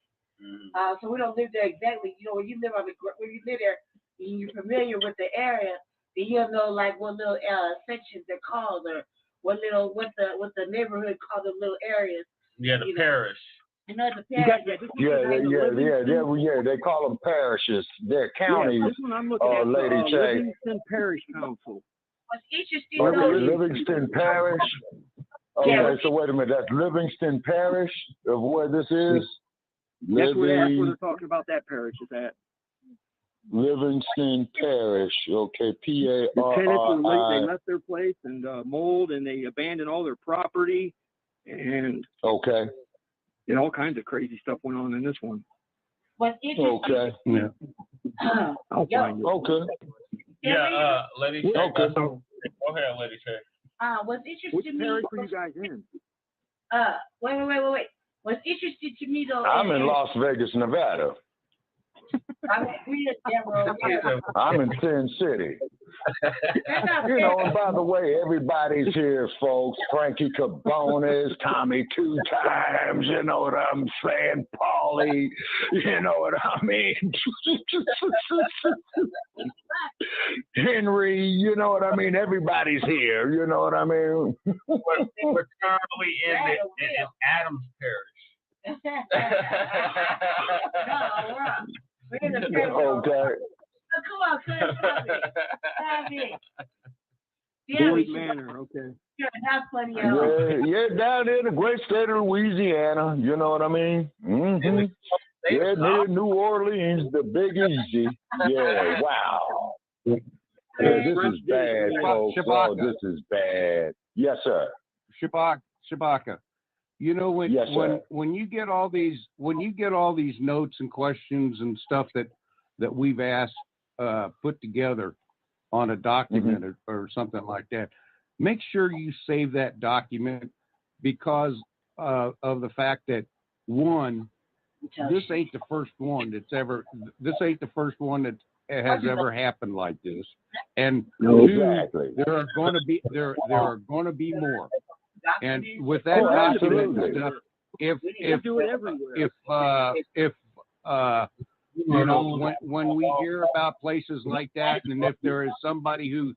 [SPEAKER 5] So we don't live there exactly. When you live when you live there, and you're familiar with the area, then you'll know like what little sections they're called, or what the neighborhood called the little areas.
[SPEAKER 4] Yeah, the parish.
[SPEAKER 5] The parish.
[SPEAKER 2] Yeah. They call them parishes. They're counties.
[SPEAKER 9] Yeah, this one I'm looking at,
[SPEAKER 2] Lady Che.
[SPEAKER 9] Livingston Parish Council.
[SPEAKER 5] What's interesting
[SPEAKER 2] Livingston Parish. Okay, so wait a minute. That's Livingston Parish of where this is.
[SPEAKER 9] That's where they're talking about. That parish is at.
[SPEAKER 2] Livingston Parish. Okay,
[SPEAKER 9] The tenants
[SPEAKER 2] PARI.
[SPEAKER 9] they left their place and mold, and they abandoned all their property, and
[SPEAKER 2] okay.
[SPEAKER 9] And all kinds of crazy stuff went on in this one.
[SPEAKER 5] What's interesting?
[SPEAKER 2] Okay.
[SPEAKER 9] Yeah. I'll find it.
[SPEAKER 2] Okay.
[SPEAKER 4] Yeah, Lady Che.
[SPEAKER 2] Okay.
[SPEAKER 4] Go ahead, Lady Che.
[SPEAKER 5] What's interesting
[SPEAKER 9] Which
[SPEAKER 5] to me?
[SPEAKER 9] parish were you guys in?
[SPEAKER 5] Wait. What's interesting to me though?
[SPEAKER 2] I'm in Las Vegas, Nevada. I'm in Sin City. And by the way, everybody's here, folks. Frankie Cabones, Tommy 2 times, you know what I'm saying? Paulie, you know what I mean? Henry, you know what I mean? Everybody's here, you know what I mean?
[SPEAKER 4] We're currently in Adams Parish.
[SPEAKER 2] Okay.
[SPEAKER 5] Come on,
[SPEAKER 9] Boyd Manor, okay.
[SPEAKER 2] Yeah, down there in the great state of Louisiana, you know what I mean? Mm-hmm. Yeah, near New Orleans, the Big Easy. Yeah, wow. Yeah, this is bad, folks. Oh, this is bad. Yes, sir.
[SPEAKER 7] Shabaka. When you get all these notes and questions and stuff that we've asked put together on a document or something like that, make sure you save that document because of the fact that this ain't the first one that has ever happened like this, and
[SPEAKER 2] exactly.
[SPEAKER 7] there are going to be more. And with that document stuff, if when we hear about places like that, and if there is somebody who's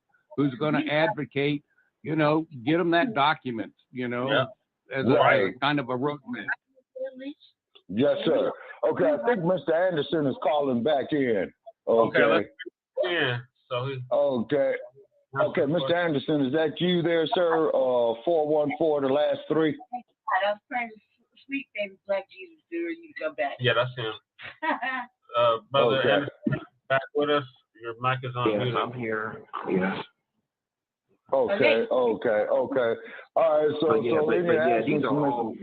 [SPEAKER 7] going to advocate, get them that document, as a kind of a roadmap.
[SPEAKER 2] Yes, sir. Okay, I think Mr. Anderson is calling back in. Okay. Okay, Mr. Anderson, is that you there, sir? 414, the last 3.
[SPEAKER 5] I was praying sweet baby Black Jesus during you to come back.
[SPEAKER 4] Yeah, that's him. Brother Anderson, back with us. Your mic is on.
[SPEAKER 3] Yes, I'm here. Yes.
[SPEAKER 2] Okay. All right. So
[SPEAKER 3] yeah, these are all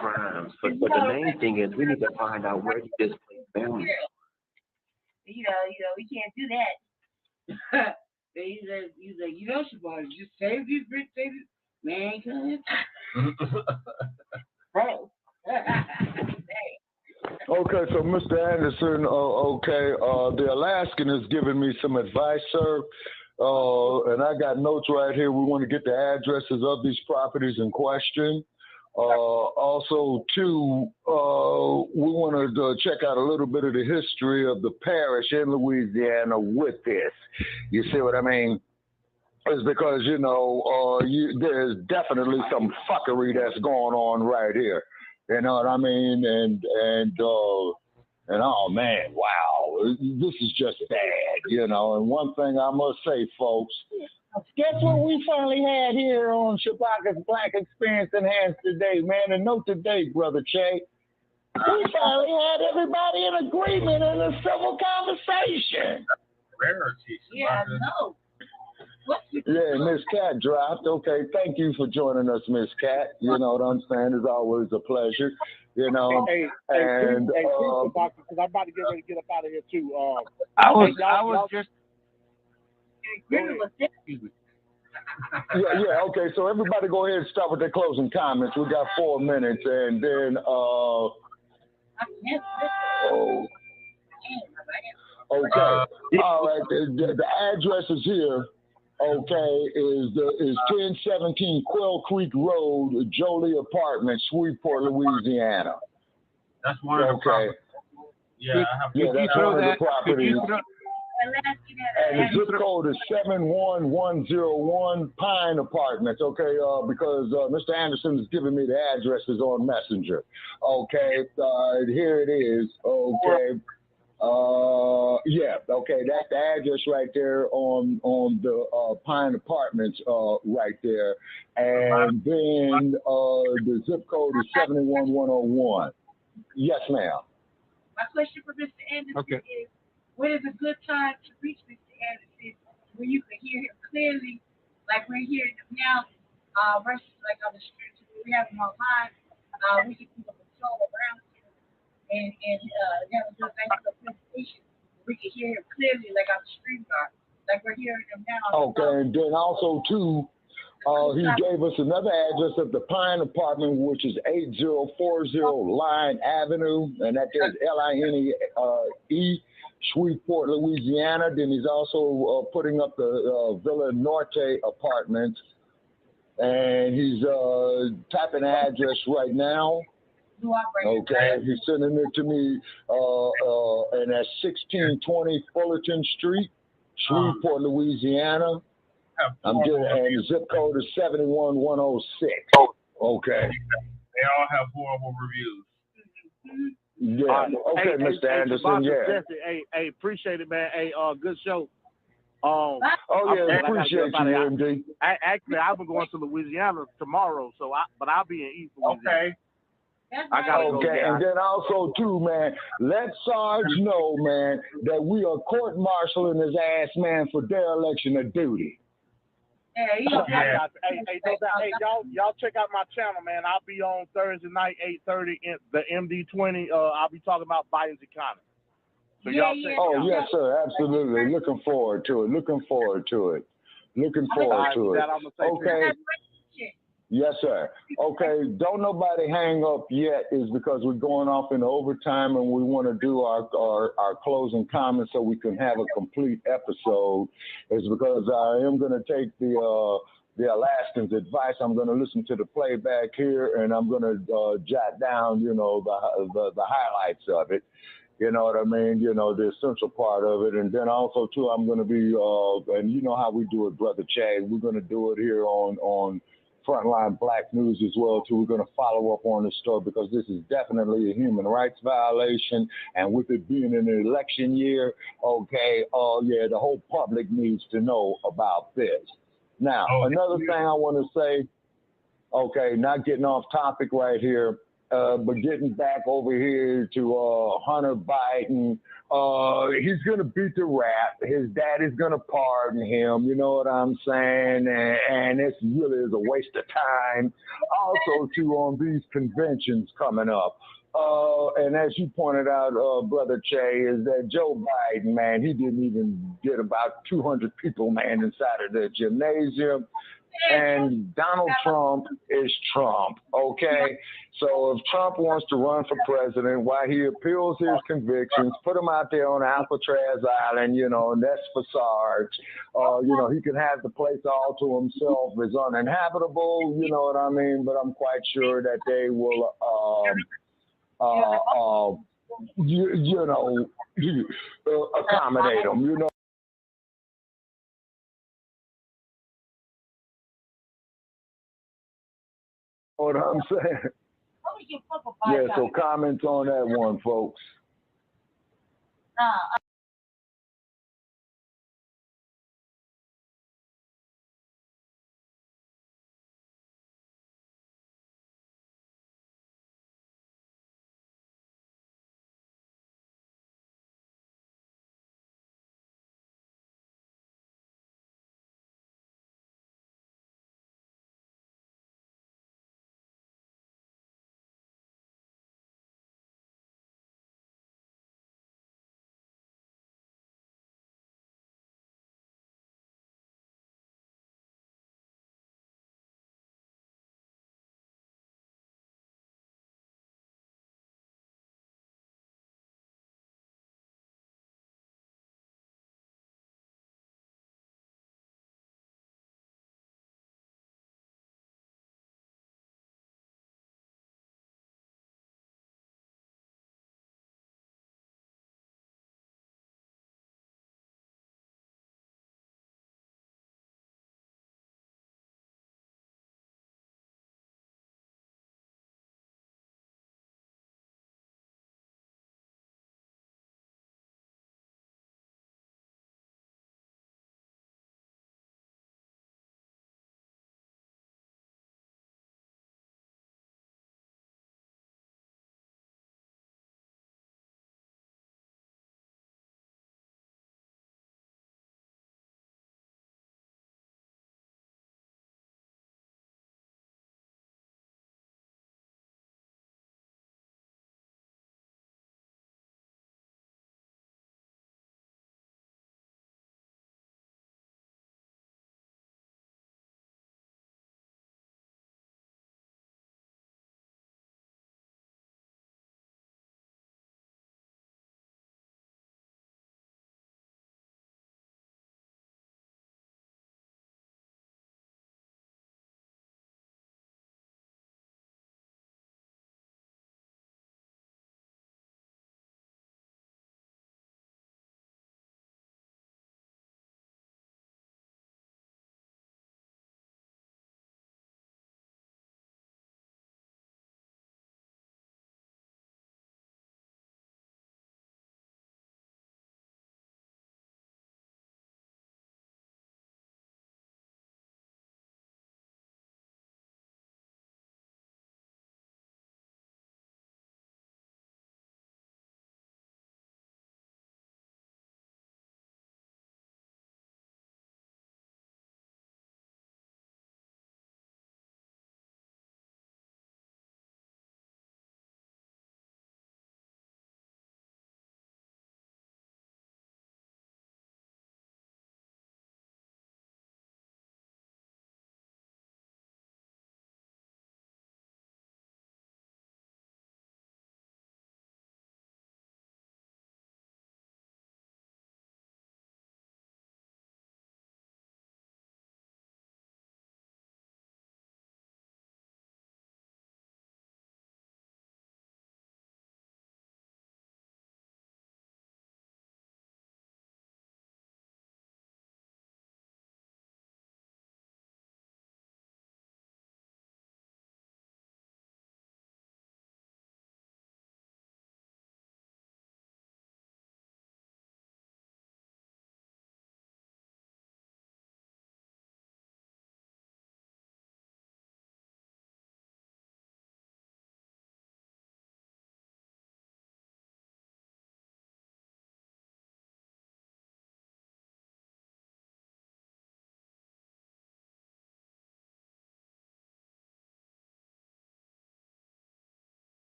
[SPEAKER 3] crimes. But the main thing is we need to find out where he displaced families.
[SPEAKER 5] You know, we can't do that. He's like, Shabaka'S, just save these bricks, man, come bro.
[SPEAKER 2] Okay, so Mr. Anderson, the Alaskan has given me some advice, sir. And I got notes right here. We want to get the addresses of these properties in question. Also, too, we want to check out a little bit of the history of the parish in Louisiana with this. You see what I mean? It's because, there's definitely some fuckery that's going on right here. You know what I mean? And oh man, wow, this is just bad, And one thing I must say, folks, guess what we finally had here on Shabaka'S Black Experience Enhanced today, man? And note today, Brother Che, we finally had everybody in agreement in a civil conversation.
[SPEAKER 4] Rarity.
[SPEAKER 5] Yeah, I know.
[SPEAKER 2] Yeah, Miss Cat dropped. Okay, thank you for joining us, Miss Cat. You know what I'm saying? It's always a pleasure. Hey, because
[SPEAKER 8] I'm about to get ready to get up out of here too.
[SPEAKER 7] I was just.
[SPEAKER 2] Yeah. Okay, so everybody, go ahead and start with their closing comments. We got 4 minutes, and then okay. All right. The address is here. Okay, is 1017 Quail Creek Road, Jolie Apartments, Shreveport, Louisiana.
[SPEAKER 4] That's one of the properties.
[SPEAKER 2] Yeah, that's one of the properties. And the zip code is 71101 Pine Apartments. Okay, because Mr. Anderson is giving me the addresses on Messenger. Okay, here it is. Okay. That's the address right there on the Pine Apartments right there, and then the zip code is 71101. Yes, ma'am.
[SPEAKER 5] My question for Mr. Anderson is, when is a good time to reach Mr. Anderson where you can hear him clearly, like we're hearing him now, versus like on the streets where we have him online, we can keep a patrol around him and have a good presentation. We can hear him clearly, like on the Streamyard, like we're hearing him now.
[SPEAKER 2] Okay, and then also too, he gave us another address of the Pine Apartment, which is 8040 Line Avenue, and that is LINE, Shreveport, Louisiana. Then he's also putting up the Villa Norte Apartments, and he's typing the address right now. Okay, he's sending it to me, and that's 1620 Fullerton Street, Shreveport, Louisiana. I'm getting, and the zip code is 71106. Okay.
[SPEAKER 4] They all have horrible reviews.
[SPEAKER 2] Yeah. Okay, Mr. Anderson. Yeah.
[SPEAKER 8] Hey, appreciate it, man. Hey, good show.
[SPEAKER 2] Appreciate you, MD.
[SPEAKER 8] Actually, I'll be going to Louisiana tomorrow, but I'll be in East Louisiana.
[SPEAKER 4] Okay.
[SPEAKER 8] I gotta go there.
[SPEAKER 2] And then also too, man, let Sarge know, man, that we are court-martialing his ass, man, for dereliction of duty.
[SPEAKER 8] Hey, y'all check out my channel, man. I'll be on Thursday night, 8:30 in the MD20. I'll be talking about Biden's economy. So y'all check it out.
[SPEAKER 2] Yes, sir, absolutely. Looking forward to it. Okay. Yes, sir. Okay, don't nobody hang up yet is because we're going off in overtime and we want to do our closing comments so we can have a complete episode. Is because I am going to take the Alaskan's advice. I'm going to listen to the playback here and I'm going to jot down, the highlights of it. You know what I mean? The essential part of it. And then also, too, I'm going to be, and you know how we do it, Brother Chad. We're going to do it here on Frontline Black News as well, too. We're going to follow up on this story because this is definitely a human rights violation. And with it being an election year, the whole public needs to know about this. Now, another thing I want to say, not getting off topic right here, But getting back over here to Hunter Biden, he's going to beat the rap. His daddy's going to pardon him. You know what I'm saying? And it really is a waste of time. Also, too, on these conventions coming up. And as you pointed out, Brother Che, is that Joe Biden, man, he didn't even get about 200 people, man, inside of the gymnasium. And Donald Trump is Trump, okay? So if Trump wants to run for president, while he appeals his convictions, put him out there on Alcatraz Island, you know, and that's facades. You know, he can have the place all to himself. It's uninhabitable, you know what I mean? But I'm quite sure that they will, accommodate him, you know. What I'm saying? Yeah, so comments on that one, folks.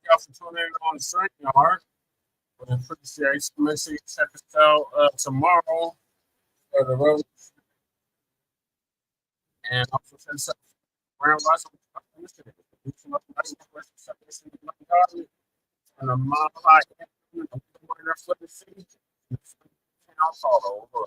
[SPEAKER 10] y'all for tuning in on the Streamyard. We appreciate you. Make sure you check us out tomorrow for the road. And also check us out around Russell. And a mile high. And a 1 4 city. And also over.